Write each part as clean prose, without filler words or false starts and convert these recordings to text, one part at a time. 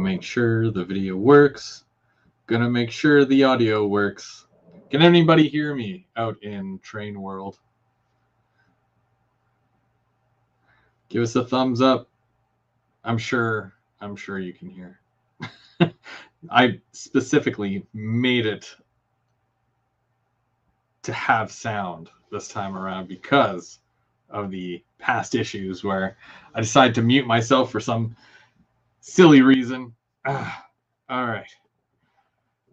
make sure the video works. Gonna make sure the audio works. Can anybody hear me out in train world? Give us a thumbs up. I'm sure you can hear. I specifically made it to have sound this time around because of the past issues where I decided to mute myself for some silly reason. All right.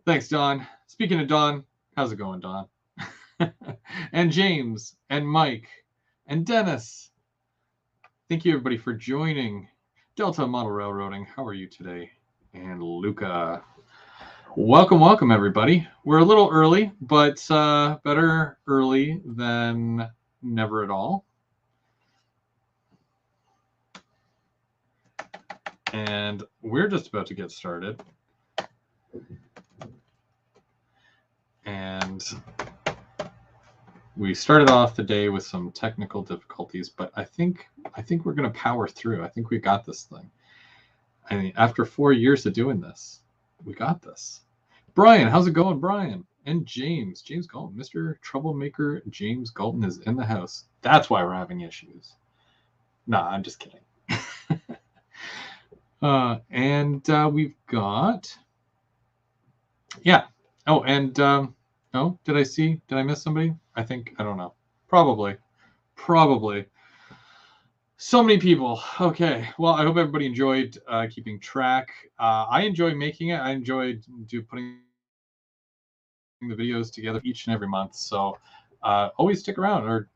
Thanks, Don. Speaking of Don, how's it going, Don? And James and Mike and Dennis. Thank you, everybody, for joining. Delta Model Railroading, how are you today? And Luca. Welcome, everybody. We're a little early, but better early than never at all. And we're just about to get started. And we started off the day with some technical difficulties, but I think we're going to power through. I think we got this thing. I mean, after 4 years of doing this, we got this. Brian, how's it going, Brian? And James Galton, Mr. Troublemaker James Galton is in the house. That's why we're having issues. Nah, I'm just kidding. And we've got, yeah. Oh, and no, did I miss somebody? I don't know. Probably. So many people. Okay. Well, I hope everybody enjoyed keeping track. I enjoy making it. I enjoyed putting the videos together each and every month. So always stick around, or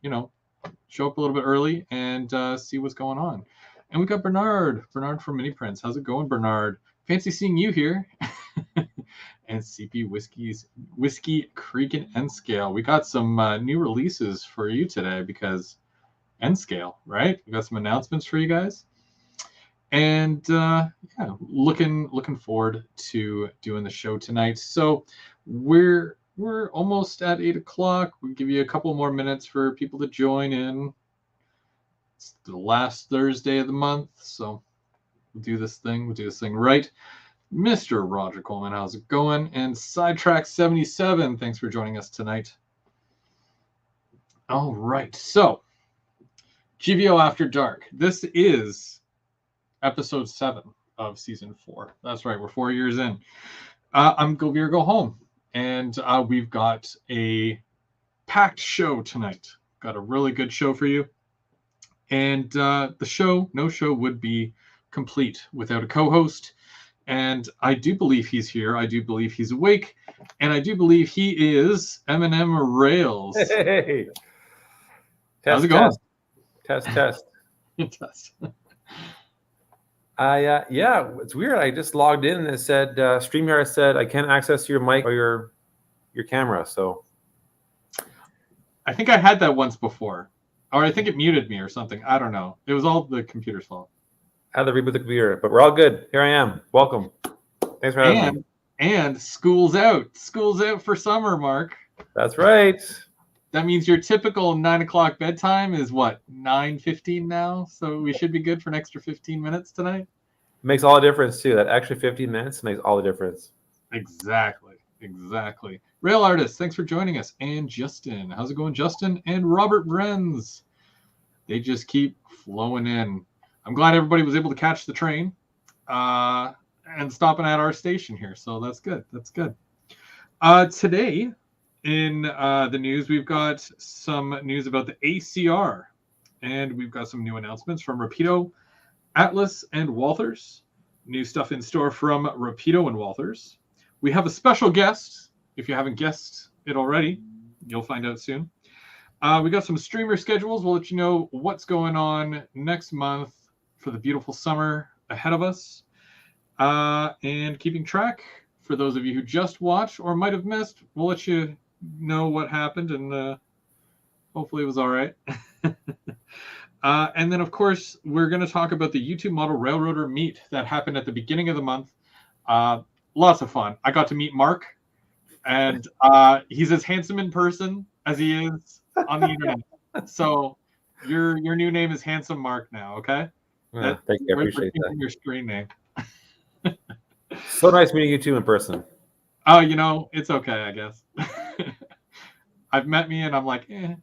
show up a little bit early and see what's going on. And we got Bernard from Miniprints. How's it going, Bernard? Fancy seeing you here. And CP Whiskey Creek and N-Scale. We got some new releases for you today because N-Scale, right? We got some announcements for you guys. And yeah, looking forward to doing the show tonight. So we're almost at 8 o'clock. We'll give you a couple more minutes for people to join in. It's the last Thursday of the month, so we'll do this thing right. Mr. Roger Coleman, how's it going? And Sidetrack 77, thanks for joining us tonight. All right, so GVO After Dark. This is episode 7 of season 4. That's right, we're 4 years in. I'm Go Beer Go Home, and we've got a packed show tonight. Got a really good show for you. And no show would be complete without a co-host. And I do believe he's here. I do believe he's awake. And I do believe he is M&M Rails. Hey. How's it going? Test. Test. Yeah, it's weird. I just logged in and it said, StreamYard said I can't access your mic or your camera. So I think I had that once before. Or I think it muted me or something. I don't know. It was all the computer's fault. I had to reboot the computer, but we're all good. Here I am. Welcome. Thanks for having me. And school's out. School's out for summer, Mark. That's right. That means your typical 9 o'clock bedtime is what, 9:15 now? So we should be good for an extra 15 minutes tonight. Makes all the difference too. That extra 15 minutes makes all the difference. Exactly. Rail Artist, thanks for joining us. And Justin, how's it going, Justin? And Robert Brenz. They just keep flowing in. I'm glad everybody was able to catch the train and stopping at our station here. So that's good. Today in the news, we've got some news about the ACR. And we've got some new announcements from Rapido, Atlas, and Walthers. New stuff in store from Rapido and Walthers. We have a special guest. If you haven't guessed it already, you'll find out soon. We got some streamer schedules. We'll let you know what's going on next month for the beautiful summer ahead of us. And keeping track, for those of you who just watched or might have missed, we'll let you know what happened, and hopefully it was all right. And then, of course, we're going to talk about the YouTube Model Railroader meet that happened at the beginning of the month. Lots of fun. I got to meet Mark, and he's as handsome in person as he is on the internet. So your new name is Handsome Mark now, okay? Thank you. I appreciate that. Your screen name. So nice meeting you two in person. Oh, it's okay, I guess. I've met me and I'm like, eh.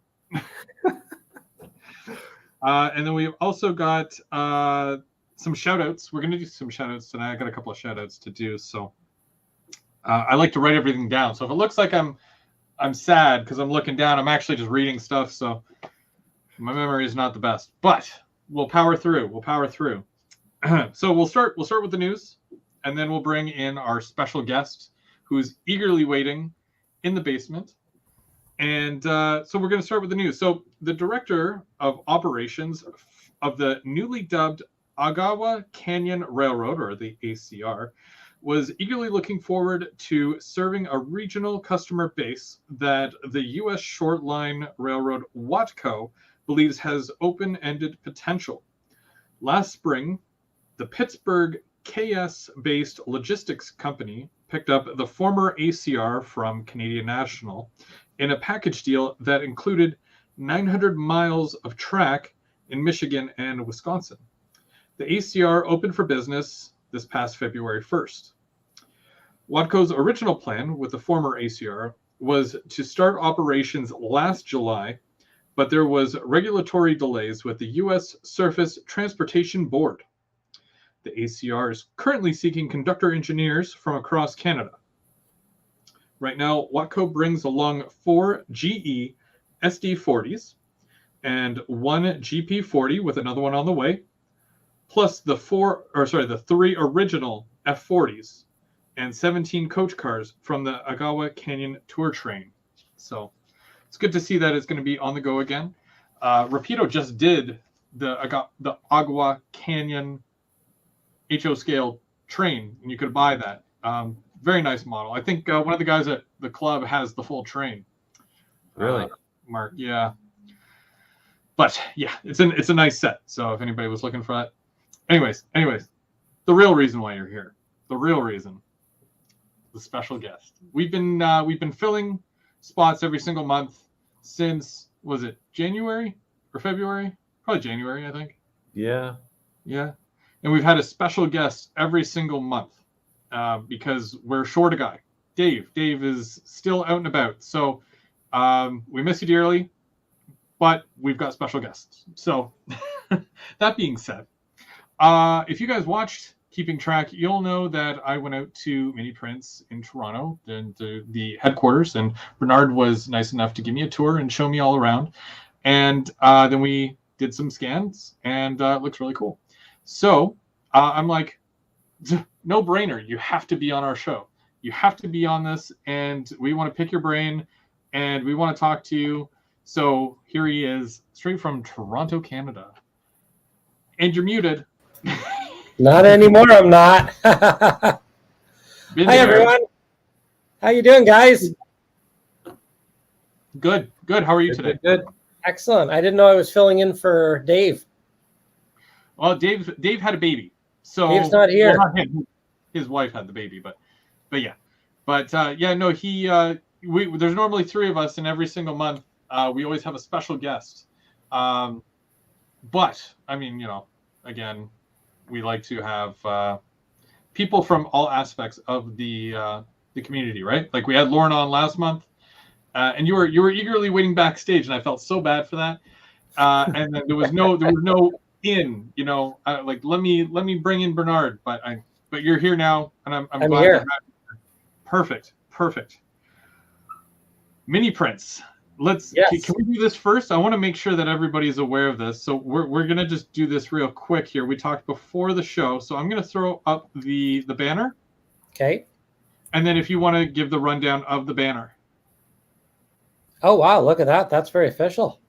And then we've also got some shout outs. We're going to do some shout outs tonight. I got a couple of shout outs to do. So I like to write everything down. So if it looks like I'm sad because I'm looking down, I'm actually just reading stuff. So my memory is not the best, but we'll power through. So we'll start with the news, and then we'll bring in our special guest who's eagerly waiting in the basement. And so we're going to start with the news. So the director of operations of the newly dubbed Agawa Canyon Railroad, or the ACR, was eagerly looking forward to serving a regional customer base that the U.S. short line railroad Watco believes has open-ended potential. Last spring, the Pittsburgh KS-based logistics company picked up the former ACR from Canadian National in a package deal that included 900 miles of track in Michigan and Wisconsin. The ACR opened for business this past February 1st. Watco's original plan with the former ACR was to start operations last July, but there was regulatory delays with the U.S. Surface Transportation Board. The ACR is currently seeking conductor engineers from across Canada. Right now, Watco brings along 4 GE SD40s and 1 GP40 with another one on the way, plus the 3 original F40s and 17 coach cars from the Agawa Canyon Tour Train. So it's good to see that it's going to be on the go again. Rapido just did the Agawa Canyon HO scale train, and you could buy that. Very nice model. I think one of the guys at the club has the full train. Really? Mark, yeah. But yeah, it's a nice set. So if anybody was looking for that. Anyways, the real reason why you're here. The real reason. The special guest. We've been filling spots every single month since, was it January or February? Probably January, I think. Yeah. Yeah. And we've had a special guest every single month because we're short a guy. Dave is still out and about. So we miss you dearly, but we've got special guests. So that being said, if you guys watched Keeping Track, you'll know that I went out to Miniprints in Toronto, the headquarters, and Bernard was nice enough to give me a tour and show me all around. And then we did some scans, and it looks really cool. So I'm like, no brainer. You have to be on our show. You have to be on this, and we want to pick your brain, and we want to talk to you. So here he is, straight from Toronto, Canada. And you're muted. Not anymore, I'm not. Hi, everyone. How you doing, guys? Good. How are you today? Good. Excellent. I didn't know I was filling in for Dave. Well, Dave had a baby. So Dave's not here. Well, not him. His wife had the baby, but yeah. But no, there's normally 3 of us, and every single month we always have a special guest. But I mean, again, we like to have people from all aspects of the community, right? Like we had Lauren on last month, and you were eagerly waiting backstage, and I felt so bad for that. And then there was no like let me bring in Bernard, but you're here now, and I'm glad here. to have you. Perfect. Miniprints. Can we do this first? I want to make sure that everybody's aware of this. So we're gonna just do this real quick here. We talked before the show, so I'm gonna throw up the banner. Okay. And then if you want to give the rundown of the banner. Oh wow, look at that. That's very official.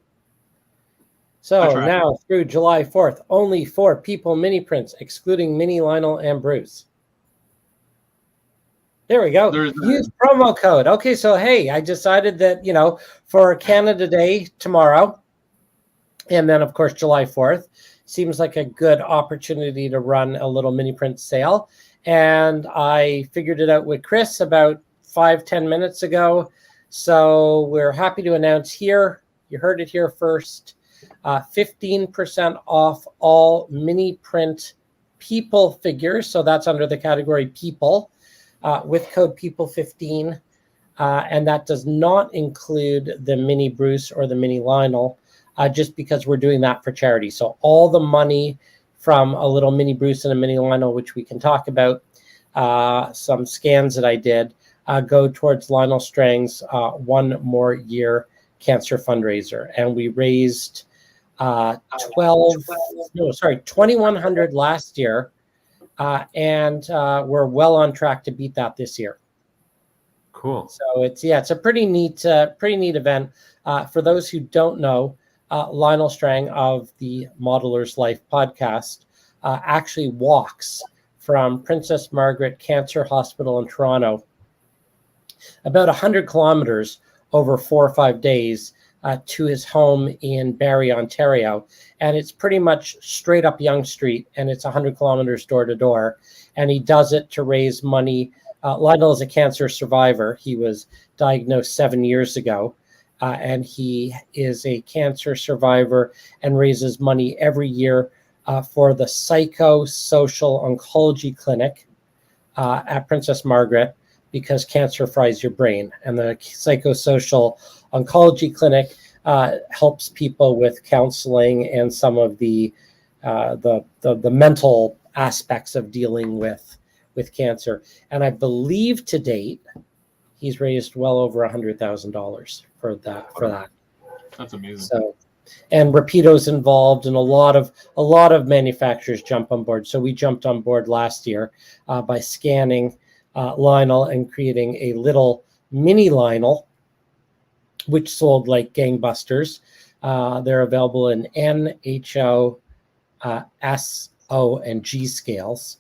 So now through July 4th, only 4 people Miniprints, excluding Minnie, Lionel, and Bruce. There we go. Use promo code. Okay, so hey, I decided that, for Canada Day tomorrow, and then of course July 4th, seems like a good opportunity to run a little Miniprint sale. And I figured it out with Chris about 5-10 minutes ago. So we're happy to announce here, you heard it here first, 15% off all Miniprint people figures, so that's under the category people, with code people15. And that does not include the mini Bruce or the mini Lionel, just because we're doing that for charity. So all the money from a little mini Bruce and a mini Lionel, which we can talk about, some scans that I did, go towards Lionel Strang's One More Year cancer fundraiser. And we raised 2,100 last year. And we're well on track to beat that this year. Cool. So it's a pretty neat event. For those who don't know, Lionel Strang of the Modeler's Life podcast actually walks from Princess Margaret Cancer Hospital in Toronto about 100 kilometers over 4 or 5 days to his home in Barrie, Ontario. And it's pretty much straight up Yonge Street, and it's 100 kilometers door to door. And he does it to raise money. Lionel is a cancer survivor. He was diagnosed 7 years ago, and he is a cancer survivor and raises money every year for the Psychosocial Oncology Clinic at Princess Margaret, because cancer fries your brain. And the Psychosocial Oncology Clinic helps people with counseling and some of the mental aspects of dealing with cancer. And I believe to date, he's raised well over $100,000 for that. That's amazing. So, and Rapido's involved, and a lot of manufacturers jump on board. So we jumped on board last year by scanning Lionel and creating a little mini Lionel, which sold like gangbusters. They're available in N, HO, S, O, and G scales.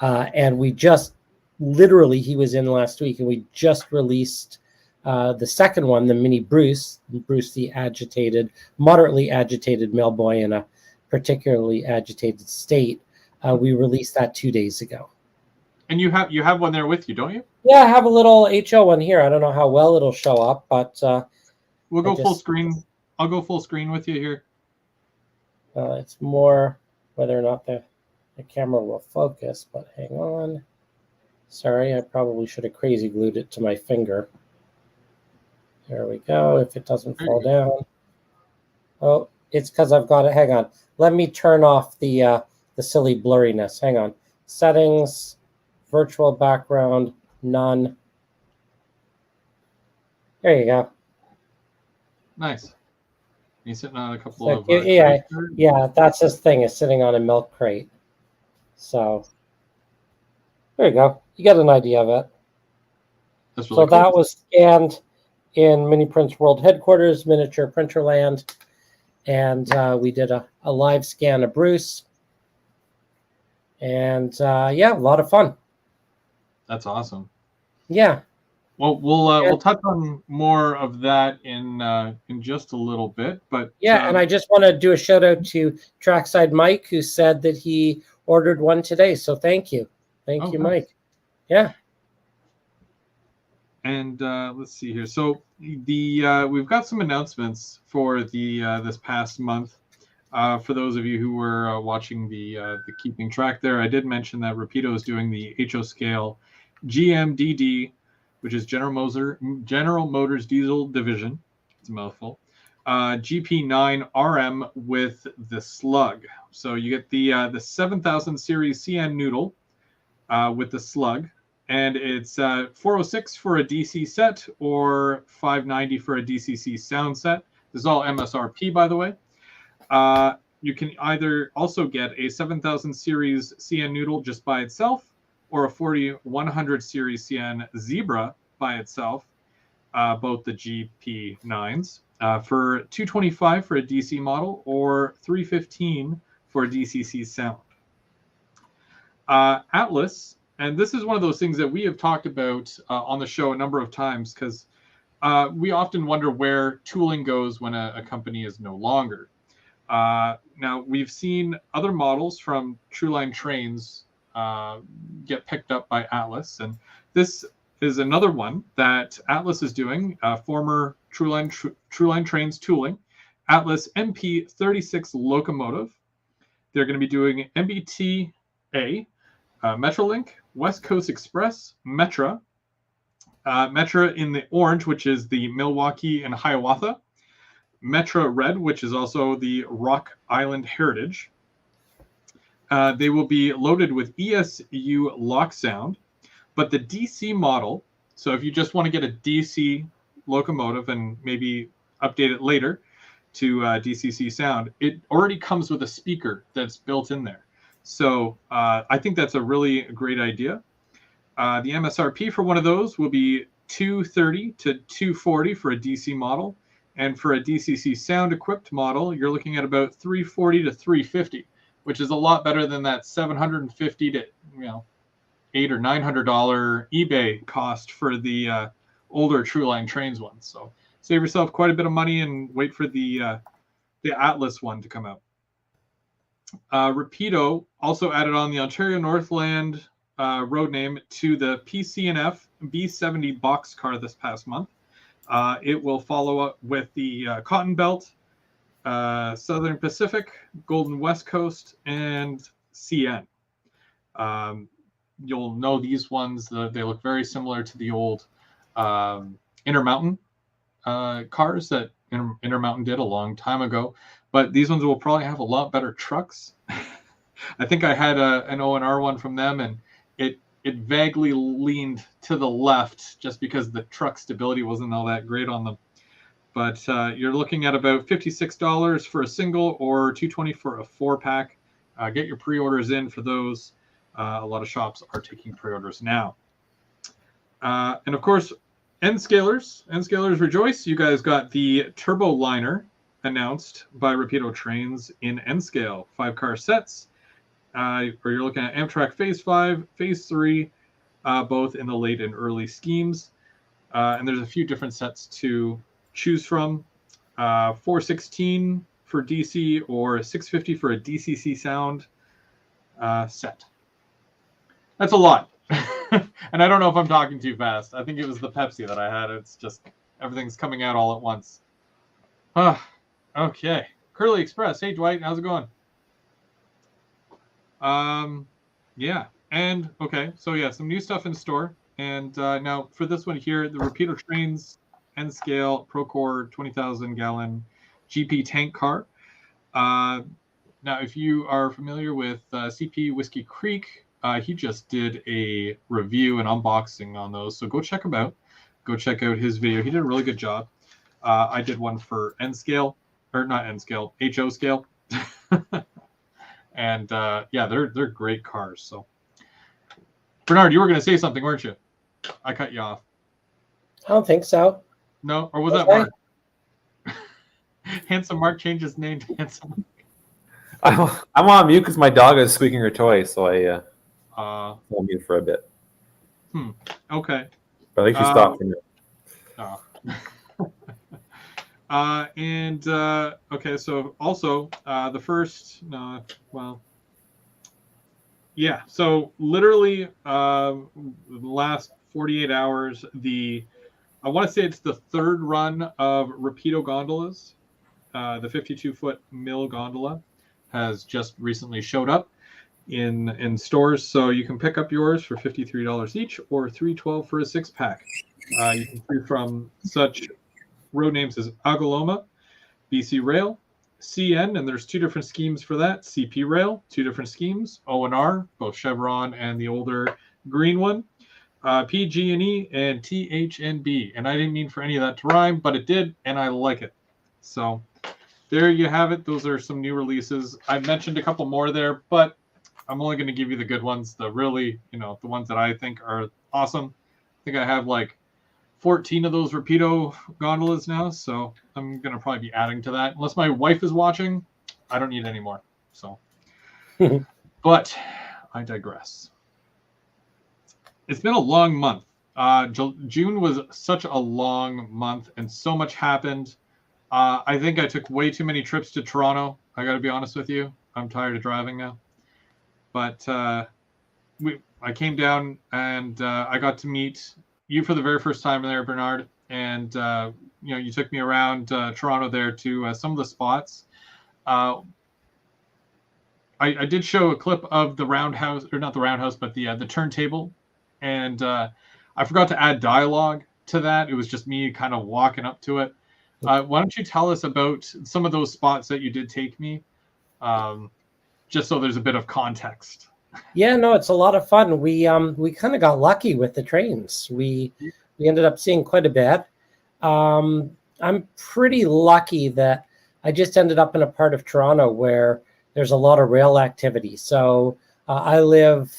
And we just literally, he was in last week, and we just released the second one, the mini Bruce, the moderately agitated male boy in a particularly agitated state. We released that 2 days ago. And you have one there with you, don't you? Yeah, I have a little HO one here. I don't know how well it'll show up, but we'll go full screen. I'll go full screen with you here. It's more whether or not the camera will focus, but hang on. Sorry, I probably should have crazy glued it to my finger. There we go. If it doesn't fall down. Oh, it's because I've got it. Hang on. Let me turn off the silly blurriness. Hang on. Settings, virtual background, none. There you go. Nice. He's sitting on a couple so, of... yeah, that's his thing, is sitting on a milk crate. So, there you go. You get an idea of it. That's really cool. That was scanned in Miniprints World Headquarters, Miniature Printerland. And we did a live scan of Bruce. And yeah, a lot of fun. That's awesome. Yeah. Well, we'll touch on more of that in just a little bit, but yeah, and I just want to do a shout out to Trackside Mike, who said that he ordered one today. So thank you, you, Mike. Yeah. And let's see here. So we've got some announcements for this past month. For those of you who were watching the keeping track there, I did mention that Rapido is doing the HO scale GMDD, which is General Motors Diesel Division. It's a mouthful. GP9 RM with the slug. So you get the 7000 series CN noodle with the slug, and it's 406 for a DC set or 590 for a DCC sound set. This is all MSRP, by the way. You can either also get a 7000 series CN noodle just by itself, or a 4100 series CN Zebra by itself, both the GP9s, for $225 for a DC model or $315 for a DCC sound. Atlas, and this is one of those things that we have talked about on the show a number of times, because we often wonder where tooling goes when a company is no longer. Now, we've seen other models from Trueline Trains get picked up by Atlas, and this is another one that Atlas is doing, former Trueline Trains tooling, Atlas MP36 locomotive. They're going to be doing MBT A, Metrolink, West Coast Express, Metra, Metra in the orange, which is the Milwaukee and Hiawatha, Metra Red, which is also the Rock Island Heritage. They will be loaded with ESU lock sound, but the DC model, so if you just want to get a DC locomotive and maybe update it later to DCC sound, it already comes with a speaker that's built in there. So I think that's a really great idea. The MSRP for one of those will be $230 to $240 for a DC model. And for a DCC sound equipped model, you're looking at about $340 to $350, which is a lot better than that $750 to $800 or $900 eBay cost for the older Trueline Trains ones. So save yourself quite a bit of money and wait for the Atlas one to come out. Rapido also added on the Ontario Northland road name to the PCNF B70 box car this past month. It will follow up with the Cotton Belt, Southern Pacific, Golden West Coast, and CN. You'll know these ones. They look very similar to the old Intermountain cars that Intermountain did a long time ago. But these ones will probably have a lot better trucks. I think I had an O&R one from them, and it vaguely leaned to the left just because the truck stability wasn't all that great on them. But you're looking at about $56 for a single or $220 for a 4-pack. Get your pre-orders in for those. A lot of shops are taking pre-orders now. And of course, N-Scalers rejoice. You guys got the Turbo Liner announced by Rapido Trains in N-Scale 5-car sets. Or you're looking at Amtrak Phase 5, Phase 3, both in the late and early schemes. And there's a few different sets to choose from. 416 for DC or 650 for a DCC sound set. That's a lot. And I don't know if I'm talking too fast. I think it was the Pepsi that I had. It's just everything's coming out all at once. Okay. Curly Express. Hey, Dwight. How's it going? Yeah. And, okay. So, yeah, some new stuff in store. And now for this one here, the Rapido Trains N-Scale Procore 20,000-gallon GP tank car. Now, if you are familiar with CP Whiskey Creek, he just did a review and unboxing on those. So go check him out. Go check out his video. He did a really good job. I did one for N-Scale, or not N-Scale, HO scale. And yeah, they're great cars. So Bernard, you were going to say something, weren't you? I cut you off. I don't think so. No, or was that Mark? Handsome Mark changed his name to Handsome Mark. I'm on mute because my dog is squeaking her toy, so I on mute for a bit. Okay. But I think she stopped. And okay, so also the first, yeah. So literally, the last 48 hours, I want to say it's the third run of Rapido gondolas. The 52-foot mill gondola has just recently showed up in stores, so you can pick up yours for $53 each or $312 for a 6-pack. You can choose from such road names as Agoloma, BC Rail, CN, and there's 2 different schemes for that. CP Rail, 2 different schemes. O&R, both Chevron and the older green one. PG&E and THNB. And I didn't mean for any of that to rhyme, but it did, and I like it. So there you have it. Those are some new releases. I mentioned a couple more there, but I'm only going to give you the good ones, the really, the ones that I think are awesome. I think I have like 14 of those Rapido gondolas now, so I'm going to probably be adding to that. Unless my wife is watching, I don't need any more. So, but I digress. It's been a long month. June was such a long month, and so much happened. I think I took way too many trips to Toronto. I got to be honest with you. I'm tired of driving now. But I came down, and I got to meet you for the very first time there, Bernard. And, you took me around Toronto there to some of the spots. I did show a clip of the roundhouse, or not the roundhouse, but the turntable, and I forgot to add dialogue to that. It was just me kind of walking up to it. Why don't you tell us about some of those spots that you did take me, just so there's a bit of context. Yeah, no, it's a lot of fun. We kind of got lucky with the trains. We ended up seeing quite a bit. I'm pretty lucky that I just ended up in a part of Toronto where there's a lot of rail activity. So I live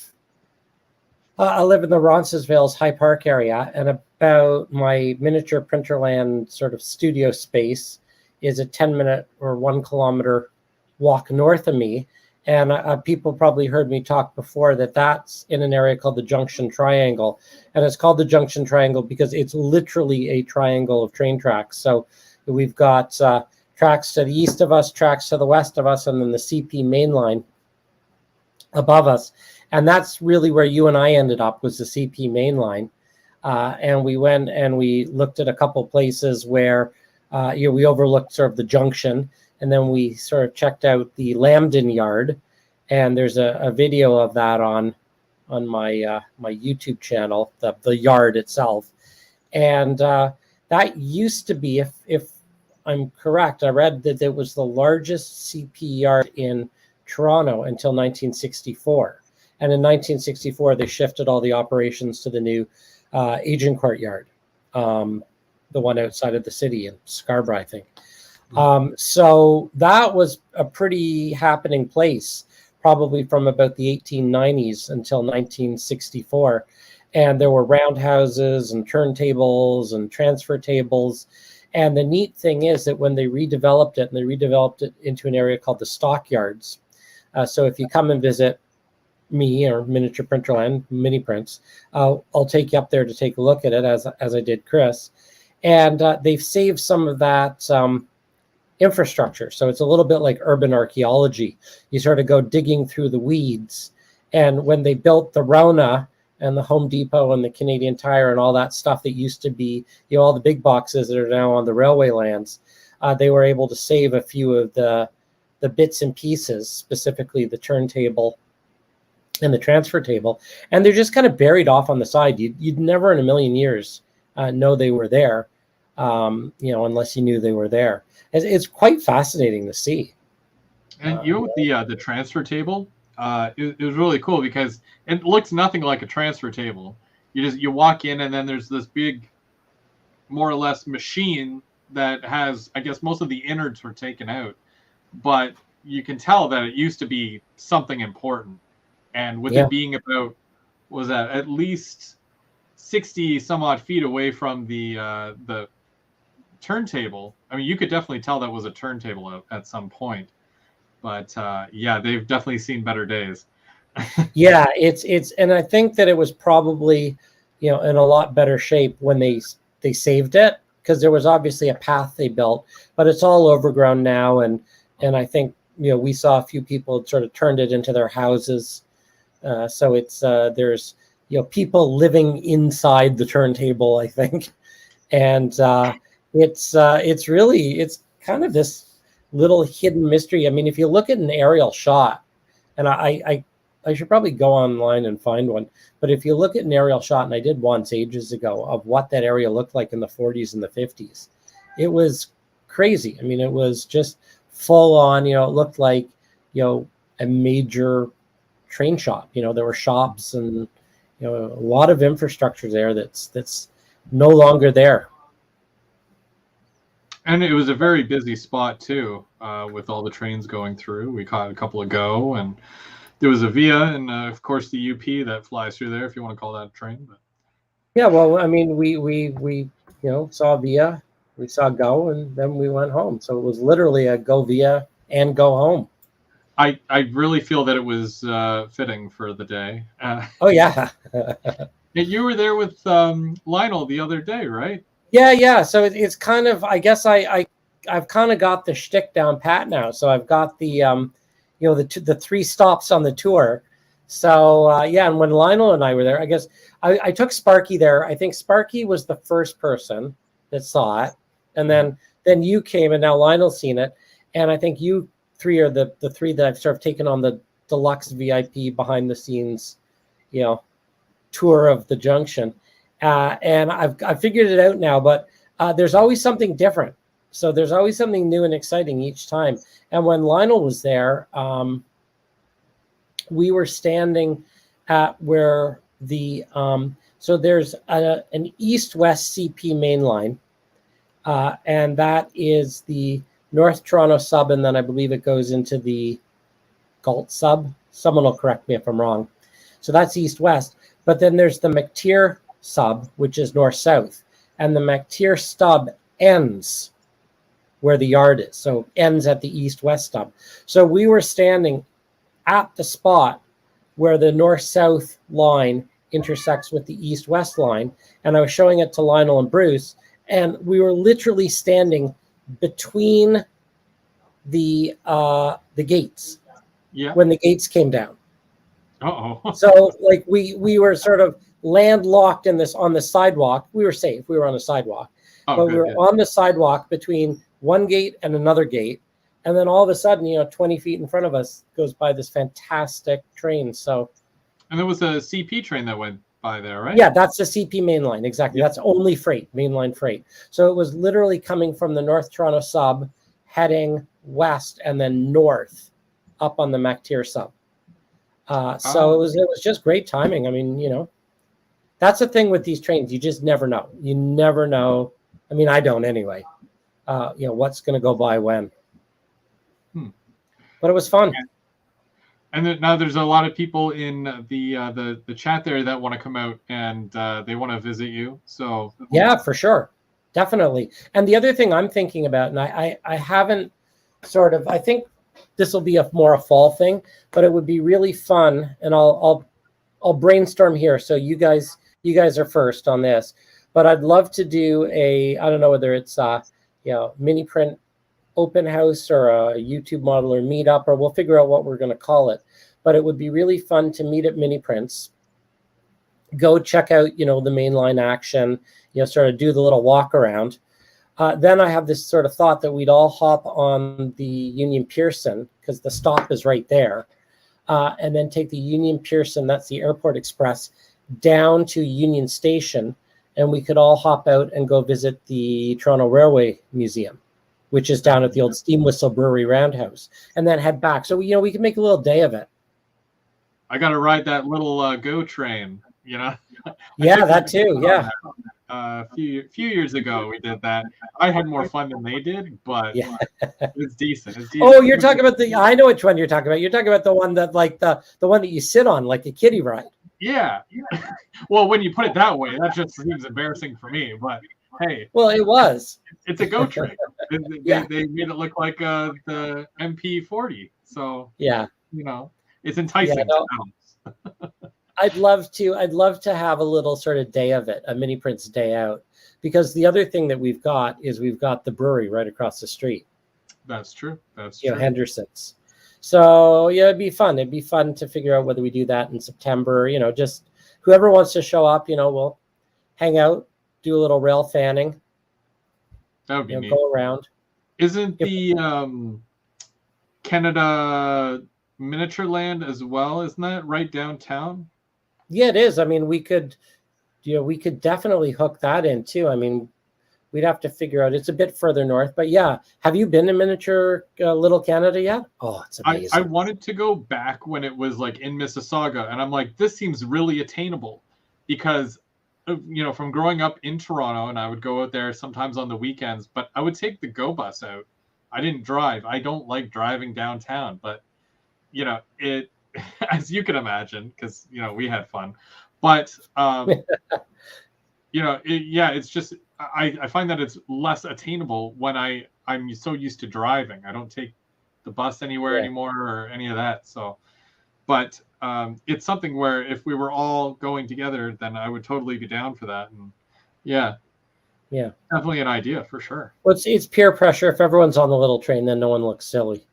in the Roncesvalles High Park area, and about my miniature printerland sort of studio space is a 10-minute or 1 kilometer walk north of me. And people probably heard me talk before that's in an area called the Junction Triangle. And it's called the Junction Triangle because it's literally a triangle of train tracks. So we've got tracks to the east of us, tracks to the west of us, and then the CP main line above us. And that's really where you and I ended up, was the CP main line. And we went and we looked at a couple places where we overlooked sort of the junction. And then we sort of checked out the Lambden Yard, and there's a video of that on my my YouTube channel, the yard itself. And that used to be, if I'm correct, I read that it was the largest CP yard in Toronto until 1964. And in 1964, they shifted all the operations to the new Agent Courtyard, the one outside of the city in Scarborough, I think. So that was a pretty happening place, probably from about the 1890s until 1964. And there were roundhouses and turntables and transfer tables. And the neat thing is that when they redeveloped it, and they redeveloped it into an area called the Stockyards. So if you come and visit me or Miniature Printerland, Miniprints, I'll take you up there to take a look at it, as I did Chris. And they've saved some of that infrastructure. So it's a little bit like urban archaeology. You sort of go digging through the weeds. And when they built the Rona and the Home Depot and the Canadian Tire and all that stuff that used to be, all the big boxes that are now on the railway lands, they were able to save a few of the bits and pieces, specifically the turntable and the transfer table. And they're just kind of buried off on the side. You'd never in a million years know they were there, unless you knew they were there. It's quite fascinating to see. And with the transfer table, it was really cool because it looks nothing like a transfer table. You walk in, and then there's this big, more or less, machine that has, I guess, most of the innards were taken out, but you can tell that it used to be something important. And with it being about, was that at least 60 some odd feet away from the turntable, I mean, you could definitely tell that was a turntable at some point. But they've definitely seen better days. Yeah, it's and I think that it was probably in a lot better shape when they saved it, because there was obviously a path they built, but it's all overgrown now, and I think we saw a few people had sort of turned it into their houses, so it's there's people living inside the turntable, I think, and it's really kind of this little hidden mystery. I mean, if you look at an aerial shot, and I should probably go online and find one, but if you look at an aerial shot, and I did once ages ago, of what that area looked like in the 40s and the 50s, it was crazy. I mean, it was just full on, it looked like, a major train shop. There were shops and, a lot of infrastructure there that's no longer there. And it was a very busy spot too, with all the trains going through. We caught a couple of GO, and there was a VIA, and of course the UP that flies through there, if you want to call that a train. But yeah, well, I mean, we saw VIA, we saw GO, and then we went home. So it was literally a go VIA and go home. I really feel that it was fitting for the day. Oh yeah. You were there with Lionel the other day, right? Yeah. So it's kind of, I guess I've kind of got the shtick down pat now. So I've got the the 3 stops on the tour. So and when Lionel and I were there, I guess I took Sparky there. I think Sparky was the first person that saw it, and then you came, and now Lionel's seen it, and I think you 3 are the 3 that I've sort of taken on the deluxe VIP behind the scenes, tour of the junction. And I've figured it out now, but there's always something different. So there's always something new and exciting each time. And when Lionel was there, we were standing at where the so there's an east-west CP main line, and that is the North Toronto sub, and then I believe it goes into the Galt sub. Someone will correct me if I'm wrong. So that's east-west. But then there's the McTier sub, which is north-south, and the McTier stub ends where the yard is, so ends at the east-west stub. So we were standing at the spot where the north-south line intersects with the east-west line, and I was showing it to Lionel and Bruce, and we were literally standing between the gates when the gates came down. So like we were sort of landlocked in this on the sidewalk. We were safe. We were on the sidewalk, but we were on the sidewalk between one gate and another gate. And then all of a sudden, 20 feet in front of us goes by this fantastic train. So, and there was a CP train that went by there, right? Yeah, that's the CP main line. Exactly. That's only freight, mainline freight. So it was literally coming from the North Toronto sub, heading west and then north up on the McTier sub. So it was just great timing. I mean, that's the thing with these trains. You just never know. You never know. I mean, I don't anyway. What's going to go by when. But it was fun. And now there's a lot of people in the chat there that want to come out and they want to visit you. So yeah, for sure, definitely. And the other thing I'm thinking about, and I haven't I think this will be more a fall thing, but it would be really fun. And I'll brainstorm here. So you guys are first on this. But I'd love to do I don't know whether it's mini print open house or a YouTube model or meetup, or we'll figure out what we're going to call it. But it would be really fun to meet at Miniprints, go check out, the mainline action, sort of do the little walk around. Then I have this sort of thought that we'd all hop on the Union Pearson because the stop is right there. And then take the Union Pearson, that's the Airport Express, down to Union Station. And we could all hop out and go visit the Toronto Railway Museum, which is down at the old Steam Whistle Brewery Roundhouse, and then head back. So, we can make a little day of it. I got to ride that little GO train, Yeah, that too, yeah. A few years ago, we did that. I had more fun than they did, but it's decent. Oh, you're talking about I know which one you're talking about. You're talking about the one that, like, the one that you sit on, like a kiddie ride. Yeah. Well, when you put it that way, that just seems embarrassing for me, but hey. Well, it was. It's a GO train. They made it look like the MP40. So, yeah, it's enticing. Yeah, I'd love to have a little sort of day of it, a Miniprints day out, because the other thing that we've got the brewery right across the street. That's true. That's true. Henderson's. So yeah, it'd be fun. It'd be fun to figure out whether we do that in September. Just whoever wants to show up, we'll hang out, do a little rail fanning. That would be neat. Go around. Isn't the Canada Miniature Land as well? Isn't that right downtown? Yeah, it is. I mean, we could definitely hook that in too. I mean, we'd have to figure out. It's a bit further north, but yeah. Have you been to Miniature Little Canada yet? Oh, it's amazing. I wanted to go back when it was like in Mississauga, and I'm like, this seems really attainable because, from growing up in Toronto, and I would go out there sometimes on the weekends, but I would take the GO bus out. I didn't drive. I don't like driving downtown, but it, as you can imagine, because we had fun, but it's just I find that it's less attainable when I'm so used to driving. I don't take the bus anywhere anymore or any of that. So, but it's something where if we were all going together, then I would totally be down for that. And yeah, definitely an idea for sure. Well, it's peer pressure. If everyone's on the little train, then no one looks silly.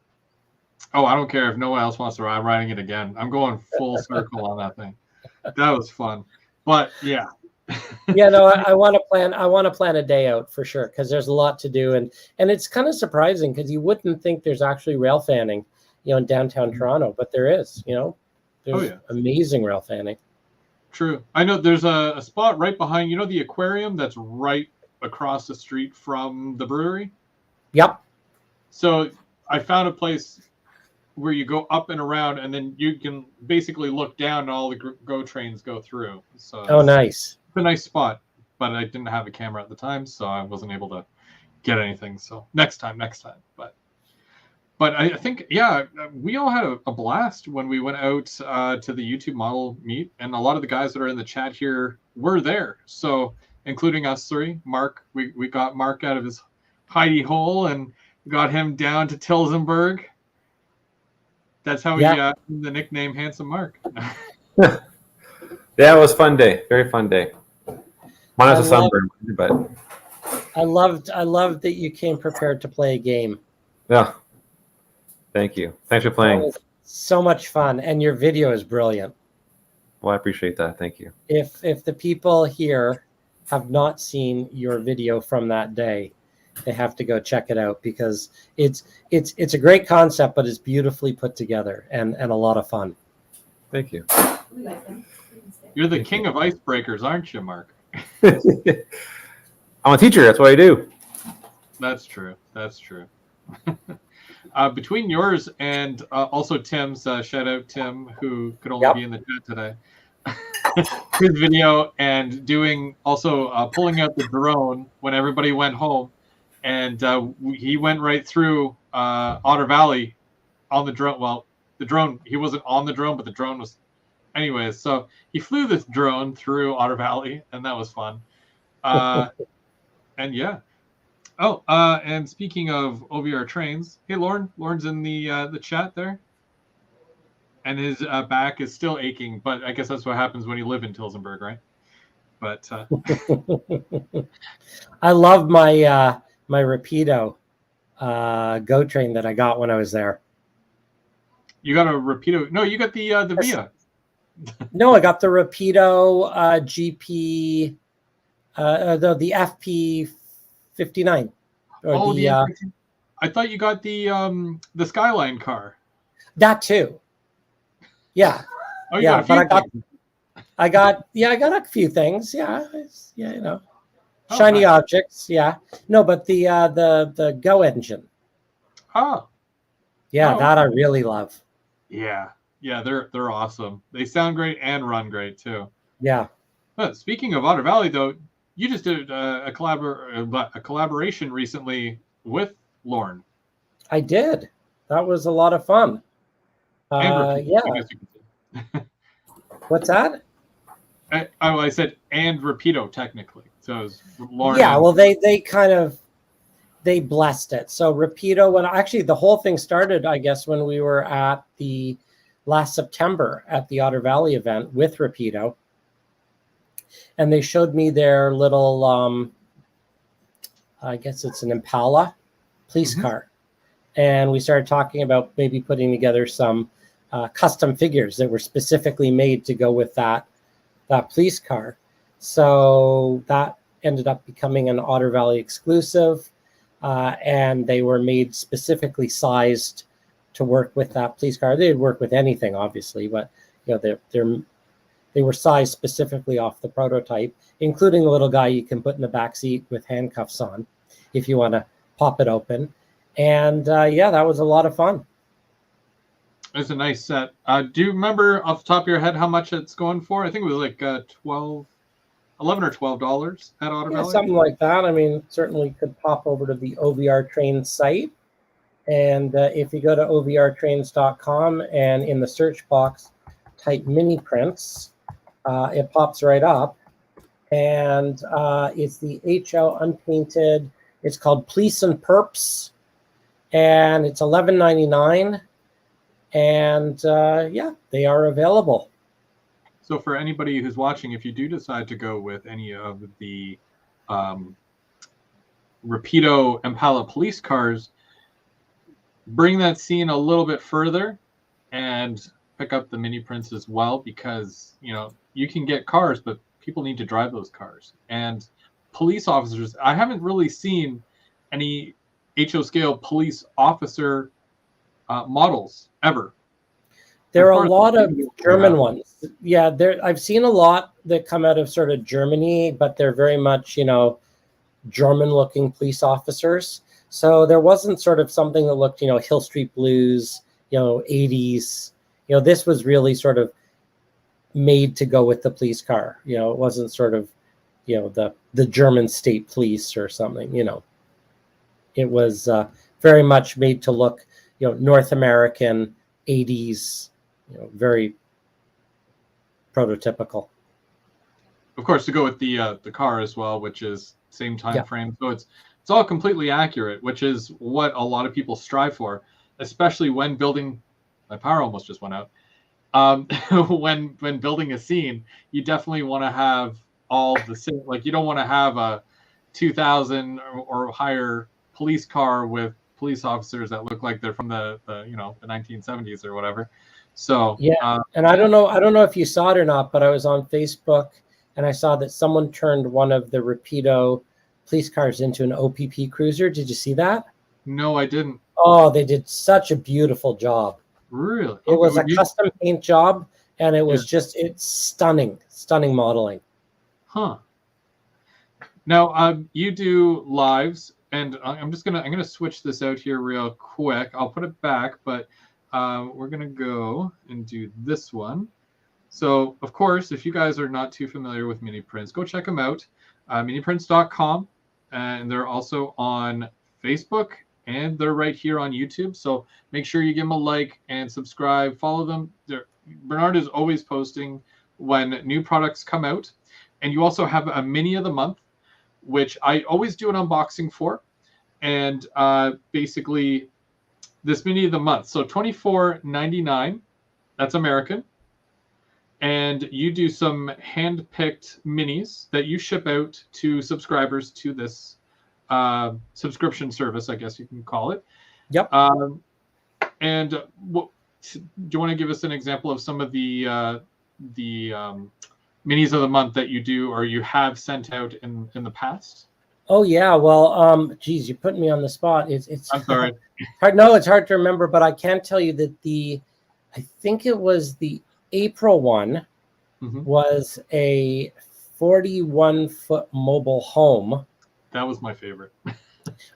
Oh, I don't care if no one else wants to ride. I'm riding it again. I'm going full circle on that thing. That was fun. But yeah. Yeah, no, I want to plan a day out for sure because there's a lot to do, and it's kind of surprising because you wouldn't think there's actually rail fanning in downtown Toronto, but there is, there's amazing rail fanning. True. I know there's a spot right behind, the aquarium that's right across the street from the brewery. Yep. So I found a place where you go up and around, and then you can basically look down and all the GO trains go through. So Nice. It's a nice spot, but I didn't have a camera at the time, so I wasn't able to get anything. So next time. But I think, we all had a blast when we went out to the YouTube model meet, and a lot of the guys that are in the chat here were there. So including us three, Mark, we got Mark out of his hidey hole and got him down to Tilsonburg. That's how we got the nickname Handsome Mark. Yeah, it was a fun day. Very fun day. Mine was a sunburn, but I loved that you came prepared to play a game. Yeah. Thank you. Thanks for playing. That was so much fun, and your video is brilliant. Well, I appreciate that. Thank you. If the people here have not seen your video from that day, they have to go check it out, because it's a great concept, but it's beautifully put together and a lot of fun. Thank you. You're the king of icebreakers, aren't you, Mark? I'm a teacher. That's what I do. That's true. Between yours and also Tim's, shout out Tim, who could only be in the chat today, his video, and doing also pulling out the drone when everybody went home, and he went right through Otter Valley on the drone. Well, the drone, he wasn't on the drone, but the drone was. Anyways, so he flew this drone through Otter Valley, and that was fun. And yeah. Oh, and speaking of OVR trains, hey, Lauren's in the chat there, and his back is still aching, but I guess that's what happens when you live in Tilsonburg, right? But I love my my Rapido GO train that I got when I was there. You got a Rapido? No, you got the Via. No, I got the Rapido GP, the FP 59. Oh, I thought you got the Skyline car. That too. Yeah. Oh, yeah, but I got a few things. Yeah, shiny objects. Yeah. No, but the Go engine. Oh. Yeah, that I really love. Yeah, they're awesome. They sound great and run great too. Yeah. But speaking of Otter Valley, though, you just did a collaboration recently with Lauren. I did. That was a lot of fun. Yeah. What's that? I said and Rapido technically. So it was Lauren. Yeah. Well, they blessed it. So Rapido, actually the whole thing started, I guess, when we were at the last September at the Otter Valley event with Rapido. And they showed me their little, I guess it's an Impala police car. And we started talking about maybe putting together some custom figures that were specifically made to go with that police car. So that ended up becoming an Otter Valley exclusive. And they were made specifically sized to work with that police car. They'd work with anything, obviously, but they were sized specifically off the prototype, including the little guy you can put in the back seat with handcuffs on if you want to pop it open. And that was a lot of fun. It's a nice set. Do you remember off the top of your head how much it's going for? I think it was like $11 or $12 at Otter Valley. Something like that. I mean, certainly could pop over to the OVR Train site. And if you go to OVRtrains.com and in the search box, type Miniprints, it pops right up. And it's the HL unpainted. It's called Police and Perps. And it's $11.99. And they are available. So for anybody who's watching, if you do decide to go with any of the Rapido Impala police cars, bring that scene a little bit further and pick up the Miniprints as well, because you can get cars, but people need to drive those cars. And police officers, I haven't really seen any HO scale police officer models ever. There As are far a as lot of the German ones. Yeah, I've seen a lot that come out of sort of Germany, but they're very much, you know, German-looking police officers. So there wasn't sort of something that looked, you know, Hill Street Blues, you know, 80s. You know, this was really sort of made to go with the police car. You know, it wasn't sort of, you know, the German state police or something, you know. It was very much made to look, you know, North American, 80s, you know, very prototypical. Of course, to go with the car as well, which is same time Yeah. frame. So it's all completely accurate, which is what a lot of people strive for, especially when building. My power almost just went out. When building a scene, you definitely want to have all the same. Like, you don't want to have a 2000 or higher police car with police officers that look like they're from the you know, the 1970s or whatever. So Yeah, and I don't know if you saw it or not, but I was on Facebook and I saw that someone turned one of the Rapido police cars into an OPP cruiser. Did you see that? No, I didn't. Oh, they did such a beautiful job. Really? It was a custom paint job, and it was Yeah. it's stunning modeling. Huh. Now, you do lives, and I'm gonna switch this out here real quick. I'll put it back, but we're gonna go and do this one. So, of course, if you guys are not too familiar with Miniprints, go check them out. Miniprints.com, and they're also on Facebook, and they're right here on YouTube. So make sure you give them a like and subscribe. Follow them. Bernard is always posting when new products come out, and you also have a mini of the month, which I always do an unboxing for. And basically, this mini of the month, so $24.99, that's American. And you do some hand-picked minis that you ship out to subscribers to this subscription service, I guess you can call it. Yep. And do you want to give us an example of some of the minis of the month that you do or you have sent out in the past? Oh yeah, well, geez, you're putting me on the spot. It's I'm sorry. hard. No, it's hard to remember, but I can tell you that I think it was the April one was a 41-foot mobile home. That was my favorite.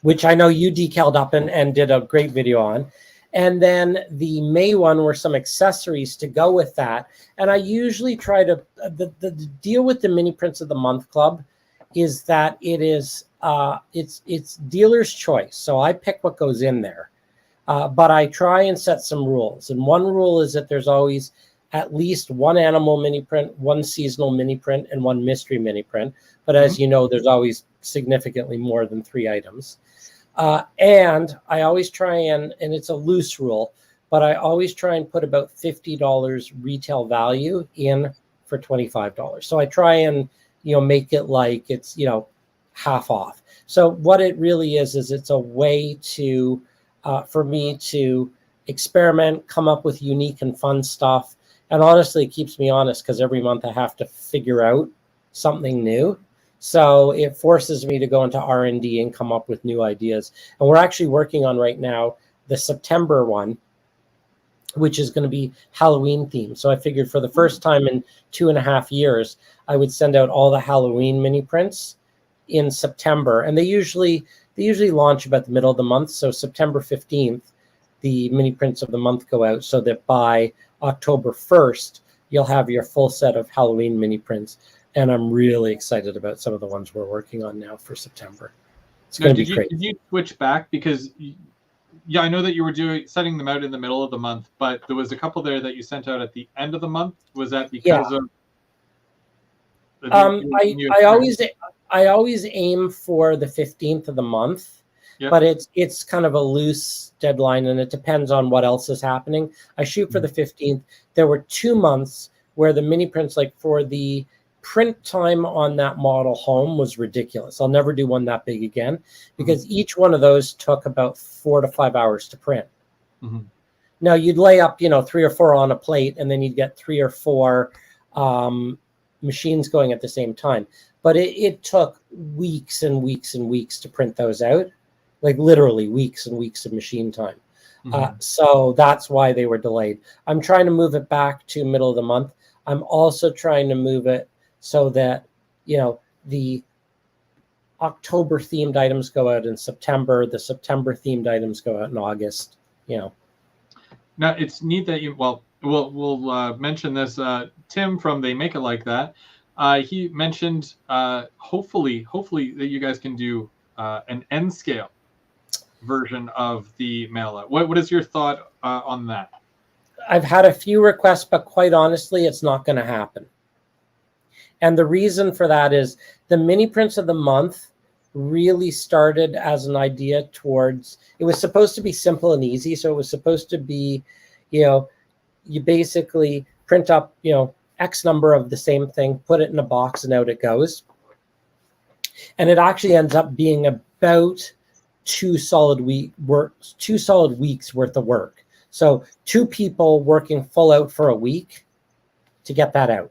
Which I know you decaled up and did a great video on. And then the May one were some accessories to go with that. And I usually try to, the deal with the Miniprints of the Month Club is that it is, it's dealer's choice. So I pick what goes in there. But I try and set some rules. And one rule is that there's always at least one animal mini print, one seasonal mini print, and one mystery mini print. But as you know, there's always significantly more than 3 items. And I always try and it's a loose rule, but I always try and put about $50 retail value in for $25. So I try and, you know, make it like it's, you know, half off. So what it really is it's a way to, for me to experiment, come up with unique and fun stuff. And honestly, it keeps me honest because every month I have to figure out something new. So it forces me to go into R&D and come up with new ideas. And we're actually working on right now the September one, which is going to be Halloween themed. So I figured for the first time in 2.5 years, I would send out all the Halloween mini prints in September. And they usually launch about the middle of the month. So September 15th, the mini prints of the month go out so that by October 1st, you'll have your full set of Halloween mini prints. And I'm really excited about some of the ones we're working on now for September. It's going to be great. Did you switch back? Because, yeah, I know that you were setting them out in the middle of the month, but there was a couple there that you sent out at the end of the month. Was that because of? I always aim for the 15th of the month. Yep. But it's kind of a loose deadline, and it depends on what else is happening. I shoot for the 15th. There were 2 months where the mini prints, like for the print time on that model home was ridiculous. I'll never do one that big again because each one of those took about 4 to 5 hours to print. Now you'd lay up, 3 or 4 on a plate, and then you'd get 3 or 4 machines going at the same time. But it took weeks and weeks and weeks to print those out. Like literally weeks and weeks of machine time. So that's why they were delayed. I'm trying to move it back to middle of the month. I'm also trying to move it so that, you know, the October themed items go out in September. The September themed items go out in August, you know. Now, it's neat that you, well, we'll mention this. Tim from They Make It Like That, he mentioned hopefully that you guys can do an N scale version of the mail out. What is your thought on that? I've had a few requests, but quite honestly, it's not going to happen. And the reason for that is the mini prints of the month really started as an idea towards, it was supposed to be simple and easy. So it was supposed to be, you know, you basically print up, you know, X number of the same thing, put it in a box, and out it goes. And it actually ends up being about 2 solid weeks worth of work. So 2 people working full out for a week to get that out.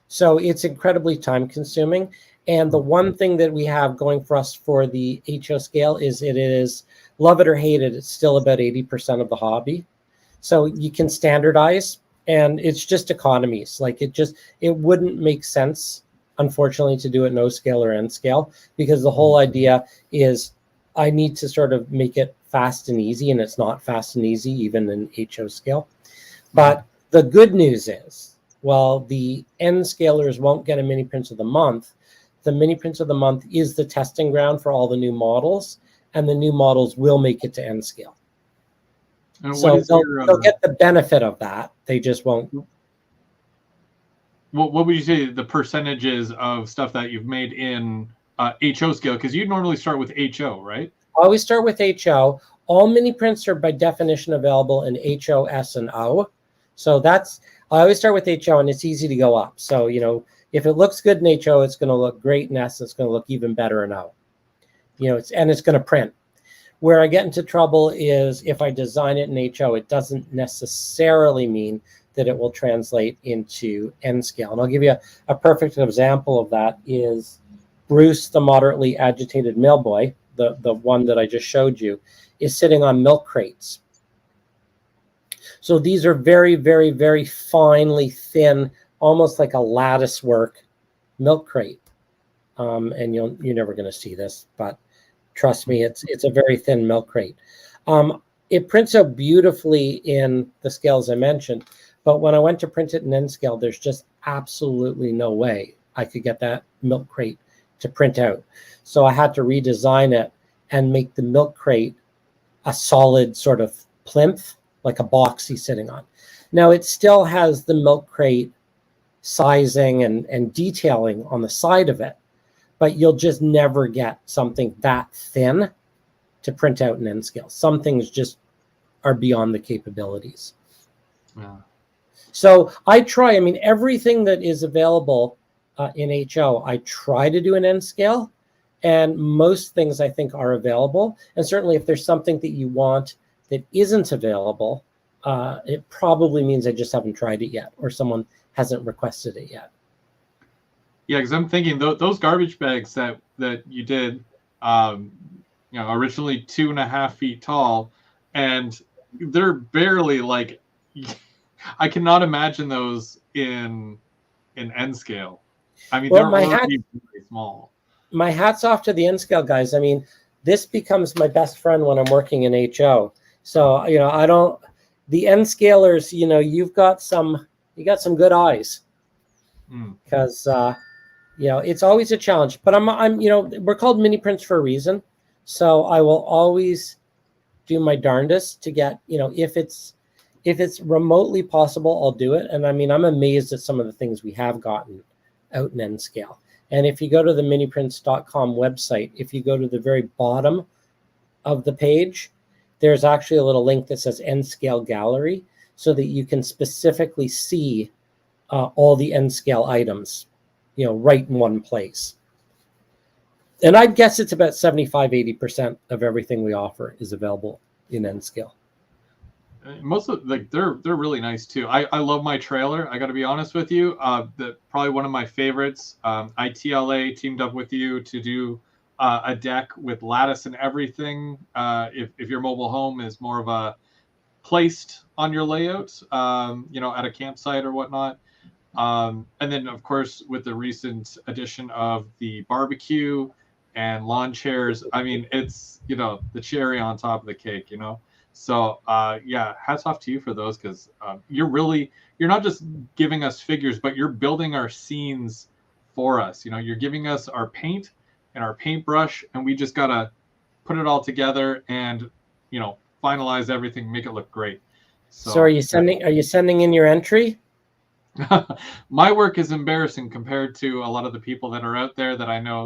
So it's incredibly time consuming. And the one thing that we have going for us for the HO scale is it is, love it or hate it, it's still about 80% of the hobby. So you can standardize, and it's just economies. Like it wouldn't make sense, unfortunately, to do it no scale or N scale, because the whole idea is I need to sort of make it fast and easy, and it's not fast and easy even in HO scale. But the good news is, while the N scalers won't get a mini prints of the month, the mini prints of the month is the testing ground for all the new models, and the new models will make it to N scale. And so they'll get the benefit of that. They just won't. What would you say the percentages of stuff that you've made in HO scale? Because you normally start with HO, right? I always start with HO. All mini prints are by definition available in HO, S, and O. So I always start with HO, and it's easy to go up. So, you know, if it looks good in HO, it's going to look great in S. It's going to look even better in O. You know, it's going to print. Where I get into trouble is if I design it in HO, it doesn't necessarily mean that it will translate into N scale. And I'll give you a perfect example of that is Bruce, the moderately agitated mailboy, the one that I just showed you, is sitting on milk crates. So these are very, very, very finely thin, almost like a lattice work milk crate. And you're never going to see this, but trust me, it's a very thin milk crate. It prints out beautifully in the scales I mentioned, but when I went to print it in N scale, there's just absolutely no way I could get that milk crate to print out. So I had to redesign it and make the milk crate a solid sort of plinth, like a box he's sitting on. Now it still has the milk crate sizing and detailing on the side of it, but you'll just never get something that thin to print out in N scale. Some things just are beyond the capabilities. Yeah. So I try, I mean, everything that is available in HO, I try to do an N scale, and most things I think are available. And certainly if there's something that you want that isn't available, it probably means I just haven't tried it yet, or someone hasn't requested it yet. Yeah, because I'm thinking those garbage bags that you did, you know, originally 2.5 feet tall, and they're barely like, I cannot imagine those in N scale. I mean, well, they're already really small. My hat's off to the N scale guys. I mean, this becomes my best friend when I'm working in HO. So, you know, the N scalers, you know, you got some good eyes, because you know, it's always a challenge. But I'm you know, we're called mini prints for a reason. So I will always do my darndest to get, you know, if it's remotely possible, I'll do it. And I mean, I'm amazed at some of the things we have gotten out in N scale. And if you go to the miniprints.com website, if you go to the very bottom of the page, there's actually a little link that says N scale gallery, so that you can specifically see all the N scale items, you know, right in one place. And I'd guess it's about 75-80% of everything we offer is available in N scale. Most of they're really nice too. I love my trailer. I got to be honest with you. Probably one of my favorites. ITLA teamed up with you to do a deck with lattice and everything. If your mobile home is more of a placed on your layout, at a campsite or whatnot. And then, of course, with the recent addition of the barbecue and lawn chairs, I mean, it's, the cherry on top of the cake, So, hats off to you for those, because you're not just giving us figures, but you're building our scenes for us. You're giving us our paint and our paintbrush, and we just got to put it all together and, finalize everything, make it look great. So are you sending in your entry? My work is embarrassing compared to a lot of the people that are out there that I know.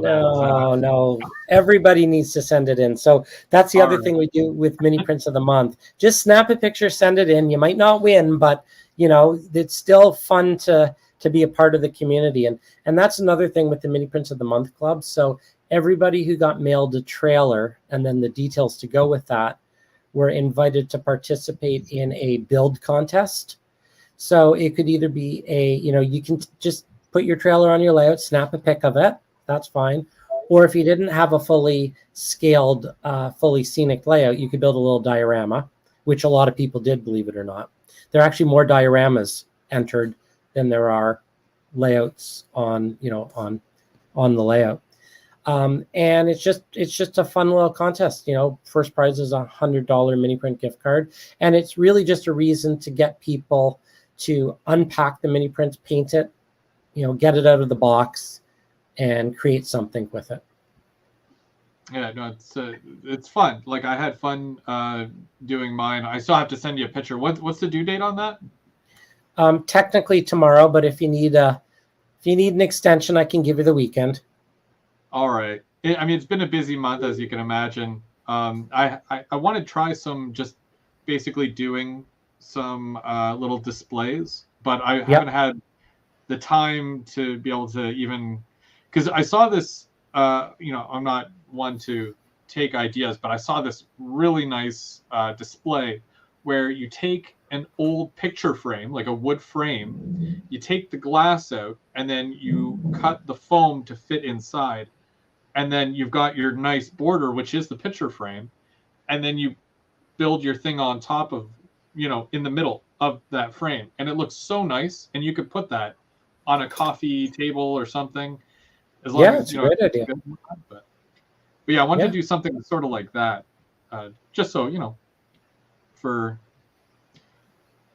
No, everybody needs to send it in. So that's the other thing we do with mini prints of the month. Just snap a picture, send it in. You might not win, but it's still fun to be a part of the community. And that's another thing with the mini prints of the month club. So everybody who got mailed a trailer and then the details to go with that were invited to participate in a build contest. So it could either be you can just put your trailer on your layout, snap a pic of it, that's fine. Or if you didn't have a fully scaled, fully scenic layout, you could build a little diorama, which a lot of people did, believe it or not. There are actually more dioramas entered than there are layouts on the layout. And it's just a fun little contest. First prize is $100 mini print gift card. And it's really just a reason to get people to unpack the mini prints, paint it, get it out of the box and create something with it. Yeah, no, it's fun. Like, I had fun doing mine. I still have to send you a picture. What's the due date on that? Technically tomorrow, but if you need an extension, I can give you the weekend. All right. It's been a busy month, as you can imagine. I want to try some, just basically doing some little displays, but I haven't had the time to be able to even, because I saw this, I'm not one to take ideas, but I saw this really nice display where you take an old picture frame, like a wood frame, you take the glass out, and then you cut the foam to fit inside. And then you've got your nice border, which is the picture frame. And then you build your thing on top of, in the middle of that frame. And it looks so nice. And you could put that on a coffee table or something. As long as, it's a great idea. But yeah, I want to do something sort of like that. Just so, for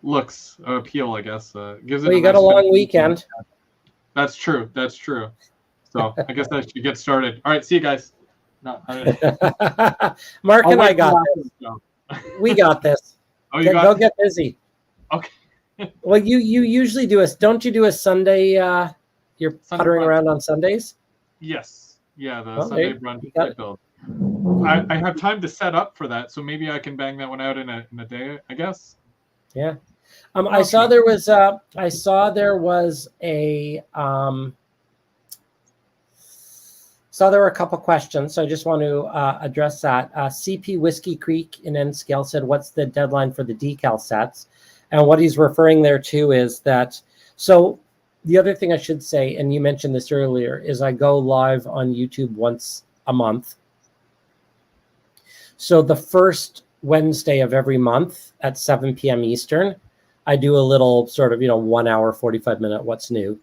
looks appeal, I guess. Gives it you got a long weekend. That's true. So I guess I should get started. All right, see you guys. No, Mark and I got this. We got this. Oh, go get busy. Okay. Well, you usually don't you do a Sunday? You're Sunday puttering brunch. Around on Sundays. Yes. Yeah, the Sunday brunch build. I have time to set up for that, so maybe I can bang that one out in a day, I guess. Yeah. I saw there was there were a couple questions, so I just want to address that. CP Whiskey Creek in N-Scale said, what's the deadline for the decal sets? And what he's referring there to is that, so the other thing I should say, and you mentioned this earlier, is I go live on YouTube once a month. So the first Wednesday of every month at 7 p.m. Eastern, I do a little sort of, 1 hour, 45-minute what's new.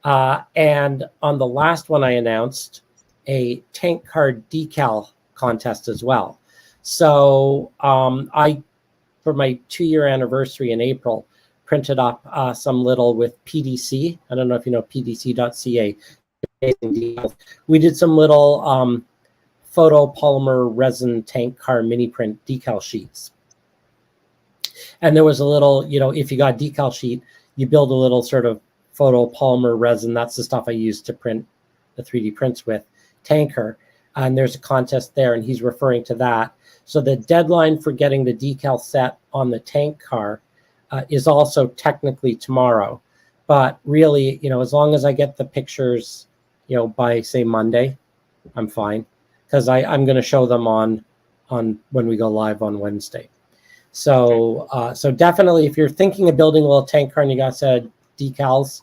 And on the last one, I announced a tank car decal contest as well. So for my 2-year anniversary in April, printed up some little with PDC. I don't know if you know PDC.ca. We did some little photopolymer resin tank car mini print decal sheets. And there was a little, if you got a decal sheet, you build a little sort of photopolymer resin. That's the stuff I use to print the 3D prints with, tanker. And there's a contest there, and he's referring to that. So the deadline for getting the decal set on the tank car is also technically tomorrow. But really, as long as I get the pictures, by say Monday, I'm fine. Because I'm going to show them on when we go live on Wednesday. So so definitely, if you're thinking of building a little tank car and you got said decals,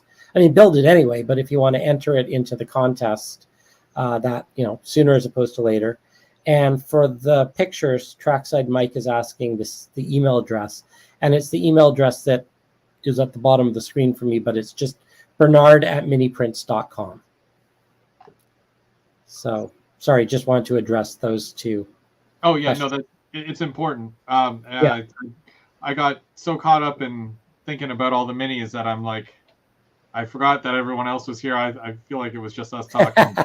build it anyway. But if you want to enter it into the contest, that, sooner as opposed to later. And for the pictures, Trackside Mike is asking the email address, and it's the email address that is at the bottom of the screen for me, but it's just bernard@miniprints.com. So sorry, just wanted to address those two. Oh yeah, questions. no, it's important. Yeah. I got so caught up in thinking about all the minis that I'm like, I forgot that everyone else was here. I feel like it was just us talking.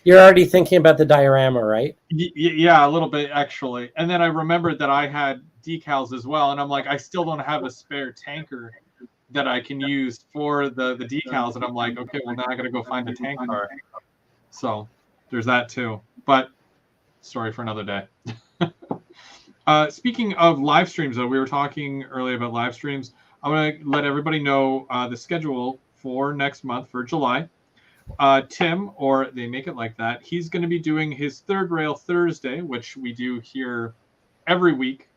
You're already thinking about the diorama, right? Yeah, a little bit actually. And then I remembered that I had decals as well, and I'm like, I still don't have a spare tanker that I can use for the decals. And I'm like, okay, well now I got to go find a tank car. So there's that too. But story for another day. Speaking of live streams, though, we were talking earlier about live streams. I'm going to let everybody know the schedule for next month for July. Tim, or They Make It Like That, he's going to be doing his Third Rail Thursday, which we do here every week,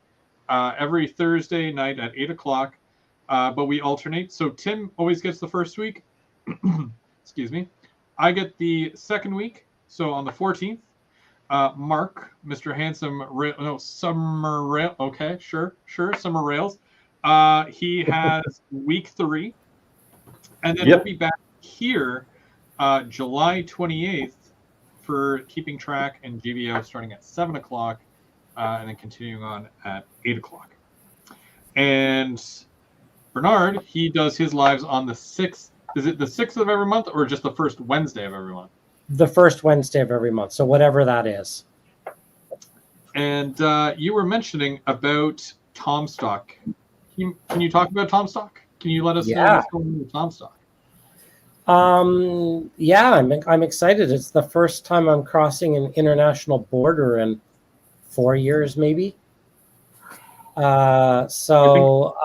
every Thursday night at 8 o'clock, but we alternate. So Tim always gets the first week. Excuse me. I get the second week, so on the 14th. Mark, Mr. Handsome, Summer Rail. Okay, sure, Summer Rails. He has week 3, and then we'll be back here July 28th for Keeping Track and GVO starting at 7 o'clock and then continuing on at 8 o'clock. And Bernard, he does his lives on the 6th. Is it the 6th of every month or just the first Wednesday of every month? The first Wednesday of every month. So whatever that is. And you were mentioning about Tomstock. Can you talk about Tomstock? Can you let us know what's going on with Tomstock? Yeah, I'm excited. It's the first time I'm crossing an international border in 4 years, maybe. So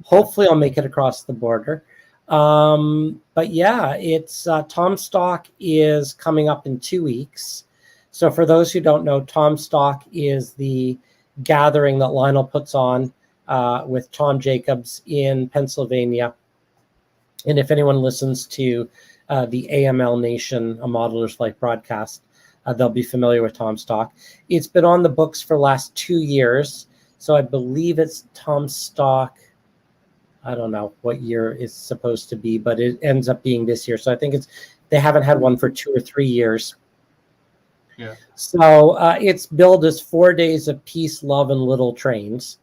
hopefully I'll make it across the border. But yeah, it's Tomstock is coming up in 2 weeks. So for those who don't know, Tomstock is the gathering that Lionel puts on with Tom Jacobs in Pennsylvania. And if anyone listens to the AML Nation, A Modeler's Life broadcast, they'll be familiar with Tomstock. It's been on the books for the last 2 years. So I believe it's Tomstock. I don't know what year it's supposed to be, but it ends up being this year. So I think they haven't had one for 2 or 3 years. Yeah. So it's billed as 4 days of peace, love, and little trains.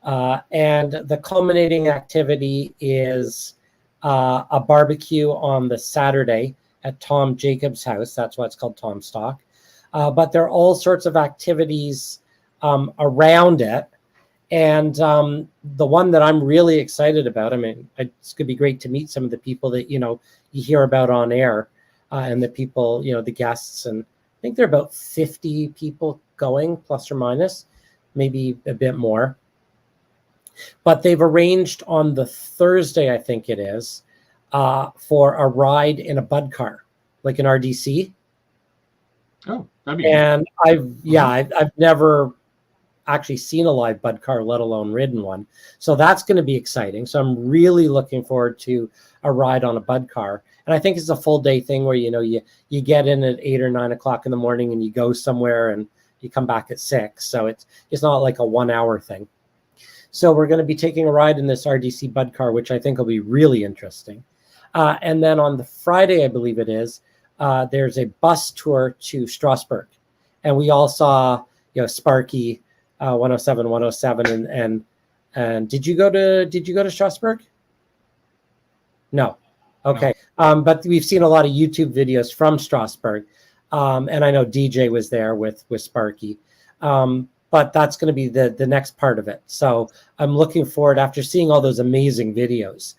And the culminating activity is a barbecue on the Saturday at Tom Jacobs' house. That's why it's called Tomstock. But there are all sorts of activities around it. And the one that I'm really excited about, I mean, it's going to be great to meet some of the people that, you hear about on air and the people, the guests. And I think there are about 50 people going, plus or minus, maybe a bit more. But they've arranged on the Thursday, I think it is, for a ride in a bud car, like an RDC. Oh, that'd be and I've never actually seen a live bud car, let alone ridden one. So that's going to be exciting. So I'm really looking forward to a ride on a bud car. And I think it's a full day thing where, you get in at 8 or 9 o'clock in the morning and you go somewhere and you come back at 6. So it's not like a 1 hour thing. So we're going to be taking a ride in this RDC bud car, which I think will be really interesting. And then on the Friday, I believe it is, there's a bus tour to Strasbourg. And we all saw, Sparky 107, and did you go to Strasbourg? No. Okay. No. But we've seen a lot of YouTube videos from Strasbourg. And I know DJ was there with Sparky. But that's going to be the next part of it. So I'm looking forward, after seeing all those amazing videos,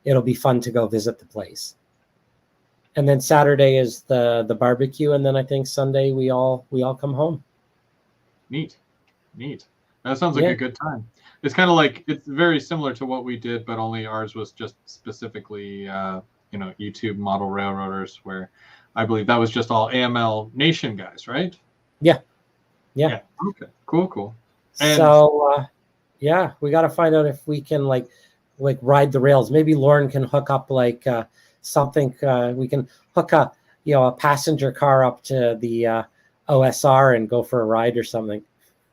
it'll be fun to go visit the place. And then Saturday is the barbecue, and then I think Sunday we all come home. Neat. That sounds like a good time. It's kind of like, it's very similar to what we did, but only ours was just specifically, YouTube model railroaders, where I believe that was just all AML Nation guys, right? Yeah. Okay. Cool. And so, we got to find out if we can like ride the rails. Maybe Lauren can hook up something we can hook a passenger car up to the OSR and go for a ride or something.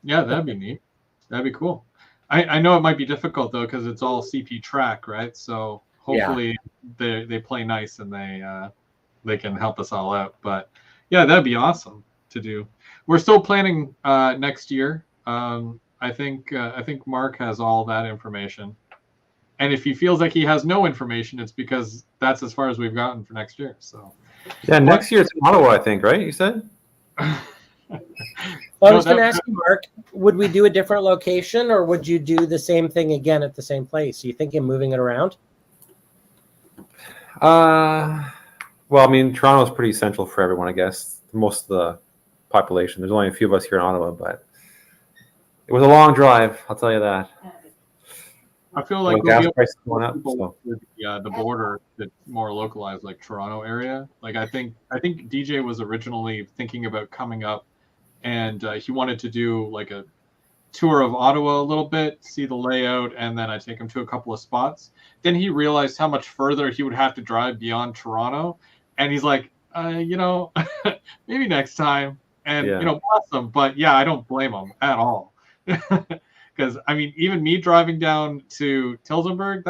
Yeah, that'd be neat. That'd be cool. I know it might be difficult though because it's all CP track, right? So hopefully they play nice and they can help us all out. But yeah, that'd be awesome to do. We're still planning next year. I think Mark has all that information. And if he feels like he has no information, it's because that's as far as we've gotten for next year. So yeah, next year it's Ottawa, I think, right? You said. Well, I was going to ask you, Mark, would we do a different location or would you do the same thing again at the same place? Are you thinking of moving it around? Well, I mean, Toronto's pretty central for everyone, I guess. Most of the population. There's only a few of us here in Ottawa, but it was a long drive. I'll tell you that. I feel like gas prices going up. So. The border that's more localized, like Toronto area. Like I think DJ was originally thinking about coming up, and he wanted to do like a tour of Ottawa a little bit, see the layout, and then I take him to a couple of spots. Then he realized how much further he would have to drive beyond Toronto, and he's like, maybe next time. And bless him. But yeah, I don't blame him at all. Because I mean, even me driving down to Tillsonburg,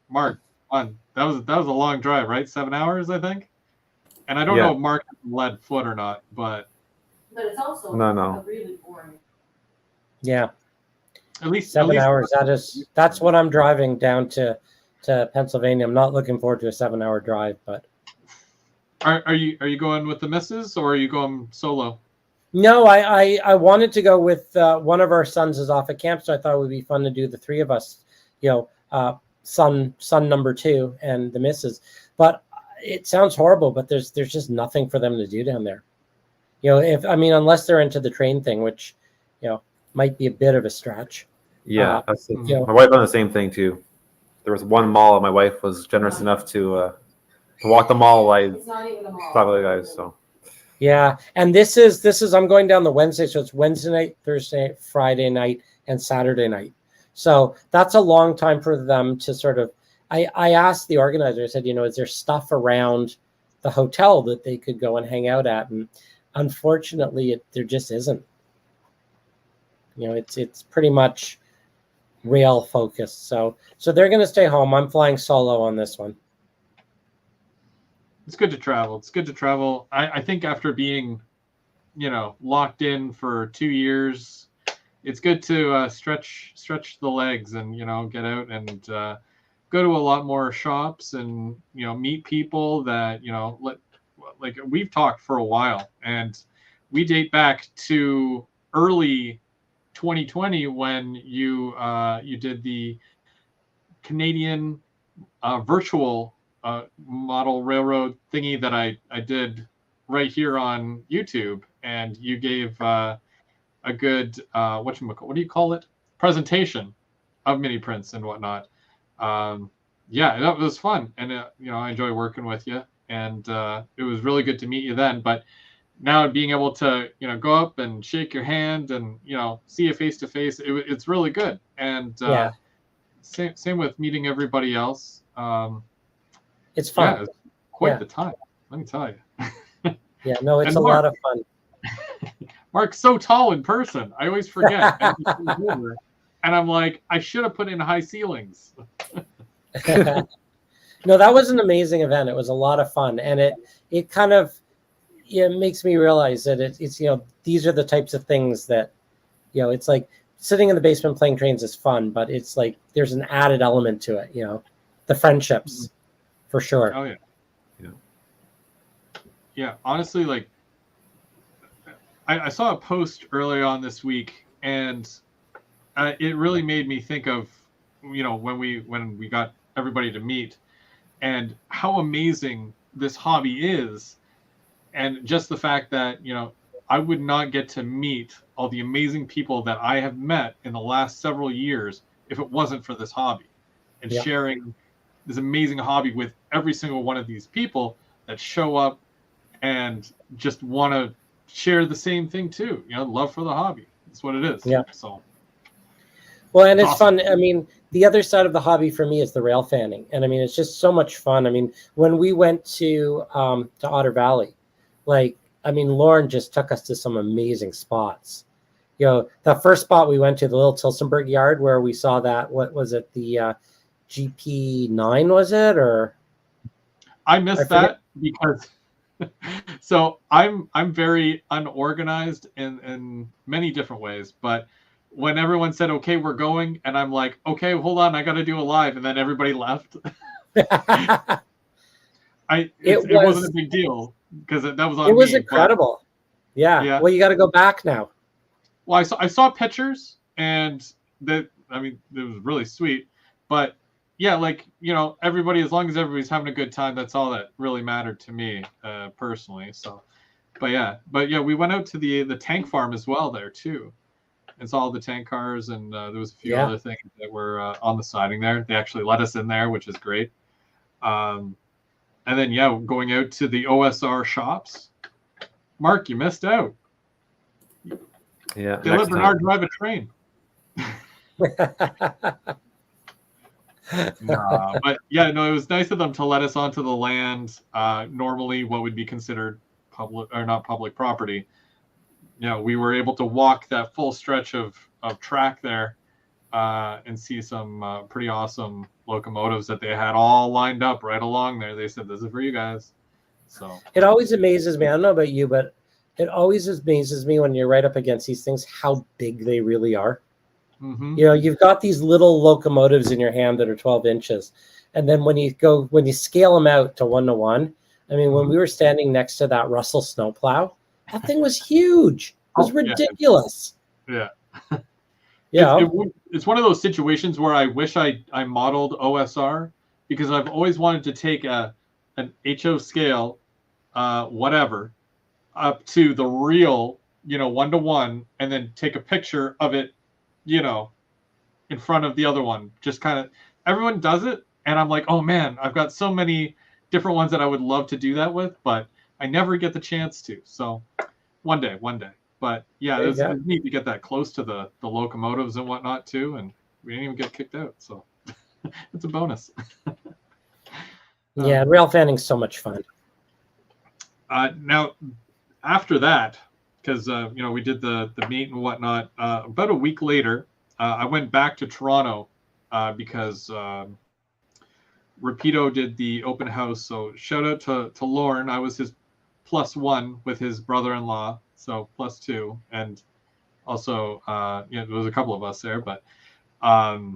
Mark, that was a long drive, right? 7 hours, I think. And I don't know if Mark has lead foot or not, but it's also really boring. Yeah, at least 7 hours. That's what I'm driving down to Pennsylvania. I'm not looking forward to a 7-hour drive, but are you going with the missus or are you going solo? No, I wanted to go with one of our sons is off at camp, so I thought it would be fun to do the three of us, son number 2 and the missus. But it sounds horrible, but there's just nothing for them to do down there. Unless they're into the train thing, which, might be a bit of a stretch. Yeah, my wife done the same thing too. There was one mall, my wife was generous enough to walk the mall. It's not even a mall. 5 other guys, so. Yeah, and this is I'm going down the Wednesday, so it's Wednesday night, Thursday night, Friday night, and Saturday night. So that's a long time for them to sort of. I asked the organizer. I said, is there stuff around the hotel that they could go and hang out at? And unfortunately, there just isn't. It's pretty much rail focused. So they're going to stay home. I'm flying solo on this one. It's good to travel. I think after being, locked in for 2 years, it's good to stretch the legs and, get out and go to a lot more shops and, meet people that, like we've talked for a while and we date back to early 2020 when you did the Canadian virtual model railroad thingy that I did right here on YouTube, and you gave a good what do you call it, presentation of Miniprints and whatnot. Yeah, that was fun, and I enjoy working with you, and it was really good to meet you then. But now being able to go up and shake your hand and see you face to face, it's really good. And same with meeting everybody else. It's fun. Yeah, it's quite the time, let me tell you. Yeah, no, it's a lot of fun. Mark's so tall in person. I always forget. And I'm like, I should have put in high ceilings. No, that was an amazing event. It was a lot of fun. And it kind of makes me realize that it's these are the types of things that, it's like sitting in the basement playing trains is fun, but it's like there's an added element to it, the friendships. For sure. Oh yeah. Honestly, like I saw a post earlier on this week, and it really made me think of when we got everybody to meet, and how amazing this hobby is, and just the fact that I would not get to meet all the amazing people that I have met in the last several years if it wasn't for this hobby, and sharing this amazing hobby with every single one of these people that show up and just want to share the same thing too. Love for the hobby. That's what it is. Yeah. So. Well, and it's fun. I mean, the other side of the hobby for me is the rail fanning, and I mean, it's just so much fun. I mean, when we went to Otter Valley, like, I mean, Lauren just took us to some amazing spots. You know, the first spot we went to, the little Tilsonburg yard, where we saw that. What was it? The GP9 was it, or? I missed that because. So I'm very unorganized in many different ways, but when everyone said, okay, we're going, and I'm like, okay, hold on, I got to do a live, and then everybody left. It wasn't a big deal because that was on me. It was incredible. But, yeah. Well, you got to go back now. Well, I saw pictures, and it was really sweet, but yeah, like, you know, everybody, as long as everybody's having a good time, that's all that really mattered to me personally. So, but yeah, we went out to the tank farm as well there too. And saw all the tank cars, and there was a few other things that were on the siding there. They actually let us in there, which is great. And then, going out to the OSR shops. Mark, you missed out. Yeah. They let Bernard drive a train. But yeah, no, it was nice of them to let us onto the land. Normally, what would be considered public or not public property. You know, we were able to walk that full stretch of track there and see some pretty awesome locomotives that they had all lined up right along there. They said, this is for you guys. So it always amazes me. I don't know about you, but it always amazes me when you're right up against these things, how big they really are. Mm-hmm. You know, you've got these little locomotives in your hand that are 12 inches. And then when you scale them out to 1-to-1, I mean, when we were standing next to that Russell snowplow, that thing was huge. It was ridiculous. Yeah. Yeah. It's one of those situations where I wish I modeled OSR, because I've always wanted to take an HO scale, whatever, up to the real, 1-to-1, and then take a picture of it, in front of the other one. Just kind of, everyone does it. And I'm like, oh man, I've got so many different ones that I would love to do that with, but I never get the chance to. So one day. But yeah, it's neat to get that close to the locomotives and whatnot too. And we didn't even get kicked out. So it's a bonus. Yeah, rail fanning's so much fun. Now, after that, because we did the meet and whatnot, about a week later, I went back to Toronto because Rapido did the open house. So shout out to Lauren. I was his +1 with his brother-in-law, so +2, and also there was a couple of us there, but I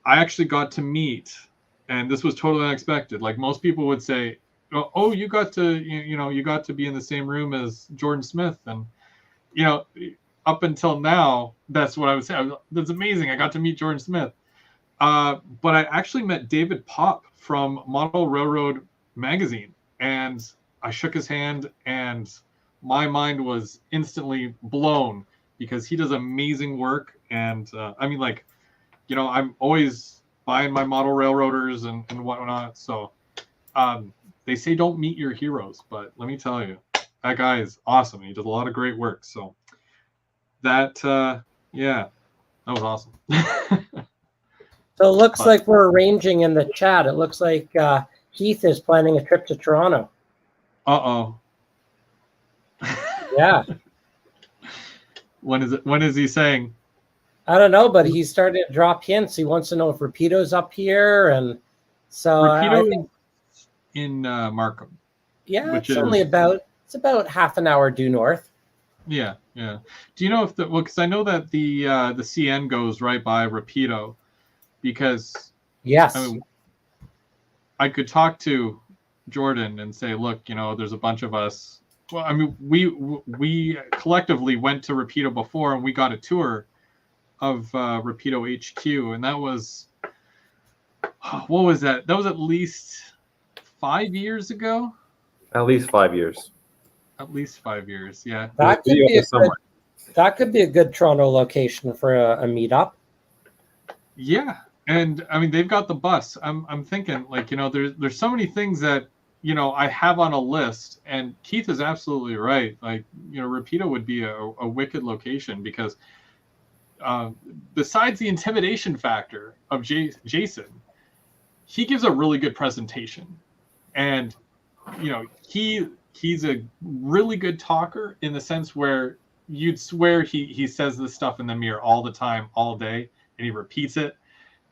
actually got to meet, and this was totally unexpected. Like most people would say, oh, you got to you got to be in the same room as Jordan Smith, and up until now, that's what I would say. That's amazing. I got to meet Jordan Smith. But I actually met David Popp from Model Railroad magazine, and I shook his hand, and my mind was instantly blown because he does amazing work. And I'm always buying my model railroaders and whatnot. So they say don't meet your heroes, but let me tell you, that guy is awesome. He does a lot of great work. So that was awesome. So it looks like we're arranging in the chat. It looks like Keith is planning a trip to Toronto. Uh-oh. Yeah. When is he saying? I don't know, but he's starting to drop hints. He wants to know if Rapido's up here, and so Rapido I think in Markham. Yeah, it's about half an hour due north. Yeah. Do you know if because I know that the CN goes right by Rapido, because yes, I could talk to Jordan and say, look, there's a bunch of us. Well, I mean, we collectively went to Rapido before, and we got a tour of Rapido HQ, and that was, what was that? That was at least 5 years ago. At least 5 years. At least 5 years, yeah. That could be a good Toronto location for a meetup. Yeah, and I mean they've got the bus. I'm thinking there's so many things that I have on a list, and Keith is absolutely right. Like Rapido would be a wicked location because besides the intimidation factor of Jason, he gives a really good presentation, and he's a really good talker in the sense where you'd swear he says this stuff in the mirror all the time, all day, and he repeats it,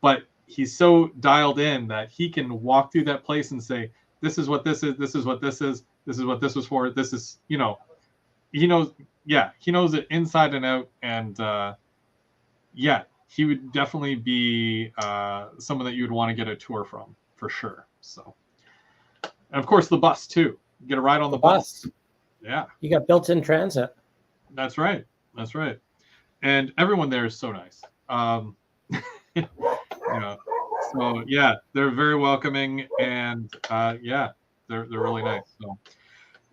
but he's so dialed in that he can walk through that place and say, this is what this is, this is what this is, this is what this was for, this is, he knows it inside and out, and he would definitely be someone that you would want to get a tour from, for sure. So, and of course the bus too. You get a ride on the bus. Yeah. You got built-in transit. That's right. And everyone there is so nice. So yeah, they're very welcoming, and they're really nice. So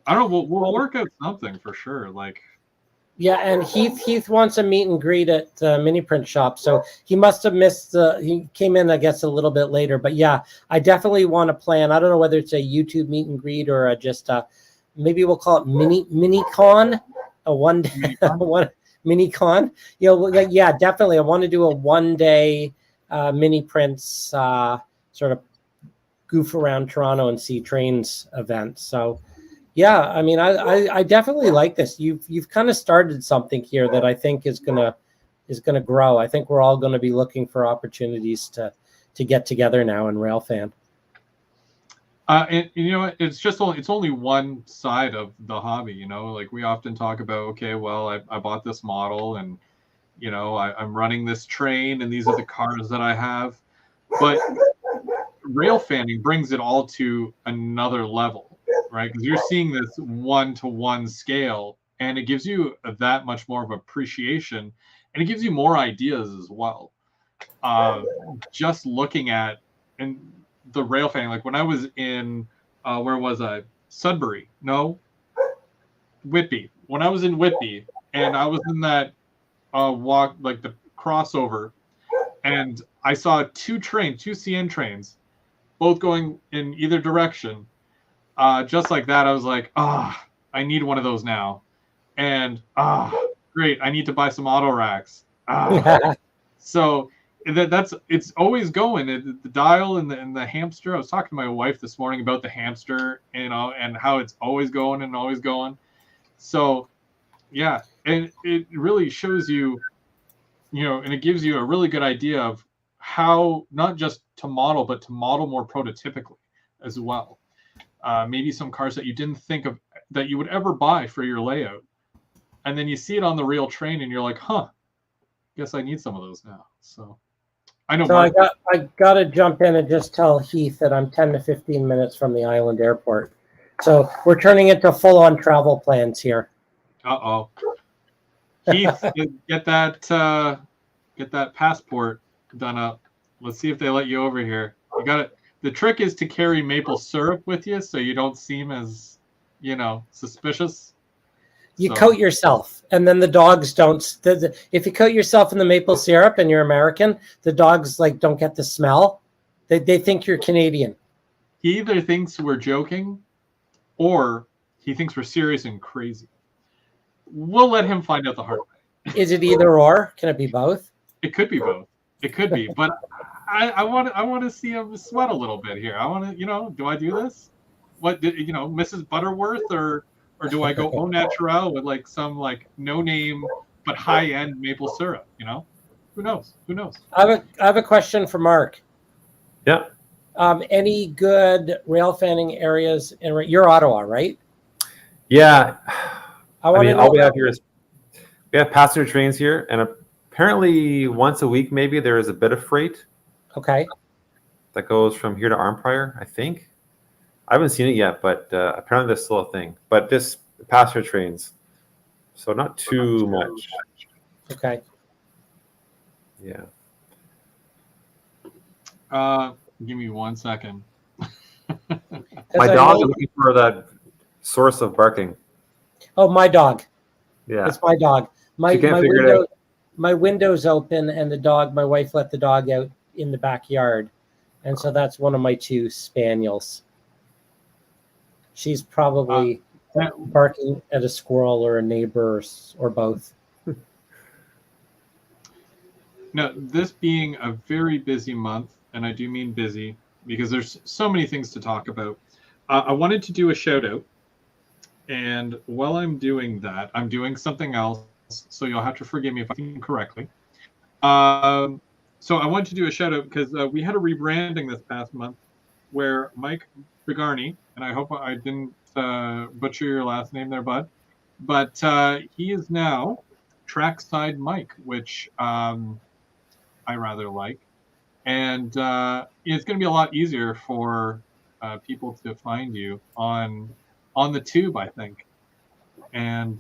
I don't know, we'll work out something for sure. Like, yeah, and Heath wants a meet and greet at the Miniprint shop, so he must have missed he came in, I guess, a little bit later. But yeah, I definitely want to plan. I don't know whether it's a YouTube meet and greet or just maybe we'll call it mini-con, a one mini-con. Yeah, definitely. I want to do a one-day Miniprints sort of goof around Toronto and see trains event. So yeah, I mean, I definitely like this. You've kind of started something here that I think is gonna grow. I think we're all going to be looking for opportunities to get together now in Railfan. And it's only one side of the hobby. Like we often talk about, okay, well, I bought this model, and I'm running this train, and these are the cars that I have. But rail fanning brings it all to another level, right? Because you're seeing this one-to-one scale, and it gives you that much more of appreciation, and it gives you more ideas as well. Just looking at the rail fanning, like when I was in, where was I? Sudbury? No, Whitby. When I was in Whitby, and I was in that walk, like the crossover, and I saw two CN trains, both going in either direction. Just like that, I was like, I need one of those now. And great, I need to buy some auto racks. So it's always going. The dial and the hamster. I was talking to my wife this morning about the hamster, and how it's always going and always going. So yeah, and it really shows you, and it gives you a really good idea of how not just to model, but to model more prototypically as well. Maybe some cars that you didn't think of that you would ever buy for your layout, and then you see it on the real train, and you're like, guess I need some of those now. So I know. So I got to jump in and just tell Heath that I'm 10 to 15 minutes from the island airport. So we're turning into full-on travel plans here. Heath, get that passport done up. Let's see if they let you over here. You got it. The trick is to carry maple syrup with you, so you don't seem as, suspicious. You coat yourself, and then the dogs don't. If you coat yourself in the maple syrup and you're American, the dogs don't get the smell. They think you're Canadian. He either thinks we're joking, or he thinks we're serious and crazy. We'll let him find out the hard way. Is it either or? Can it be both? It could be both. It could be, but I want to see him sweat a little bit here. I want to, do I do this? What did Mrs. Butterworth, or do I go au naturel with some no name but high end maple syrup? Who knows? I have a question for Mark. Yeah. Any good rail fanning areas you're Ottawa, right? Yeah. All we have here is we have passenger trains here, and apparently once a week maybe there is a bit of freight. Okay. That goes from here to Arnprior, I think. I haven't seen it yet, but apparently that's still a thing. But this passenger trains, so not too much. Okay. Yeah. Give me 1 second. My dog is looking for that source of barking. Oh, my dog. Yeah. It's my dog. My window's open, and my wife let the dog out in the backyard. And so that's one of my two spaniels. She's probably barking at a squirrel or a neighbor or both. Now, this being a very busy month, and I do mean busy because there's so many things to talk about, I wanted to do a shout out. And while I'm doing that, I'm doing something else, so you'll have to forgive me if I think correctly. So I wanted to do a shout out because we had a rebranding this past month where Mike Bigarny, and I hope I didn't butcher your last name there, bud, but he is now Trackside Mike, which I rather like. And it's going to be a lot easier for people to find you on the tube, I think. And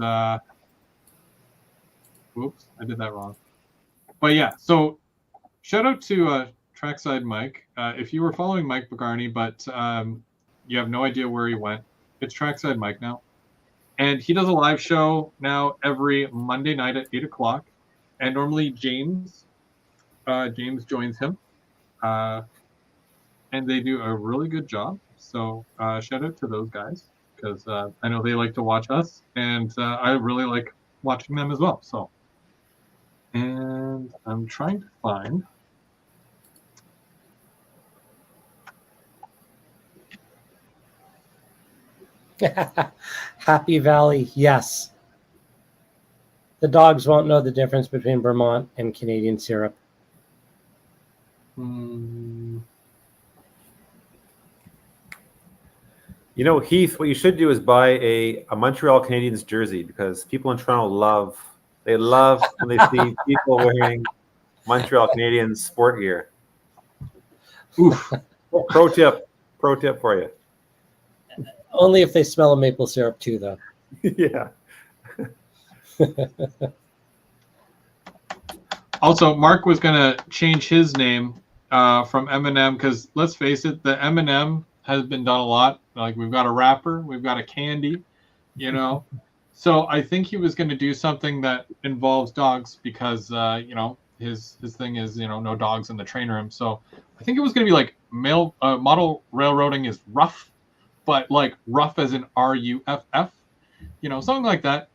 whoops, I did that wrong. But yeah, so shout out to Trackside Mike. If you were following Mike Bigarny, but you have no idea where he went, it's Trackside Mike now. And he does a live show now every Monday night at 8 o'clock. And normally James joins him. And they do a really good job. So shout out to those guys because I know they like to watch us, and I really like watching them as well. So, and I'm trying to find. Happy Valley, yes. The dogs won't know the difference between Vermont and Canadian syrup. You know, Heath, what you should do is buy a Montreal Canadiens jersey because people in Toronto love when they see people wearing Montreal Canadiens sport gear. Oof. Pro tip for you. Only if they smell a maple syrup too, though. Yeah. Also, Mark was going to change his name from M&M because let's face it, the M&M has been done a lot. Like we've got a wrapper, we've got a candy, you know. So I think he was going to do something that involves dogs because you know his thing is no dogs in the train room. So I think it was going to be like model railroading is rough, but like rough as in RUFF, something like that,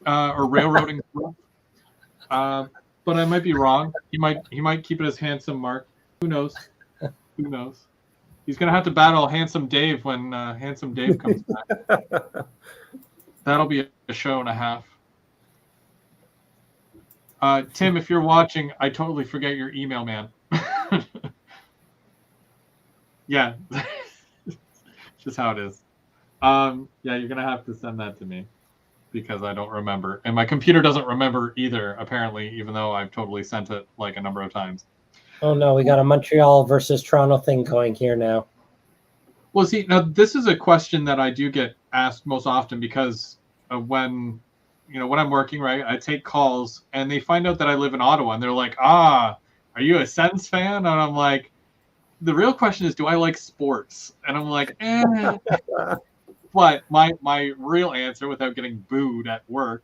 or railroading is rough. But I might be wrong. He might keep it as Handsome Mark. Who knows? Who knows? He's going to have to battle Handsome Dave when Handsome Dave comes back. That'll be a show and a half. Tim, if you're watching, I totally forget your email, man. Yeah. Just how it is. Yeah, you're going to have to send that to me because I don't remember. And my computer doesn't remember either, apparently, even though I've totally sent it like a number of times. Oh no, we got a Montreal versus Toronto thing going here now. Well, see, now this is a question that I do get asked most often because when I'm working, right, I take calls and they find out that I live in Ottawa and they're like, are you a Sens fan? And I'm like, the real question is, do I like sports? And I'm like, But my real answer, without getting booed at work,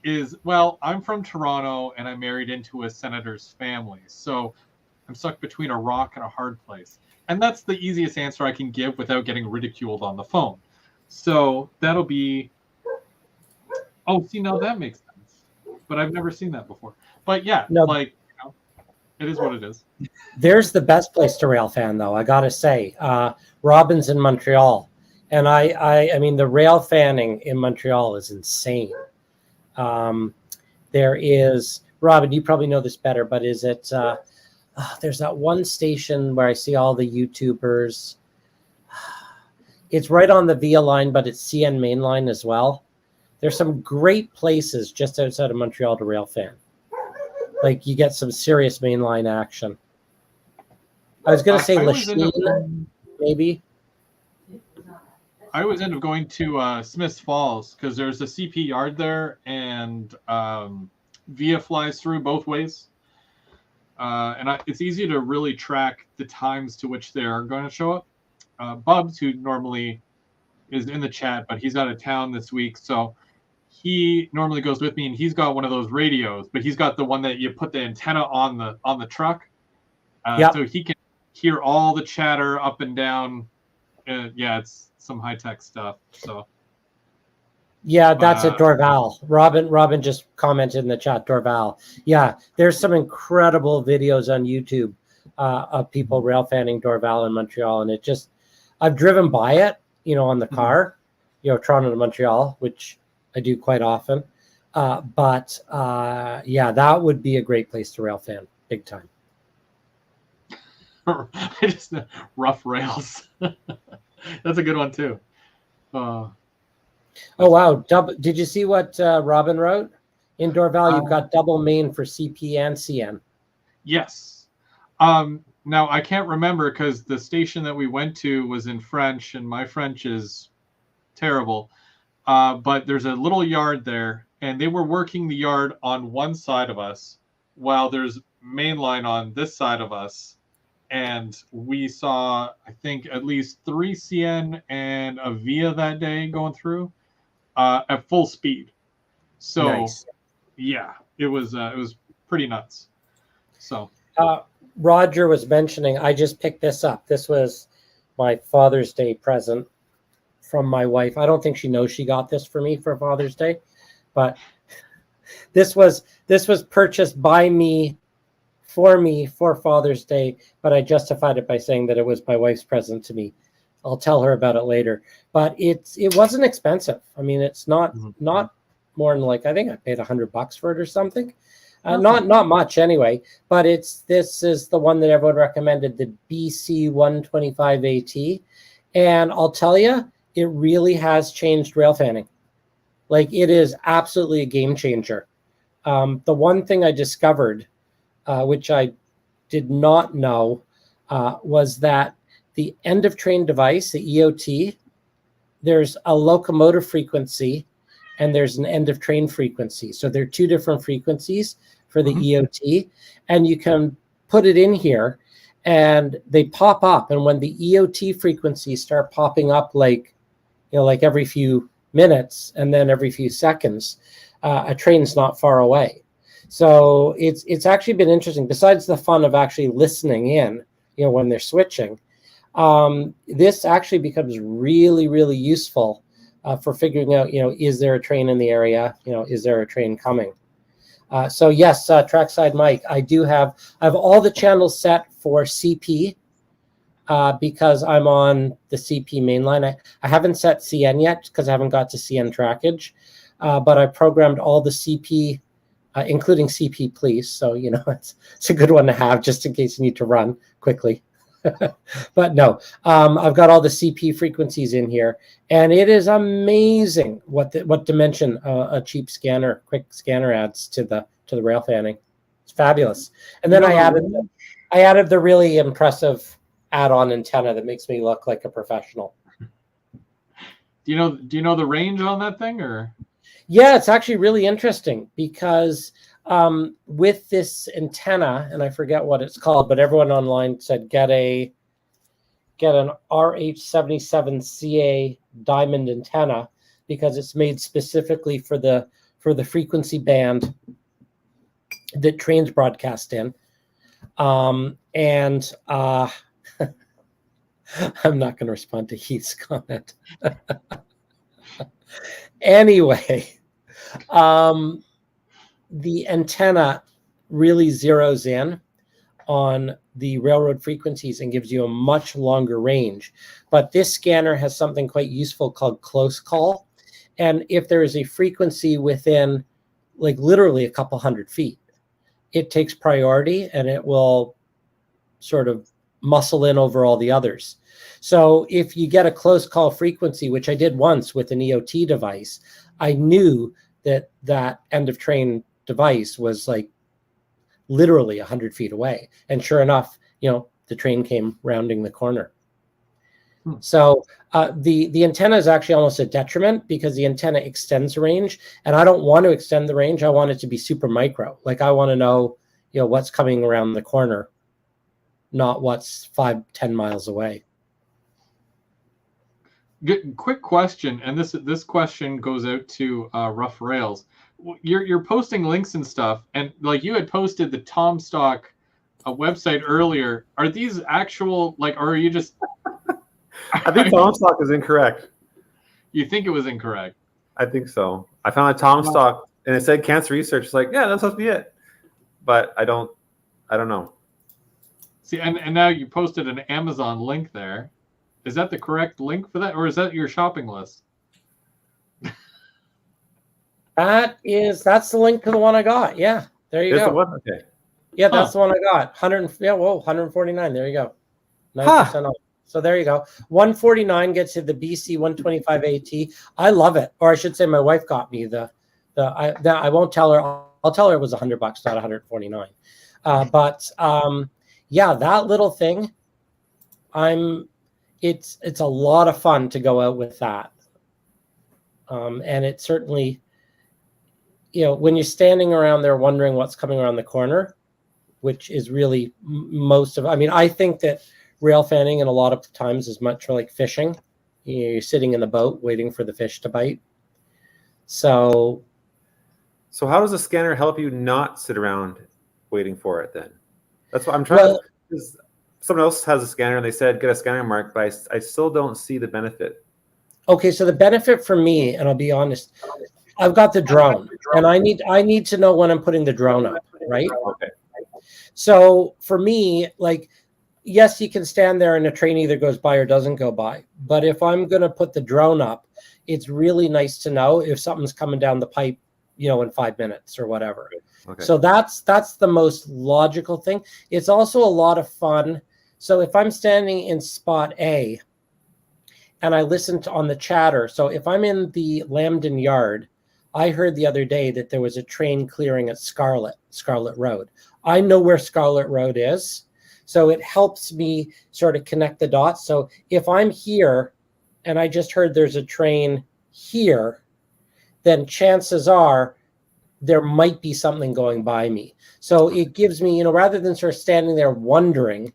is, well, I'm from Toronto and I'm married into a senator's family. So I'm stuck between a rock and a hard place. And that's the easiest answer I can give without getting ridiculed on the phone. So that'll be... Oh, see, now that makes sense. But I've never seen that before. But yeah, no. It is what it is. There's the best place to rail fan, though, I got to say. Robin's in Montreal. And I mean, the rail fanning in Montreal is insane. There is... Robin, you probably know this better, but is it... there's that one station where I see all the YouTubers. It's right on the Via line, but it's CN main line as well. There's some great places just outside of Montreal to rail fan. Like you get some serious mainline action. I was going to say Lachine, maybe. I always end up going to Smiths Falls because there's a CP yard there and Via flies through both ways. And it's easy to really track the times to which they're going to show up. Bubs, who normally is in the chat, but he's out of town this week, so he normally goes with me, and he's got one of those radios, but he's got the one that you put the antenna on the truck, so he can hear all the chatter up and down. Yeah, it's some high tech stuff. So Yeah, that's at Dorval. Robin just commented in the chat, Dorval. Yeah, there's some incredible videos on YouTube of people rail fanning Dorval in Montreal, and I've driven by it, on the car, Toronto to Montreal, which I do quite often. But that would be a great place to rail fan, big time. Just rough rails. That's a good one too. Oh wow! Did you see what Robin wrote? In Dorval, you've got double main for CP and CN. Yes. Now I can't remember because the station that we went to was in French, and my French is terrible. But there's a little yard there, and they were working the yard on one side of us, while there's mainline on this side of us. And we saw, I think, at least 3 CN and a VIA that day going through at full speed. So, nice. Yeah, it was pretty nuts. So, Roger was mentioning, I just picked this up. This was my Father's Day present from my wife. I don't think she knows she got this for me for Father's Day, but this was purchased by me for Father's Day, but I justified it by saying that it was my wife's present to me. I'll tell her about it later. But it wasn't expensive. I mean, it's not more than I think I paid $100 for it or something. Not much anyway. But this is the one that everyone recommended, the BC 125 AT, and I'll tell you, it really has changed rail fanning. It is absolutely a game changer. The one thing I discovered, which I did not know, was that the end of train device, the EOT, there's a locomotive frequency and there's an end of train frequency. So there are two different frequencies for the EOT, and you can put it in here and they pop up. And when the EOT frequencies start popping up every few minutes and then every few seconds, a train's not far away. So it's actually been interesting. Besides the fun of actually listening in, when they're switching, this actually becomes really, really useful for figuring out, is there a train in the area? Is there a train coming? So yes, Trackside Mike, I have all the channels set for CP because I'm on the CP mainline. I haven't set CN yet because I haven't got to CN trackage, but I programmed all the CP, including CP Police. So, it's a good one to have just in case you need to run quickly. But no, I've got all the CP frequencies in here, and it is amazing what dimension a cheap quick scanner adds to the rail fanning. It's fabulous. And then I added the really impressive add-on antenna that makes me look like a professional. Do you know the range on that thing, or? Yeah, it's actually really interesting because with this antenna, and I forget what it's called, but everyone online said get an RH77CA diamond antenna because it's made specifically for the frequency band that trains broadcast in. And I'm not going to respond to Heath's comment. Anyway, the antenna really zeroes in on the railroad frequencies and gives you a much longer range. But this scanner has something quite useful called close call. And if there is a frequency within literally a couple hundred feet, it takes priority and it will sort of muscle in over all the others. So if you get a close call frequency, which I did once with an EOT device, I knew that end of train device was literally 100 feet away. And sure enough, the train came rounding the corner. So the antenna is actually almost a detriment because the antenna extends the range, and I don't want to extend the range. I want it to be super micro. I want to know, what's coming around the corner, not what's 5-10 miles away. Good, quick question, and this question goes out to Rough Rails. You're posting links and stuff, and you had posted the Tomstock website earlier. Are these actual or are you just? I think Tomstock is incorrect. You think it was incorrect? I think so. I found a Tom stock and it said cancer research. It's like, yeah, that's supposed to be it. But I don't know. See, and now you posted an Amazon link there. Is that the correct link for that, or is that your shopping list? That's the link to the one I got. Yeah, there you go. The one? Okay. Yeah, that's the one I got. 149. There you go. 9% off. So there you go. 149 gets you the BC 125 AT. I love it. Or I should say, my wife got me I won't tell her. I'll tell her it was $100, not 149. Yeah, that little thing. It's a lot of fun to go out with that. And it certainly, when you're standing around there wondering what's coming around the corner, which is really I think that rail fanning in a lot of times is much like fishing. You're sitting in the boat waiting for the fish to bite. So how does the scanner help you not sit around waiting for it then? That's what I'm trying to. Someone else has a scanner and they said get a scanner mark, but I still don't see the benefit. Okay, so the benefit for me, and I'll be honest, I've got the drone, and I need to know when I'm putting the drone up, right? Okay. So for me, yes, you can stand there and a train either goes by or doesn't go by. But if I'm going to put the drone up, it's really nice to know if something's coming down the pipe, in 5 minutes or whatever. Okay. So that's the most logical thing. It's also a lot of fun. So if I'm standing in spot A and I listen on the chatter, so if I'm in the Lambton Yard, I heard the other day that there was a train clearing at Scarlet Road. I know where Scarlet Road is. So it helps me sort of connect the dots. So if I'm here and I just heard there's a train here, then chances are there might be something going by me. So it gives me, rather than sort of standing there wondering,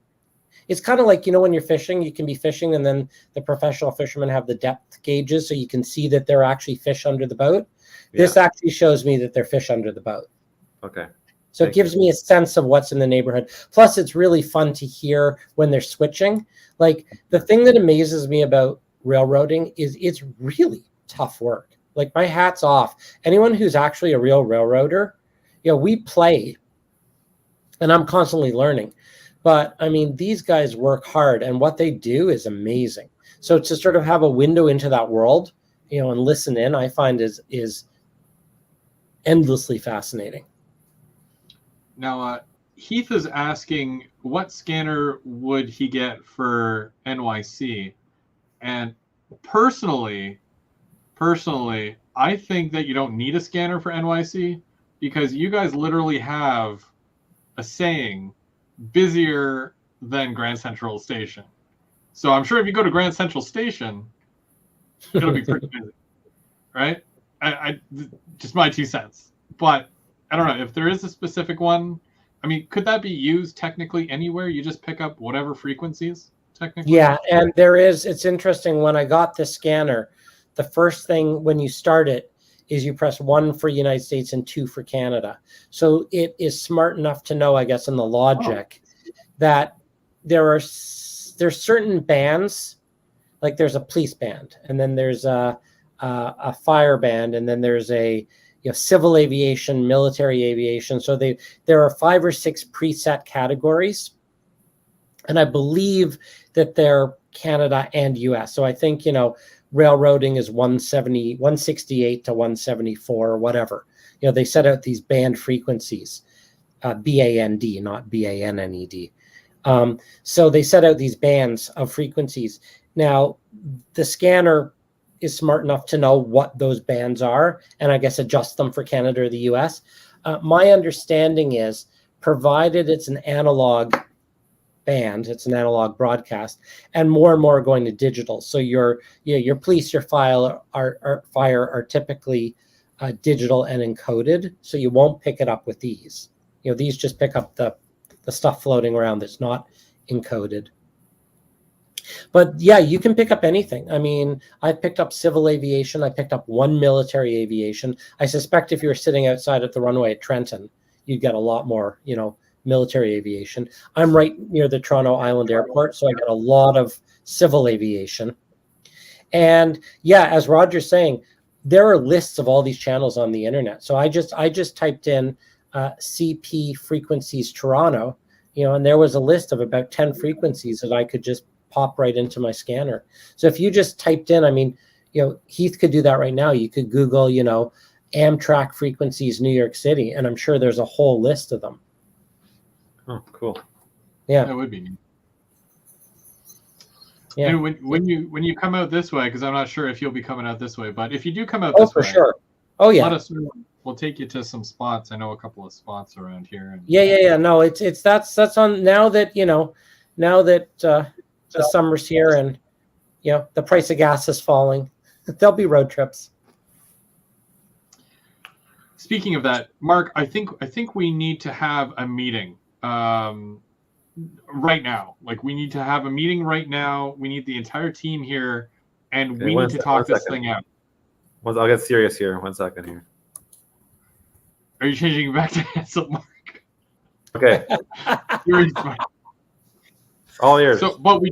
it's kind of like, when you're fishing, you can be fishing and then the professional fishermen have the depth gauges so you can see that there are actually fish under the boat. Yeah. This actually shows me that there are fish under the boat. Okay. So it gives me a sense of what's in the neighborhood. Plus, it's really fun to hear when they're switching. Like, the thing that amazes me about railroading is it's really tough work. Like, my hat's off. Anyone who's actually a real railroader, we play, and I'm constantly learning. But, these guys work hard, and what they do is amazing. So to sort of have a window into that world, and listen in, I find is endlessly fascinating. Now, Heath is asking, what scanner would he get for NYC? And personally, I think that you don't need a scanner for NYC because you guys literally have a saying, busier than Grand Central Station. So I'm sure if you go to Grand Central Station, it'll be pretty busy, right? I just my 2 cents. But I don't know if there is a specific one. Could that be used technically anywhere? You just pick up whatever frequencies technically? Yeah, and there is. It's interesting. When I got the scanner, the first thing when you start it is you press 1 for United States and 2 for Canada. So it is smart enough to know, I guess, in the logic that there's certain bands, like there's a police band, and then there's a fire band, and then there's a civil aviation, military aviation. So there are 5 or 6 preset categories. And I believe that they're Canada and US. So I think, railroading is 168 to 174 or whatever. They set out these band frequencies, BAND, not BANNED. So they set out these bands of frequencies. Now, the scanner is smart enough to know what those bands are and I guess adjust them for Canada or the US. My understanding is, provided it's an analog band, it's an analog broadcast, and more are going to digital. So your police, your fire are typically digital and encoded. So you won't pick it up with these. These just pick up the stuff floating around that's not encoded. But yeah, you can pick up anything. I picked up civil aviation. I picked up 1 military aviation. I suspect if you were sitting outside at the runway at Trenton, you'd get a lot more, military aviation. I'm right near the Toronto Island Airport, so I get a lot of civil aviation. And yeah, as Roger's saying, there are lists of all these channels on the internet. So I just typed in CP frequencies Toronto, and there was a list of about 10 frequencies that I could just pop right into my scanner. So if you just typed in, I mean, Heath could do that right now. You could Google, Amtrak frequencies, New York City, and I'm sure there's a whole list of them. Oh, cool. Yeah, that would be neat. Yeah. And when you come out this way, because I'm not sure if you'll be coming out this way, but if you do come out Oh, this for way, sure. Oh yeah. let us know. We'll take you to some spots. I know a couple of spots around here. And, Yeah. No, it's that's on now that the summer's here and the price of gas is falling. There'll be road trips. Speaking of that, Mark, I think we need to have a meeting right now. Like, we need to have a meeting right now. We need the entire team here, and we need to talk this thing out. I'll get serious here. 1 second here. Are you changing back to handsome, Mark? Okay. You're fine. All ears. So, but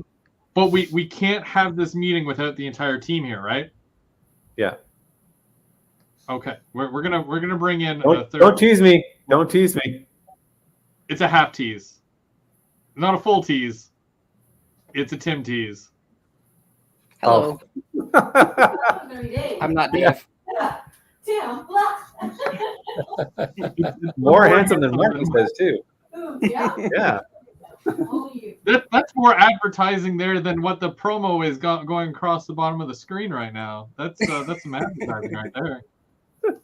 we can't have this meeting without the entire team here, right? Yeah. Okay. We're gonna bring in Don't, a third. don't tease me. Don't tease me. It's a half tease, not a full tease. It's a Tim tease. Hello. Oh. I'm not Dave. Tim. More handsome than Martin says too. Ooh, yeah. Yeah. Only you. That's more advertising there than what the promo is going across the bottom of the screen right now. That's some advertising right there.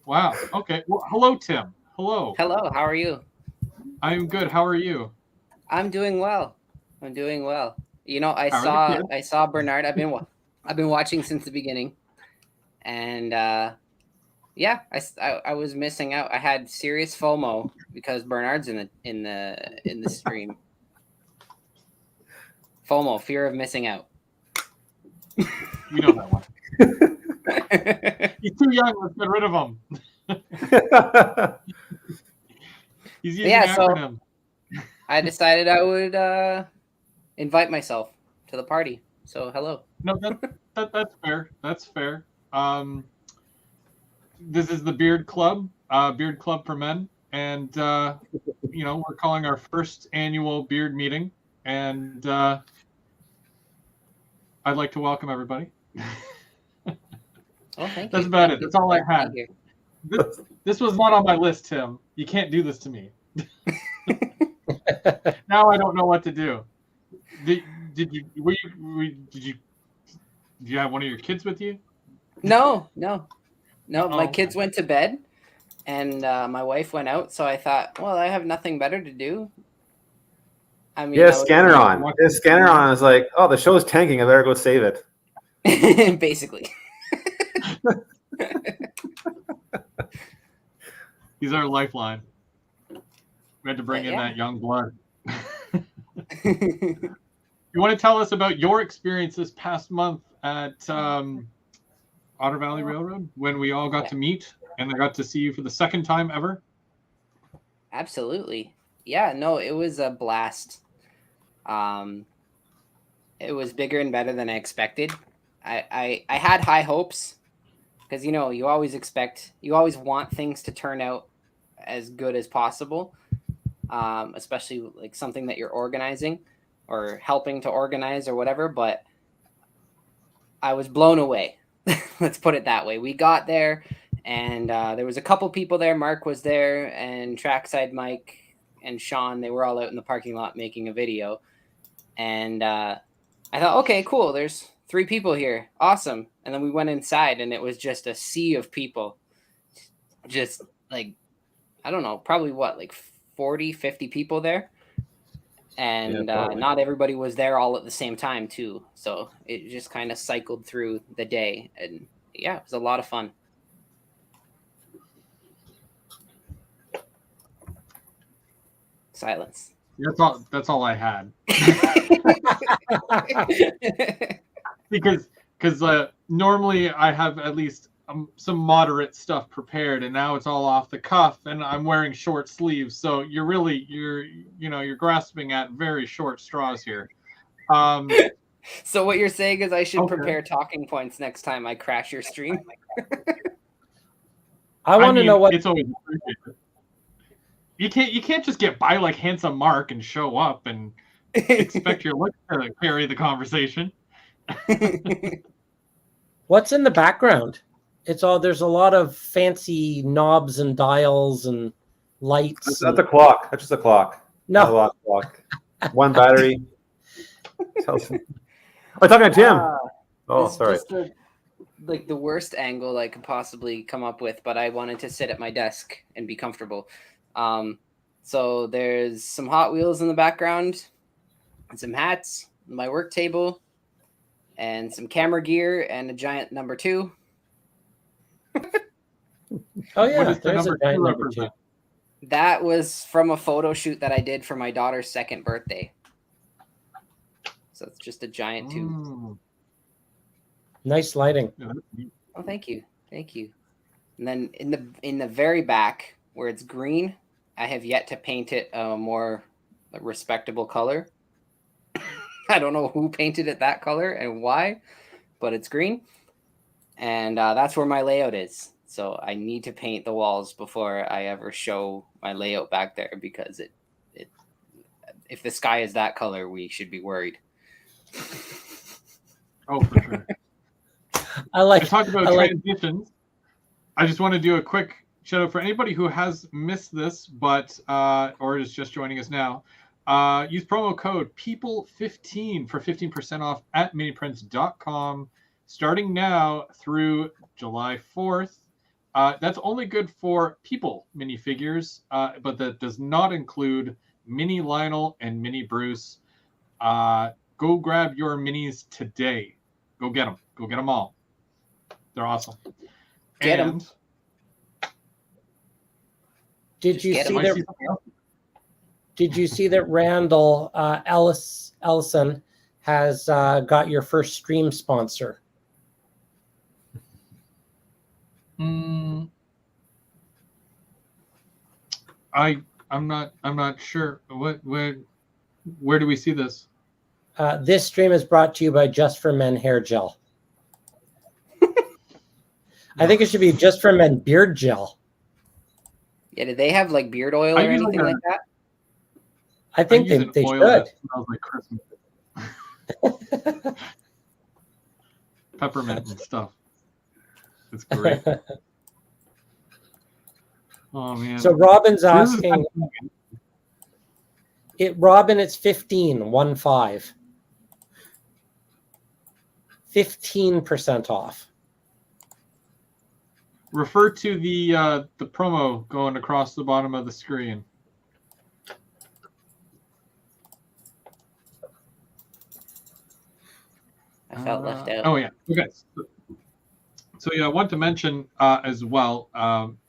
Wow. Okay. Well, hello, Tim. Hello. Hello. How are you? I'm good. How are you? I'm doing well. I How are you? saw Bernard. I've been watching since the beginning, and yeah, I was missing out. I had serious FOMO because Bernard's in the stream. FOMO, fear of missing out. We know that one. He's too young. Let's get rid of him. He's using acronym. I decided I would invite myself to the party. So hello. No, that's fair. That's fair. This is the Beard Club for men, and we're calling our first annual beard meeting, and I'd like to welcome everybody. Oh, thank you. That's about it. That's all I had. Thank This was not on my list, Tim. You can't do this to me. Now I don't know what to do. Did you have one of your kids with you? No. My Oh, kids went to bed, and my wife went out. So I thought, well, I have nothing better to do. I mean, Yeah, scanner on. Yeah, scanner on. I was like, oh, the show's tanking. I better go save it. Basically. He's our lifeline. We had to bring in that young blood. You want to tell us about your experience this past month at Otter Valley Railroad when we all got to meet and I got to see you for the second time ever? Absolutely. Yeah, no, it was a blast. It was bigger and better than I expected. I had high hopes because, you always want things to turn out as good as possible, especially like something that you're organizing or helping to organize or whatever. But I was blown away. Let's put it that way. We got there and there was a couple people there. Mark was there and Trackside Mike and Sean. They were all out in the parking lot making a video. And I thought, okay, cool. There's 3 people here. Awesome. And then we went inside and it was just a sea of people. Just like, I don't know, probably like 40, 50 people there. And not everybody was there all at the same time too. So it just kind of cycled through the day. And yeah, it was a lot of fun. Silence. That's all I had. Because normally I have at least some moderate stuff prepared, and now it's all off the cuff, and I'm wearing short sleeves. So you're grasping at very short straws here. So what you're saying is I should Okay. prepare talking points next time I crash your stream. I want to mean, know what. it's always appreciated. You can't just get by like handsome Mark and show up and expect your look to carry the conversation. What's in the background? It's all there's a lot of fancy knobs and dials and lights. That's a clock. That's just a clock. No. A lot clock. One battery. Oh, talking to Tim. Oh, It's sorry. just the worst angle I could possibly come up with, but I wanted to sit at my desk and be comfortable. So there's some Hot Wheels in the background, and some hats, my work table, and some camera gear, and a giant number 2. Oh yeah, What does the there's a number giant 2 number 2. represent? That was from a photo shoot that I did for my daughter's 2nd birthday. So it's just a giant 2. Mm. Nice lighting. Yeah, that's neat. Oh, thank you. And then in the very back where it's green, I have yet to paint it a more respectable color. I don't know who painted it that color and why, but it's green. And that's where my layout is. So I need to paint the walls before I ever show my layout back there, because it if the sky is that color, we should be worried. Oh, for sure. I talked about transitions. I just want to do a quick shout out for anybody who has missed this, but or is just joining us now. Use promo code PEOPLE15 for 15% off at miniprints.com, starting now through July 4th. That's only good for People minifigures, but that does not include Mini Lionel and Mini Bruce. Go grab your minis today. Go get them. Go get them all. They're awesome. Get 'em. Did you get see 'em. that? Did you see that Randall Ellison has got your first stream sponsor? I'm not sure. Where do we see this? This stream is brought to you by Just for Men hair gel. I think it should be Just for Men beard gel. Yeah, did they have like beard oil or I use anything like that? I think use an they oil should. that smells like Christmas. Peppermint and stuff. It's great. Oh man. So Robin's So this is asking Robin, it's 15. 15% off. Refer to the promo going across the bottom of the screen. I felt left out. Oh yeah. Okay. So yeah, I want to mention as well,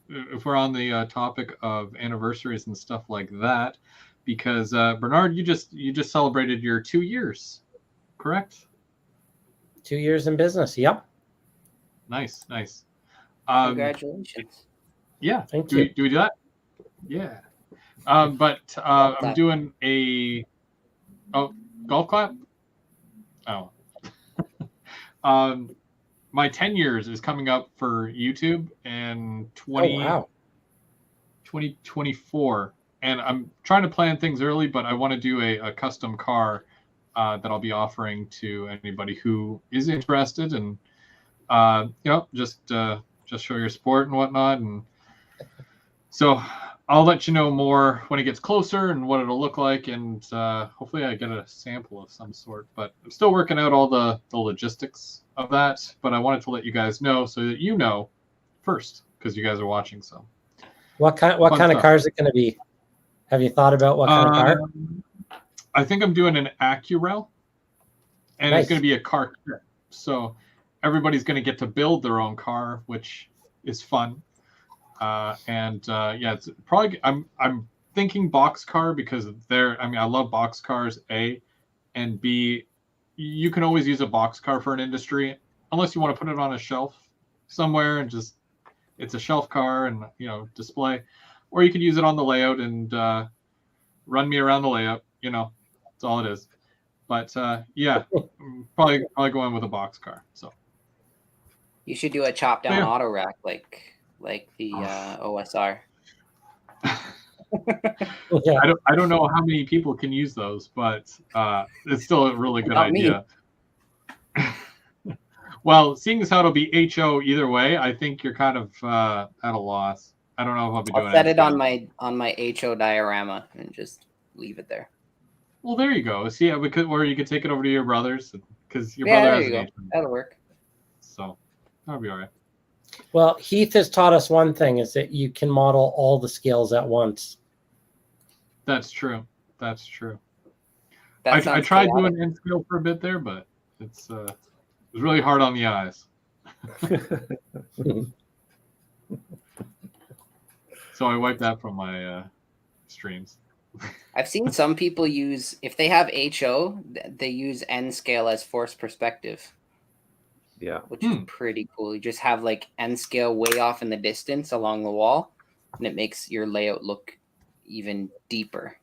if we're on the topic of anniversaries and stuff like that, because Bernard, you just celebrated your 2 years, correct? 2 years in business. Yep. Nice. Congratulations. Yeah. Thank do you. We do that? Yeah. But I'm doing a golf clap. Oh. My 10 years is coming up for YouTube in 2024. And I'm trying to plan things early, but I want to do a custom car that I'll be offering to anybody who is interested, and just show your support and whatnot. And so I'll let you know more when it gets closer and what it'll look like, and hopefully I get a sample of some sort. But I'm still working out all the logistics of that, but I wanted to let you guys know so that you know first, because you guys are watching. So What kind of car is it going to be? Have you thought about what kind of car? I think I'm doing an Accurel, and Nice. It's going to be a car kit. So everybody's going to get to build their own car, which is fun. It's probably I'm thinking box car, because I love box cars, A, and B, you can always use a box car for an industry unless you want to put it on a shelf somewhere and just it's a shelf car and display, or you could use it on the layout and run me around the layout. That's all it is. But yeah, probably going with a boxcar. So You should do a chop down Yeah. auto rack like the OSR. Yeah. I don't know how many people can use those, but it's still a really good Not me. idea. Well, seeing as how it'll be HO either way, I think you're kind of at a loss. I don't know if I'll be doing I'll set it on anything. my HO diorama and just leave it there. Well, there you go. See, or you could take it over to your brother's because your Yeah, brother there has you an go. HO. That'll work. So that'll be all right. Well, Heath has taught us one thing, is that you can model all the scales at once. That's true. That's true. That I sounds tried chaotic. doing end scale for a bit there, but it was really hard on the eyes. So I wiped that from my streams. I've seen some people use, if they have HO, they use N scale as forced perspective, Yeah. which is pretty cool. You just have like N scale way off in the distance along the wall, and it makes your layout look even deeper.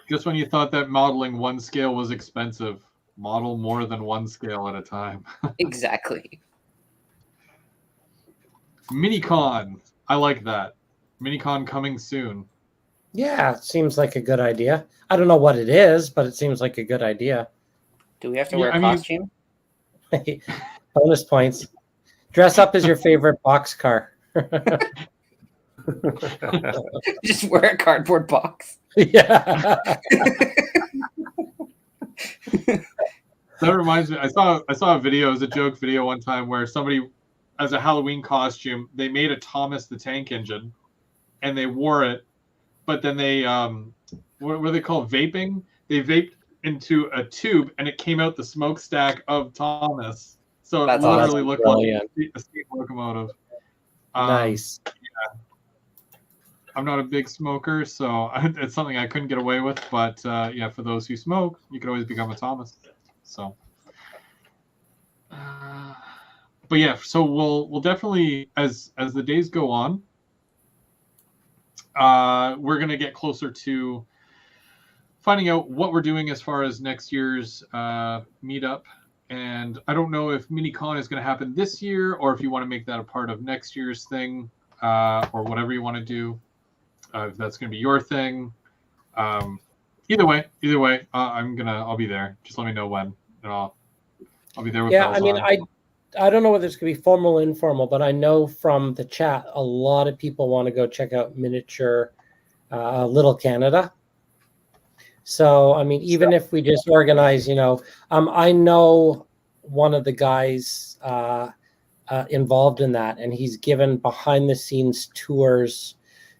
Just when you thought that modeling one scale was expensive, model more than one scale at a time. Exactly. Minicon. I like that. Minicon coming soon. Yeah, it seems like a good idea. I don't know what it is, but it seems like a good idea. Do we have to Yeah, wear a I mean- costume? Bonus points. Dress up as your favorite boxcar. Just wear a cardboard box. Yeah. That reminds me. I saw a video, it was a joke video one time where somebody, as a Halloween costume, they made a Thomas the Tank Engine, and they wore it, but then they what do they call vaping? They vaped into a tube, and it came out the smokestack of Thomas. So it That's literally awesome. looked Brilliant. like a steam locomotive. Nice. I'm not a big smoker, so it's something I couldn't get away with. But yeah, for those who smoke, you could always become a Thomas. So, but yeah, so we'll definitely, as the days go on, we're gonna get closer to finding out what we're doing as far as next year's meetup. And I don't know if MiniCon is going to happen this year, or if you want to make that a part of next year's thing, or whatever you want to do. If that's going to be your thing. Either way, I'll be there. Just let me know when, and I'll be there with Yeah, bells I mean, on. I don't know whether it's going to be formal or informal, but I know from the chat a lot of people want to go check out Miniature Little Canada. So, I mean, even if we just organize, I know one of the guys involved in that, and he's given behind-the-scenes tours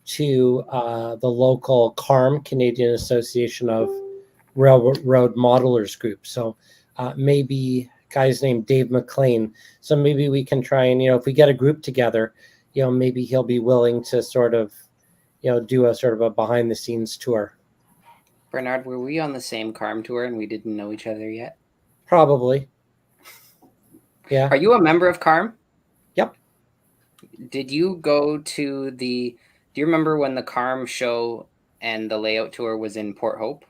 to the local CARM, Canadian Association of Railroad Modelers Group. So maybe guy's named Dave McLean. So maybe we can try and, if we get a group together, maybe he'll be willing to sort of, do a sort of a behind-the-scenes tour. Bernard, were we on the same CARM tour and we didn't know each other yet? Probably. Yeah. Are you a member of CARM? Yep. Did you go to do you remember when the CARM show and the layout tour was in Port Hope?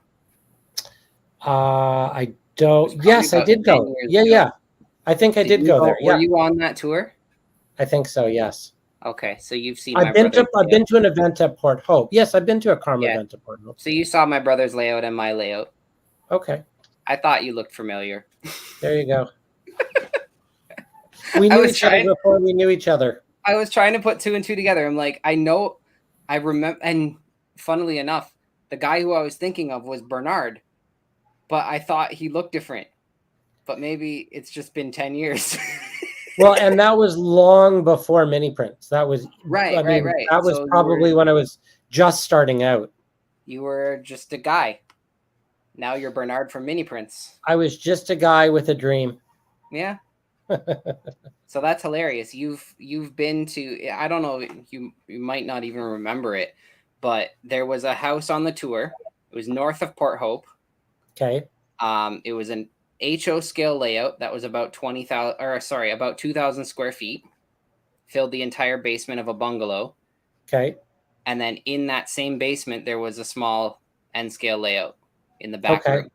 I don't. It was Yes, I probably did about 10 go. years Yeah, ago. yeah. I think I did you go there. Were Yeah, you on that tour? I think so. Yes. Okay, so you've seen I've been brother's to an event at Port Hope. Yes, I've been to a CARM Yeah. event at Port Hope. So you saw my brother's layout and my layout. Okay, I thought you looked familiar. there you go. We knew was each other trying- before we knew each other. I was trying to put two and two together. I'm like, I remember, and funnily enough, the guy who I was thinking of was Bernard, but I thought he looked different. But maybe it's just been 10 years. Well, and that was long before Miniprints. That was Right. That was So probably when I was just starting out. you were just a guy. Now you're Bernard from Miniprints. I was just a guy with a dream. Yeah. So that's hilarious. You've been to, I don't know, you might not even remember it, but there was a house on the tour. It was north of Port Hope. Okay. It was an HO scale layout that was about 2,000 square feet, filled the entire basement of a bungalow. Okay. And then in that same basement, there was a small N scale layout. in the back Okay. room.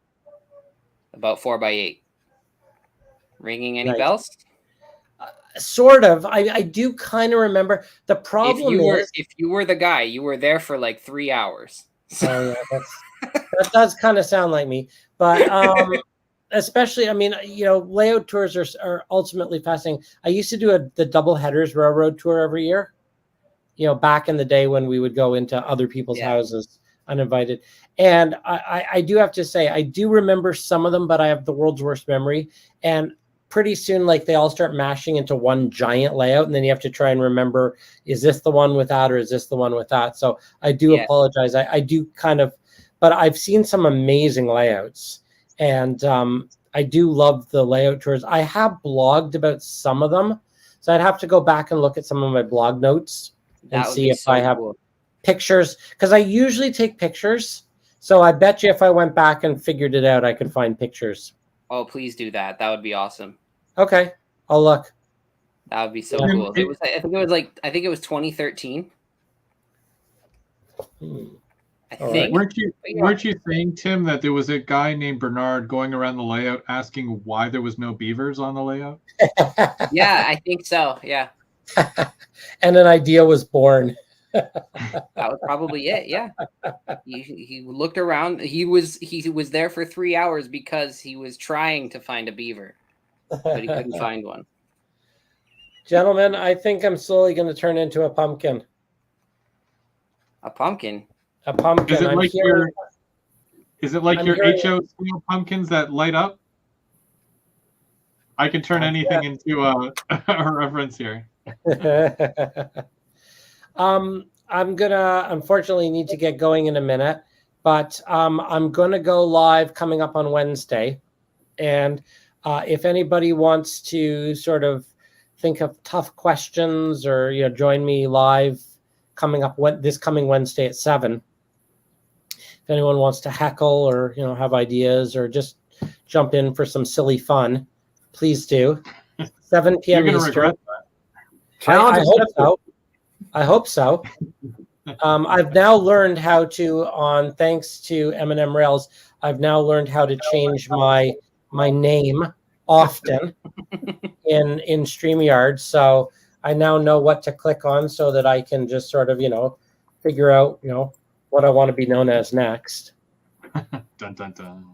About 4x8. Ringing any Nice. bells? Sort of. I do kind of remember. The problem If you were the guy, you were there for like 3 hours. Oh yeah, that does kind of sound like me. But especially, I mean, layout tours are ultimately fascinating. I used to do the double headers railroad tour every year. Back in the day when we would go into other people's houses uninvited. And I do have to say, I do remember some of them, but I have the world's worst memory. And pretty soon, like, they all start mashing into one giant layout, and then you have to try and remember, is this the one with that, or is this the one with that? So I do apologize. I do kind of, but I've seen some amazing layouts, and I do love the layout tours. I have blogged about some of them, so I'd have to go back and look at some of my blog notes and see if I have pictures, because I usually take pictures. So I bet you if I went back and figured it out, I could find pictures. Oh, please do that. That would be awesome. Okay, I'll look. That would be so cool. I think it was 2013. I think. Weren't you saying, Tim, that there was a guy named Bernard going around the layout asking why there was no beavers on the layout? Yeah, I think so. Yeah. And an idea was born. That was probably it. Yeah. He looked around. He was there for 3 hours because he was trying to find a beaver, but he couldn't find one. Gentlemen, I think I'm slowly going to turn into a pumpkin. A pumpkin? A pumpkin. Is it like your HO steel pumpkins that light up? I can turn anything into a reference here. I'm gonna unfortunately need to get going in a minute, but I'm gonna go live coming up on Wednesday, and if anybody wants to sort of think of tough questions or join me live coming up this coming Wednesday at 7. If anyone wants to heckle or have ideas or just jump in for some silly fun, please do. 7 p.m. You're gonna Eastern. regret that. I hope so. I've now learned how to, thanks to M&M Rails, I've now learned how to change my name often in StreamYard. So I now know what to click on so that I can just sort of, figure out, what I want to be known as next. Dun, dun, dun.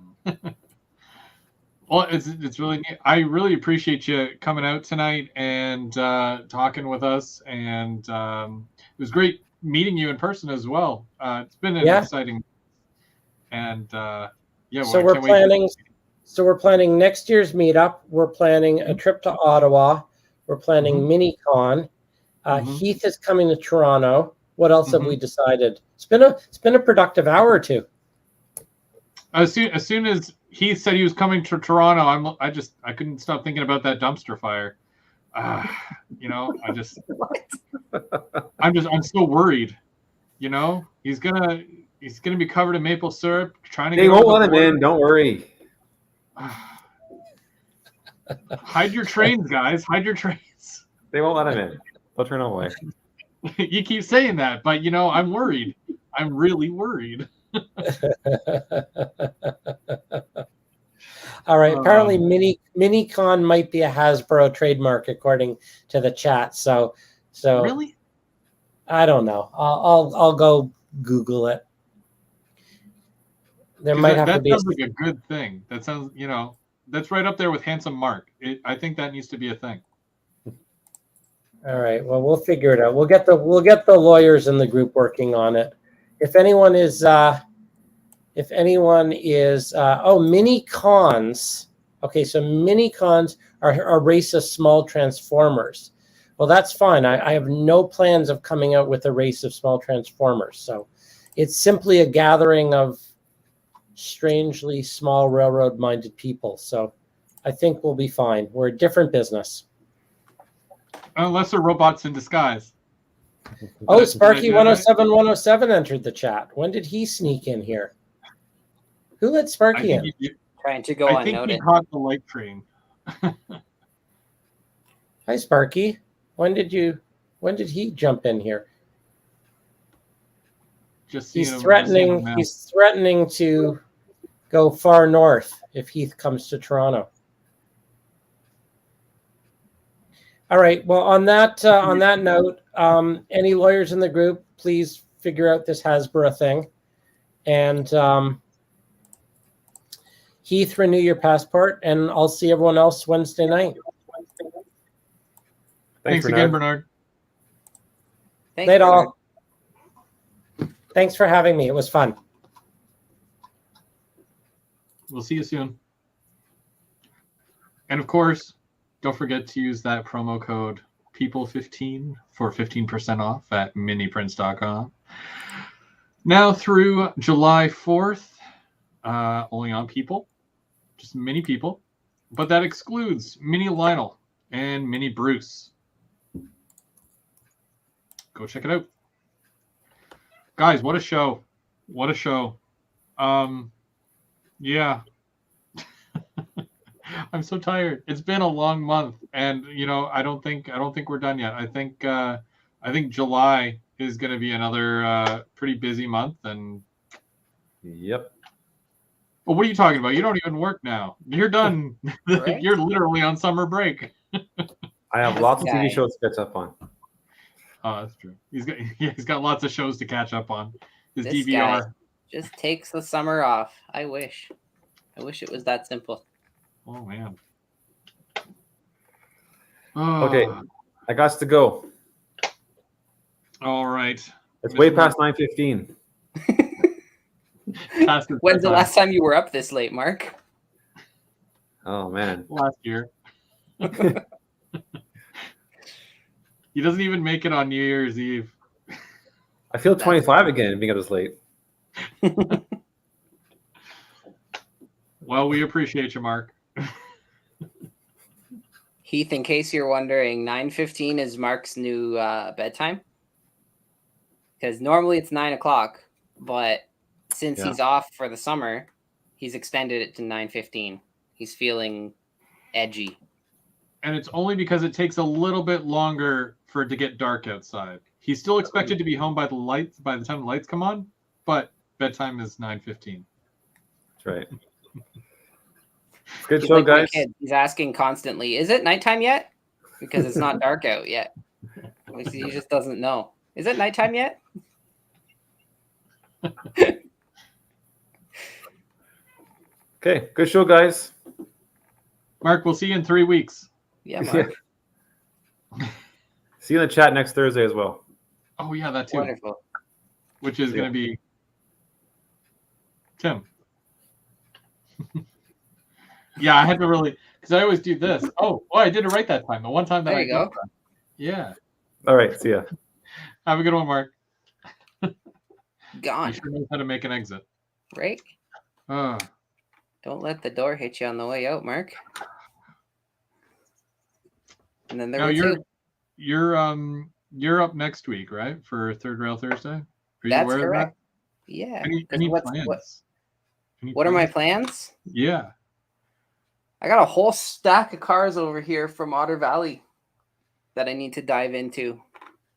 Well, it's really neat. I really appreciate you coming out tonight and talking with us, and it was great meeting you in person as well. It's been an exciting, and So we're planning next year's meetup. We're planning a trip to Ottawa. We're planning MiniCon. Heath is coming to Toronto. What else have we decided? It's been a productive hour or two. As soon as he said he was coming to Toronto, I couldn't stop thinking about that dumpster fire. I'm so worried. He's gonna be covered in maple syrup. They won't let him in. Don't worry. Hide your trains, guys. Hide your trains. They won't let him in. They'll turn him away. You keep saying that, but I'm worried. I'm really worried. All right. Apparently, MiniCon might be a Hasbro trademark, according to the chat. So really, I don't know. I'll go Google it. There might have to be. That sounds like a good thing. That sounds, that's right up there with Handsome Mark. I think that needs to be a thing. All right. Well, we'll figure it out. We'll get the lawyers in the group working on it. If anyone is mini cons. Okay, so mini cons are a race of small transformers. Well, that's fine. I have no plans of coming out with a race of small transformers. So it's simply a gathering of strangely small railroad-minded people. So I think we'll be fine. We're a different business. Unless they're robots in disguise. Oh, Sparky 107 entered the chat. When did he sneak in here? Who let Sparky in? Trying to go I think unnoticed. he caught the light train. Hi, Sparky. When did he jump in here? Just He's threatening to go far north if Heath comes to Toronto. All right. Well, on that note, any lawyers in the group, please figure out this Hasbro thing, and Heath, renew your passport, and I'll see everyone else Wednesday night. Thanks again, Bernard. Thanks, Night Bernard. all. Thanks for having me. It was fun. We'll see you soon. And of course, don't forget to use that promo code PEOPLE15 for 15% off at miniprints.com. Now through July 4th, only on People, just Mini People, but that excludes Mini Lionel and Mini Bruce. Go check it out. Guys, what a show. What a show. Yeah. I'm so tired. It's been a long month, and I don't think we're done yet. I think July is going to be another pretty busy month. And Yep. well, what are you talking about? You don't even work now. You're done. Right? You're literally on summer break. I have lots of TV shows to catch up on. Oh, that's true. He's got lots of shows to catch up on. His This DVR. guy just takes the summer off. I wish it was that simple. Oh man. Oh. Okay, I got to go. All right. It's way past 9:15. When's the last time you were up this late, Mark? Oh man. Last year. He doesn't even make it on New Year's Eve. I feel 25 again being up this late. Well, we appreciate you, Mark. Heath, in case you're wondering, 9:15 is Mark's new bedtime. Because normally it's 9 o'clock, but since he's off for the summer, he's extended it to 9:15. He's feeling edgy. And it's only because it takes a little bit longer for it to get dark outside. He's still expected to be home by the time the lights come on, but bedtime is 9:15. That's right. Good He's show, like my guys. kid. He's asking constantly, "Is it nighttime yet?" Because it's not dark out yet. He just doesn't know. Is it nighttime yet? Okay, good show, guys. Mark, we'll see you in 3 weeks. Yeah, Mark. See you in the chat next Thursday as well. Oh yeah, that too. Wonderful. Which is going to be Tim. Yeah, I had to really, because I always do this. Oh, I did it right that time. The one time that There I you go. did that. Yeah. All right, see ya. Have a good one, Mark. Gone. You sure know how to make an exit. Right? Uh, Don't let the door hit you on the way out, Mark. And then there now was you're up next week, right? For Third Rail Thursday? Are you That's aware correct. of Yeah. that? Any 'Cause plans? Any what are my plans? plans? Yeah. I got a whole stack of cars over here from Otter Valley that I need to dive into.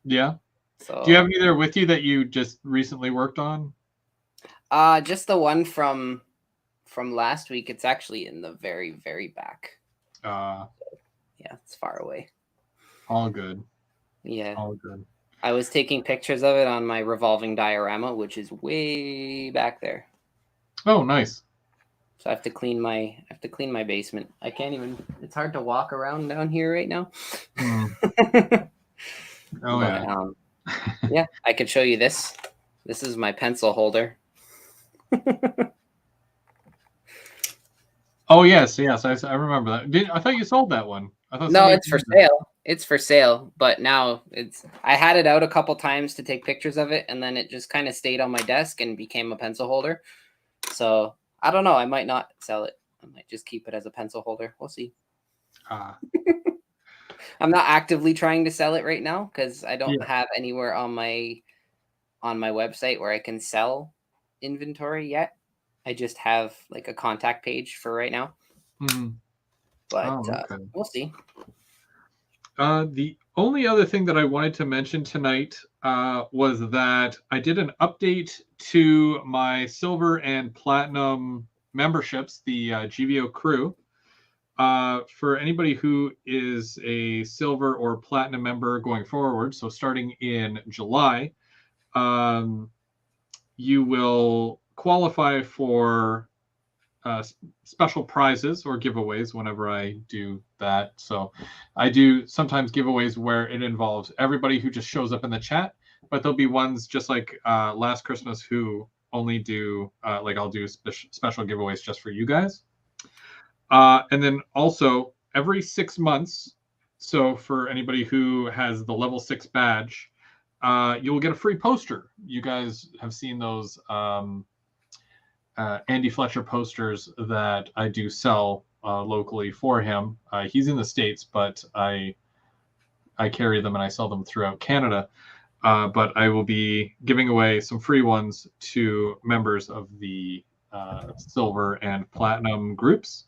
Yeah. So Do you have any there with you that you just recently worked on? just the one from last week. It's actually in the very, very back. Yeah, it's far away. All good. Yeah. All good. I was taking pictures of it on my revolving diorama, which is way back there. Oh, nice. So I have to clean my basement. I can't even. It's hard to walk around down here right now. Oh But, yeah. Yeah, I could show you this. This is my pencil holder. Oh yes. I remember that. I thought you sold that one. I thought No, somebody it's for did that. sale. It's for sale, but now I had it out a couple times to take pictures of it, and then it just kind of stayed on my desk and became a pencil holder. So I don't know. I might not sell it. I might just keep it as a pencil holder. We'll see. I'm not actively trying to sell it right now because I don't have anywhere on my website where I can sell inventory yet. I just have like a contact page for right now. Mm-hmm. But we'll see. The only other thing that I wanted to mention tonight was that I did an update to my silver and platinum memberships, the GVO crew. For anybody who is a silver or platinum member going forward, so starting in July, you will qualify for special prizes or giveaways whenever I do that. So I do sometimes giveaways where it involves everybody who just shows up in the chat, but there'll be ones just like last Christmas who only do like I'll do special giveaways just for you guys. And then also every 6 months, so for anybody who has the level 6 badge, you'll get a free poster. You guys have seen those Andy Fletcher posters that I do sell locally for him. He's in the States, but I carry them and I sell them throughout Canada. But I will be giving away some free ones to members of the silver and platinum groups.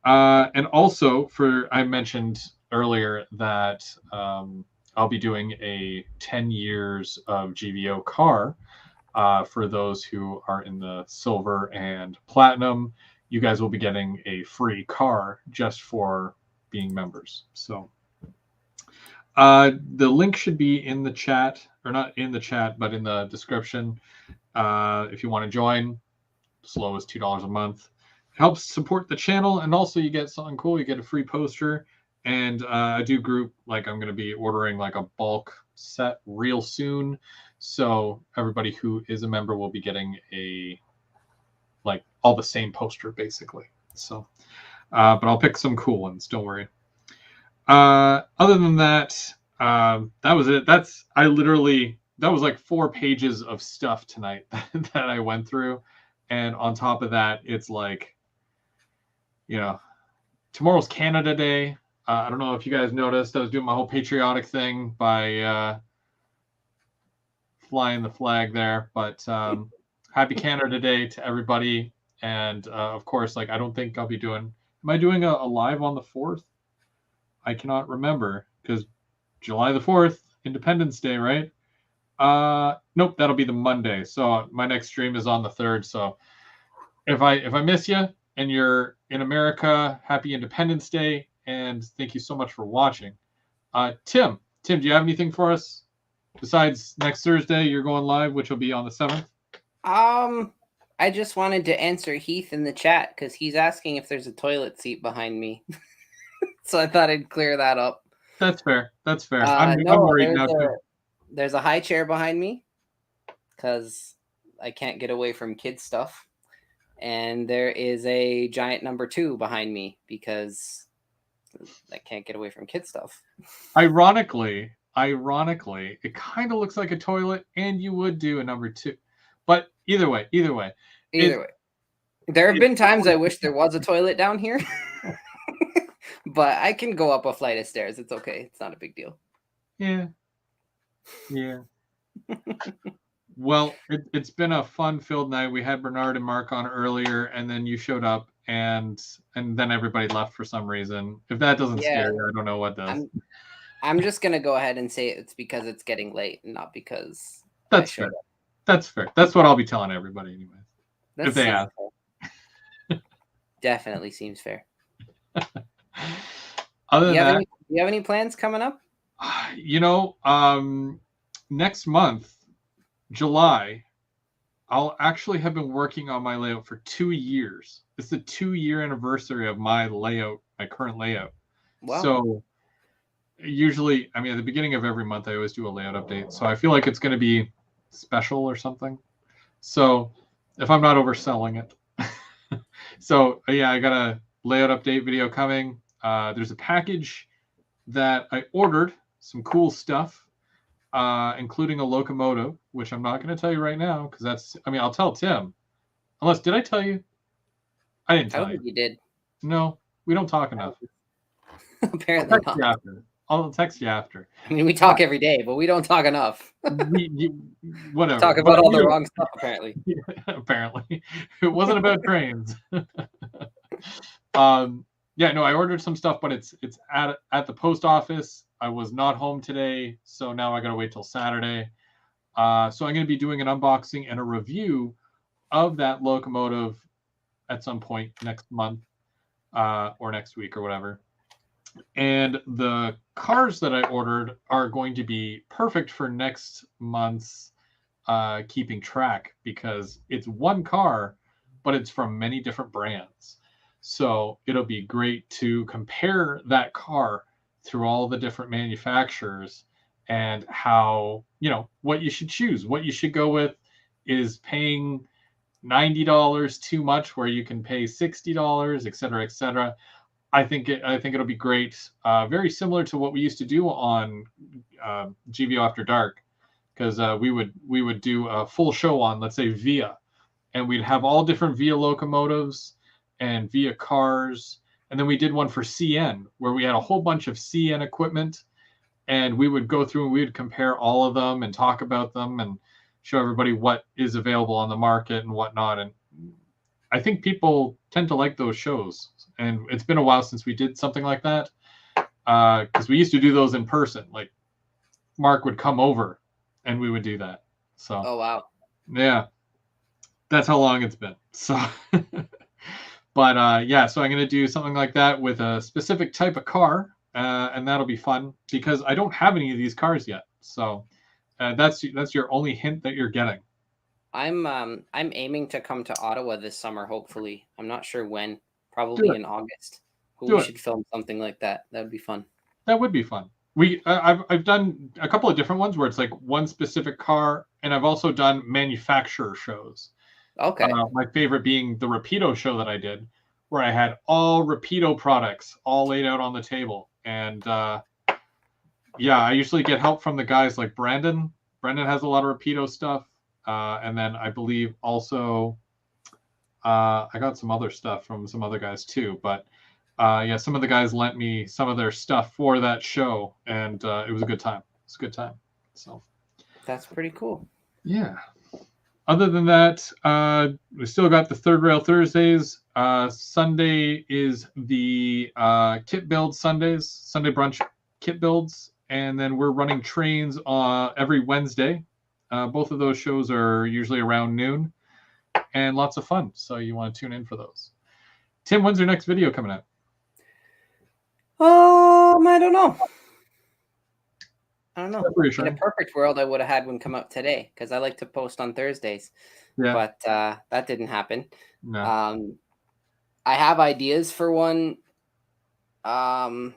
And also I mentioned earlier that I'll be doing a 10 years of GVO car for those who are in the silver and platinum. You guys will be getting a free car just for being members. So the link should be in the chat, or not in the chat, but in the description. If you want to join, as low as $2 a month. Helps support the channel, and also you get something cool. You get a free poster, and I do group, like I'm going to be ordering like a bulk set real soon, so everybody who is a member will be getting like all the same poster basically. So but I'll pick some cool ones, don't worry. Other than that, that was it. That was like 4 pages of stuff tonight that I went through, and on top of that, it's like, tomorrow's Canada Day. I don't know if you guys noticed, I was doing my whole patriotic thing by flying the flag there. But happy Canada Day to everybody. And of course, like, I don't think I'll be doing... Am I doing a live on the 4th? I cannot remember, because July the 4th, Independence Day, right? Nope, that'll be the Monday. So my next stream is on the 3rd. So if I miss you, and you're in America, happy Independence Day, and thank you so much for watching. Tim, do you have anything for us besides next Thursday? You're going live, which will be on the 7th. I just wanted to answer Heath in the chat because he's asking if there's a toilet seat behind me, so I thought I'd clear that up. That's fair. No, I'm worried now too. There's a high chair behind me because I can't get away from kid stuff. And there is a giant number 2 behind me because I can't get away from kid stuff. Ironically, it kind of looks like a toilet, and you would do a number 2. But either way. There have been times I wish there was a toilet down here, but I can go up a flight of stairs. It's okay. It's not a big deal. Yeah. Well, it's been a fun-filled night. We had Bernard and Mark on earlier, and then you showed up, and then everybody left for some reason. If that doesn't scare you, I don't know what does. I'm just gonna go ahead and say it's because it's getting late, and not because that's fair. That's fair. That's what I'll be telling everybody, anyways. If they ask. Definitely seems fair. Other than that, do you have any plans coming up? Next month, July, I'll actually have been working on my layout for 2 years. It's the 2-year anniversary of my layout, my current layout. Wow. So usually, at the beginning of every month, I always do a layout update. So I feel like it's going to be special or something. So if I'm not overselling it. So yeah, I got a layout update video coming. There's a package that I ordered, some cool stuff. Including a locomotive, which I'm not going to tell you right now because that's, I'll tell Tim. Unless, did I tell you? I didn't tell you. I don't think you did. No, we don't talk enough. Apparently not. I'll text you after. We talk every day, but we don't talk enough. Whatever. Talk about all the wrong stuff, apparently. Apparently. It wasn't about trains. Yeah, no, I ordered some stuff, but it's at the post office. I was not home today, so now I got to wait till Saturday. So I'm going to be doing an unboxing and a review of that locomotive at some point next month or next week or whatever. And the cars that I ordered are going to be perfect for next month's keeping track, because it's one car, but it's from many different brands. So it'll be great to compare that car through all the different manufacturers and how, what you should choose, what you should go with. Is paying $90 too much where you can pay $60, et cetera, et cetera. I think it'll be great. Very similar to what we used to do on GVO After Dark, because we would do a full show on, let's say, VIA, and we'd have all different VIA locomotives and VIA cars, and then we did one for CN where we had a whole bunch of CN equipment, and we would go through and we would compare all of them and talk about them and show everybody what is available on the market and whatnot. And I think people tend to like those shows. And it's been a while since we did something like that, because we used to do those in person. Like Mark would come over and we would do that. So, Oh, wow. Yeah, that's how long it's been. So, but yeah, so I'm going to do something like that with a specific type of car, and that'll be fun because I don't have any of these cars yet. So that's your only hint that you're getting. I'm aiming to come to Ottawa this summer, hopefully. I'm not sure when. Probably in August. We should film something like that. That would be fun. That would be fun. I've done a couple of different ones where it's like one specific car, and I've also done manufacturer shows. Okay. My favorite being the Rapido show that I did, where I had all Rapido products all laid out on the table. And yeah, I usually get help from the guys like Brandon. Brandon has a lot of Rapido stuff. And then I believe also I got some other stuff from some other guys too. But yeah, some of the guys lent me some of their stuff for that show, and it was a good time. It's a good time. So that's pretty cool. Yeah. Other than that, we still got the Third Rail Thursdays. Sunday is the kit build Sundays, Sunday brunch kit builds. And then we're running trains every Wednesday. Both of those shows are usually around noon and lots of fun. So you want to tune in for those. Tim, when's your next video coming out? I don't know. In a perfect world, I would have had one come out today because I like to post on Thursdays. Yeah. But that didn't happen. No. I have ideas for one. Well,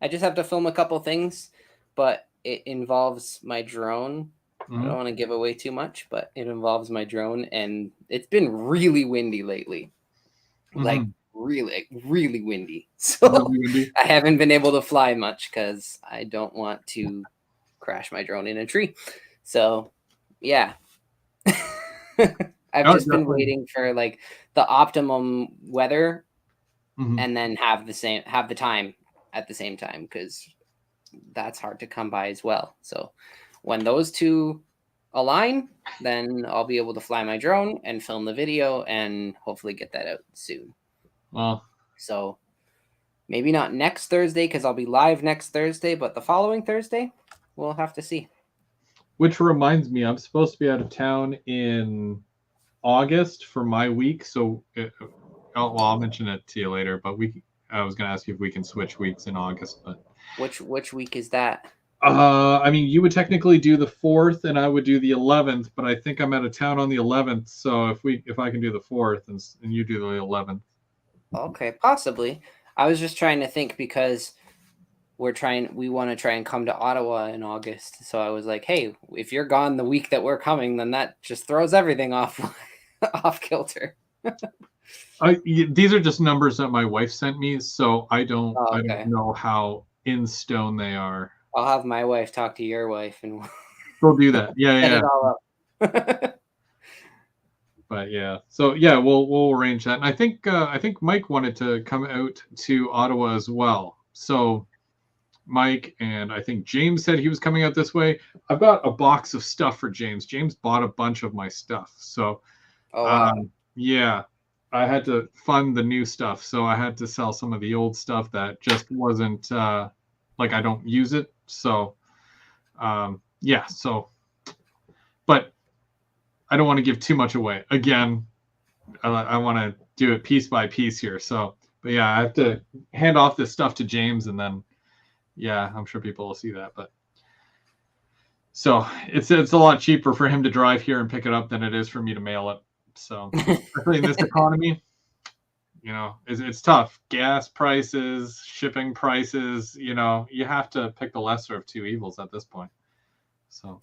I just have to film a couple things, but it involves my drone. I don't want to give away too much, but it involves my drone, and it's been really windy lately. Like really, really windy. So really windy. I haven't been able to fly much because I don't want to crash my drone in a tree. So yeah. I've just been waiting for like the optimum weather and then have the time at the same time, because that's hard to come by as well. So when those two align, then I'll be able to fly my drone and film the video and hopefully get that out soon. Well, so maybe not next Thursday because I'll be live next Thursday, but the following Thursday, we'll have to see. Which reminds me, I'm supposed to be out of town in August for my week. So, I'll mention it to you later. But I was going to ask you if we can switch weeks in August. But which week is that? I mean, you would technically do the 4th, and I would do the 11th. But I think I'm out of town on the 11th. So if I can do the 4th and you do the 11th. Okay, possibly. I was just trying to think because we want to try and come to Ottawa in August. So I was like, hey, if you're gone the week that we're coming, then that just throws everything off kilter. These are just numbers that my wife sent me, so I don't know how in stone they are. I'll have my wife talk to your wife and we'll do that. Yeah, set it all up. But yeah, so yeah, we'll arrange that. And I think Mike wanted to come out to Ottawa as well. So Mike and I think James said he was coming out this way. I've got a box of stuff for James. James bought a bunch of my stuff. So yeah, I had to fund the new stuff. So I had to sell some of the old stuff that just wasn't like I don't use it. So yeah, so but I don't want to give too much away. Again, I want to do it piece by piece here. So, but yeah, I have to hand off this stuff to James, and then, yeah, I'm sure people will see that. But so it's a lot cheaper for him to drive here and pick it up than it is for me to mail it. So, especially in this economy, you know, it's tough. Gas prices, shipping prices, you know, you have to pick the lesser of two evils at this point. So.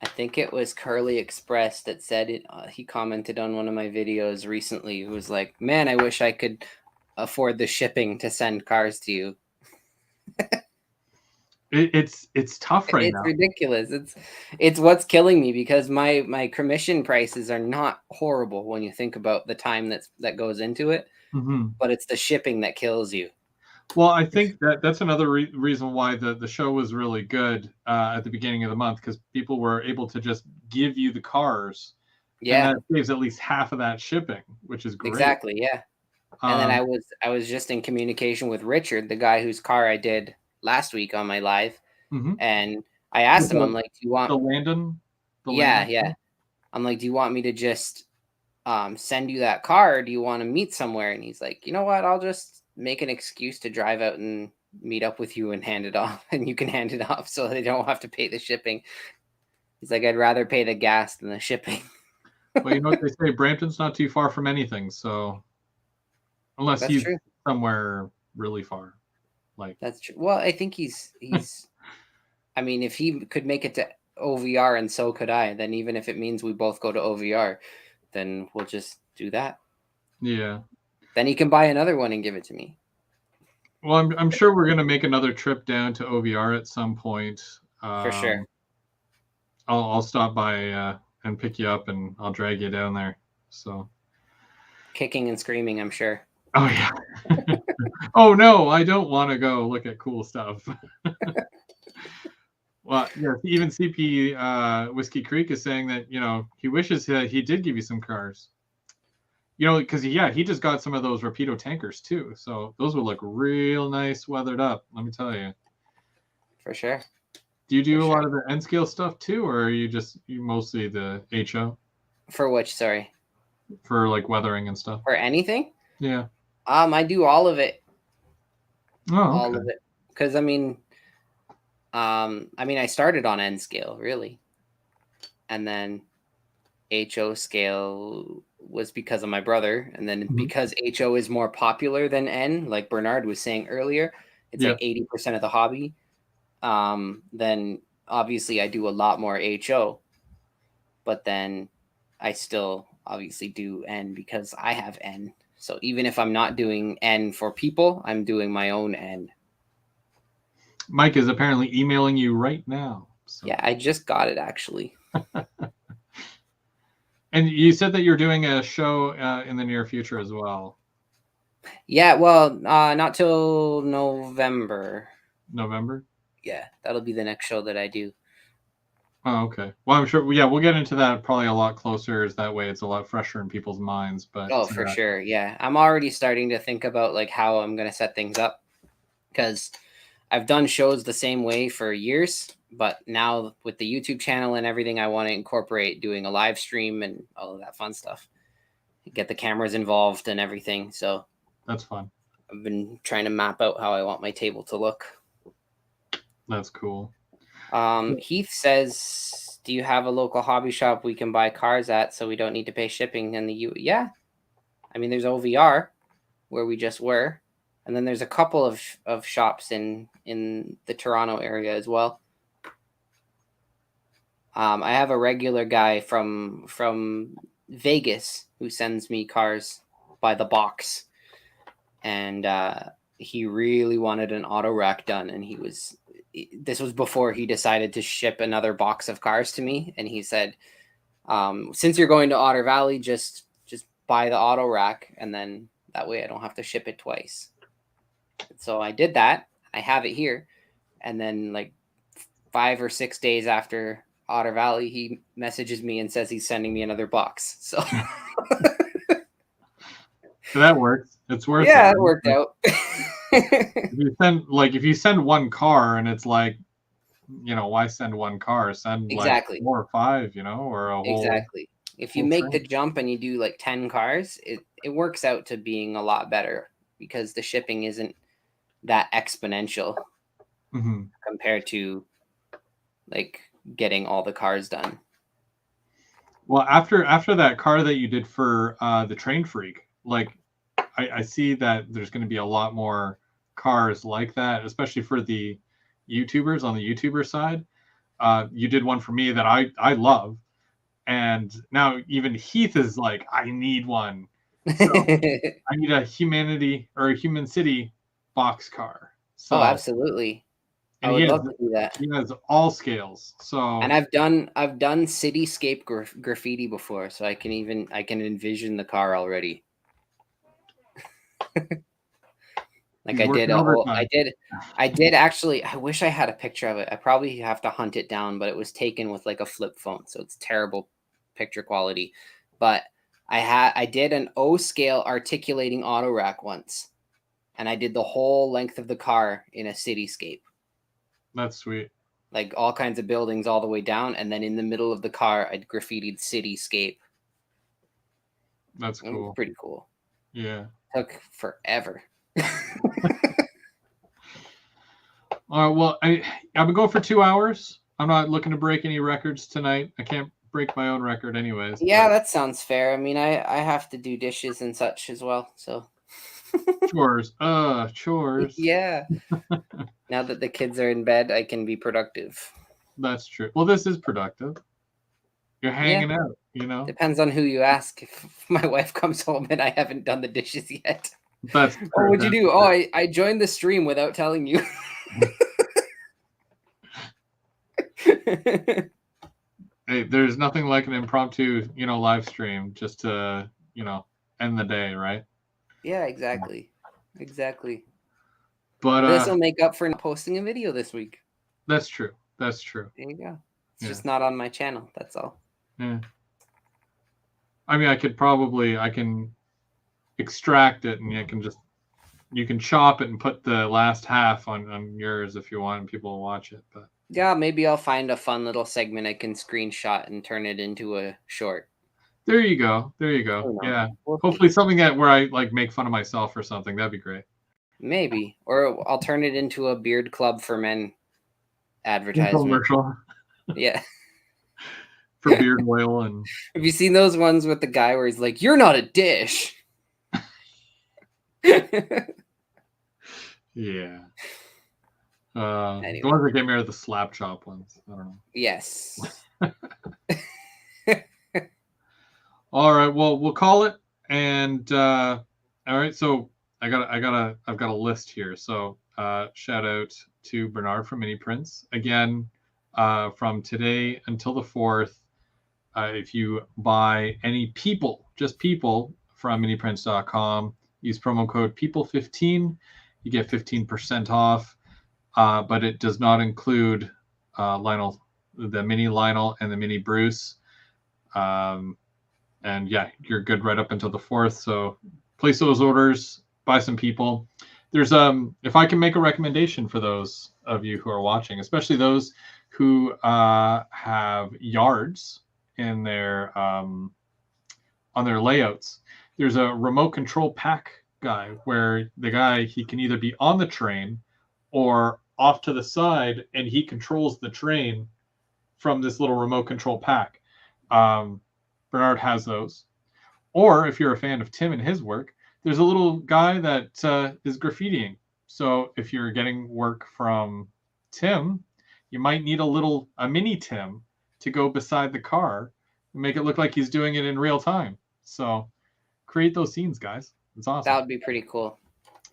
I think it was Curly Express that said it. He commented on one of my videos recently. Who was like, "Man, I wish I could afford the shipping to send cars to you." It's tough right now. It's ridiculous. It's what's killing me, because my commission prices are not horrible when you think about the time that goes into it. Mm-hmm. But it's the shipping that kills you. Well, I think that's another reason why the show was really good at the beginning of the month, because people were able to just give you the cars. Yeah, and that saves at least half of that shipping, which is great. Exactly. Yeah, and then I was just in communication with Richard, the guy whose car I did last week on my live, and I asked him, I'm like, "Do you want the Landon?" Yeah. I'm like, "Do you want me to just send you that car, or do you want to meet somewhere?" And he's like, "You know what? I'll just make an excuse to drive out and meet up with you and hand it off, and you can hand it off so they don't have to pay the shipping." He's like, "I'd rather pay the gas than the shipping." Well, you know what they say, Brampton's not too far from anything, so unless That's he's true. somewhere really far. Like That's true. Well, I think he's I mean, if he could make it to OVR and so could I, then even if it means we both go to OVR, then we'll just do that. Yeah. Then he can buy another one and give it to me. Well, I'm sure we're gonna make another trip down to OVR at some point. For sure. I'll stop by and pick you up, and I'll drag you down there. So Kicking and screaming, I'm sure. Oh yeah. Oh no, I don't want to go look at cool stuff. Well, yeah, even CP Whiskey Creek is saying that, you know, he wishes he did give you some cars. You know, because he just got some of those Rapido tankers too, so those would look real nice weathered up. Let me tell you. For sure. Do you do a lot of the N scale stuff too, or are you mostly the HO? For which, sorry? For like weathering and stuff. For anything? Yeah. I do all of it. Oh, okay. All of it, because I mean, I started on N scale really, and then HO scale was because of my brother, and then because HO is more popular than N, like Bernard was saying earlier, it's like 80% of the hobby. Then obviously I do a lot more HO, but then I still obviously do N because I have N. So even if I'm not doing N for people, I'm doing my own N. Mike is apparently emailing you right now. So. Yeah, I just got it actually. And you said that you're doing a show in the near future as well. Yeah, well, not till November. November? Yeah, that'll be the next show that I do. Oh, okay. Well, I'm sure. Yeah, we'll get into that probably a lot closer. Is that way it's a lot fresher in people's minds. But for sure. Yeah, I'm already starting to think about like how I'm gonna set things up, because I've done shows the same way for years, but now with the YouTube channel and everything, I want to incorporate doing a live stream and all of that fun stuff. Get the cameras involved and everything. So that's fun. I've been trying to map out how I want my table to look. That's cool. Heath says, "Do you have a local hobby shop we can buy cars at so we don't need to pay shipping in the U?" Yeah, I mean, there's OVR where we just were, and then there's a couple of shops in the Toronto area as well. I have a regular guy from Vegas who sends me cars by the box, and he really wanted an auto rack done, and this was before he decided to ship another box of cars to me, and he said, since you're going to Otter Valley, just buy the auto rack, and then that way I don't have to ship it twice. So I did that. I have it here, and then like 5 or 6 days after Otter Valley, he messages me and says he's sending me another box. So so that works. It's worth it. Yeah, it worked out. If you send one car and it's like, you know, why send one car? Send exactly like 4 or 5, you know, or a whole. Exactly. If you Full make the train. jump and you do like 10 cars, it works out to being a lot better because the shipping isn't that exponential Hmm. compared to like getting all the cars done. Well, after that car that you did for the Train Freak, like I see that there's going to be a lot more cars like that, especially for the YouTubers on the YouTuber side. You did one for me that I love, and now even Heath is like, I need one. So I need a humanity or a human city boxcar. So Oh, absolutely. I and would love to do that. he has all scales. So And I've done cityscape graffiti before, so I can envision the car already. Like he's working overtime. I did actually. I wish I had a picture of it. I probably have to hunt it down, but it was taken with like a flip phone, so it's terrible picture quality. But I did an O scale articulating auto rack once, and I did the whole length of the car in a cityscape. That's sweet. Like all kinds of buildings all the way down, and then in the middle of the car, I'd graffitied cityscape. That's It was cool. pretty cool. Yeah. Took forever. All right. Well, I've been going for 2 hours. I'm not looking to break any records tonight. I can't break my own record, anyways. Yeah, that sounds fair. I mean, I have to do dishes and such as well, so. Chores. Chores. Yeah. Now that the kids are in bed, I can be productive. That's true. Well, this is productive. You're hanging out, you know? Depends on who you ask. If my wife comes home and I haven't done the dishes yet. That's true. Oh, what'd you do? Oh, I joined the stream without telling you. Hey, there's nothing like an impromptu, live stream just to, end the day, right? Yeah, exactly. Exactly. But this will make up for not posting a video this week. That's true. That's true. There you go. It's just not on my channel. That's all. Yeah. I mean, I can extract it and you can chop it and put the last half on yours if you want and people will watch it. But yeah, maybe I'll find a fun little segment I can screenshot and turn it into a short. There you go. Yeah. Hopefully something where I like make fun of myself or something. That'd be great. Maybe. Or I'll turn it into a beard club for men advertisement. Commercial. Yeah. For beard oil and have you seen those ones with the guy where he's like, "You're not a dish"? Yeah. Anyway. The ones that get me are the slap chop ones. I don't know. Yes. All right. Well, we'll call it. And all right. So I've got a list here. So shout out to Bernard from Miniprints again. From today until the 4th, if you buy any just people from miniprints.com, use promo code people15, you get 15% off. But it does not include Lionel, the mini Lionel and the mini Bruce. And yeah, you're good right up until the 4th. So place those orders, buy some people. There's if I can make a recommendation for those of you who are watching, especially those who have yards in their on their layouts. There's a remote control pack guy where the guy, he can either be on the train or off to the side and he controls the train from this little remote control pack. Bernard has those. Or if you're a fan of Tim and his work, there's a little guy that is graffitiing. So if you're getting work from Tim, you might need a mini Tim to go beside the car and make it look like he's doing it in real time. So create those scenes, guys. It's awesome. That would be pretty cool.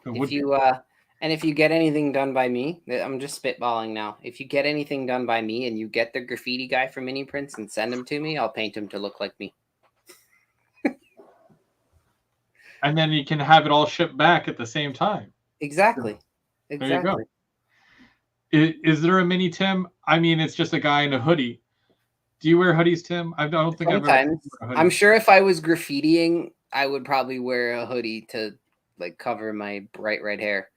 If you get anything done by me, I'm just spitballing now. If you get anything done by me and you get the graffiti guy from Miniprints and send him to me, I'll paint him to look like me. And then you can have it all shipped back at the same time. Exactly. There you go. Is there a mini Tim? I mean, it's just a guy in a hoodie. Do you wear hoodies, Tim? I don't think Sometimes. I've ever seen a hoodie. I'm sure if I was graffitiing, I would probably wear a hoodie to like cover my bright red hair.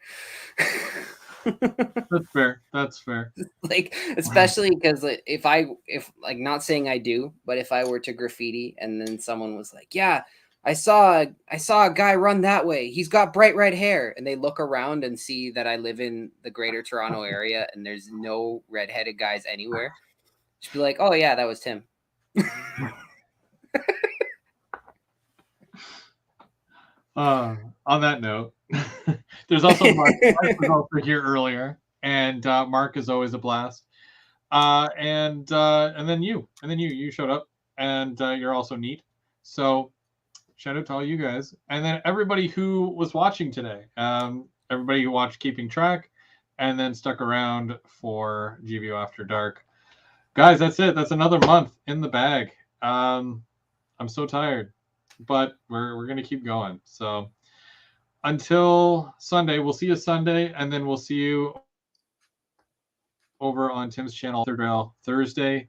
That's fair. That's fair. Like, especially because if like, not saying I do, but if I were to graffiti and then someone was like, yeah, I saw a guy run that way, he's got bright red hair, and they look around and see that I live in the greater Toronto area and there's no redheaded guys anywhere, just be like, oh yeah, that was Tim. On that note, there's also Mark. Mark was also here earlier, and Mark is always a blast. And then you showed up, and you're also neat. So shout out to all you guys, and then everybody who was watching today. Everybody who watched Keeping Track, and then stuck around for GVO After Dark. Guys, that's it. That's another month in the bag. I'm so tired, but we're gonna keep going. So until Sunday, we'll see you Sunday, and then we'll see you over on Tim's channel, Third Rail Thursday.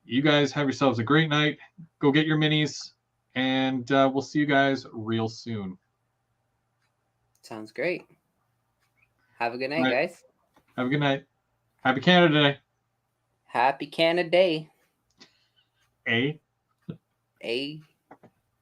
You guys have yourselves a great night. Go get your minis, and we'll see you guys real soon. Sounds great. Have a good night, Right. guys. Have a good night. Happy Canada Day. Happy Canada Day. A. A.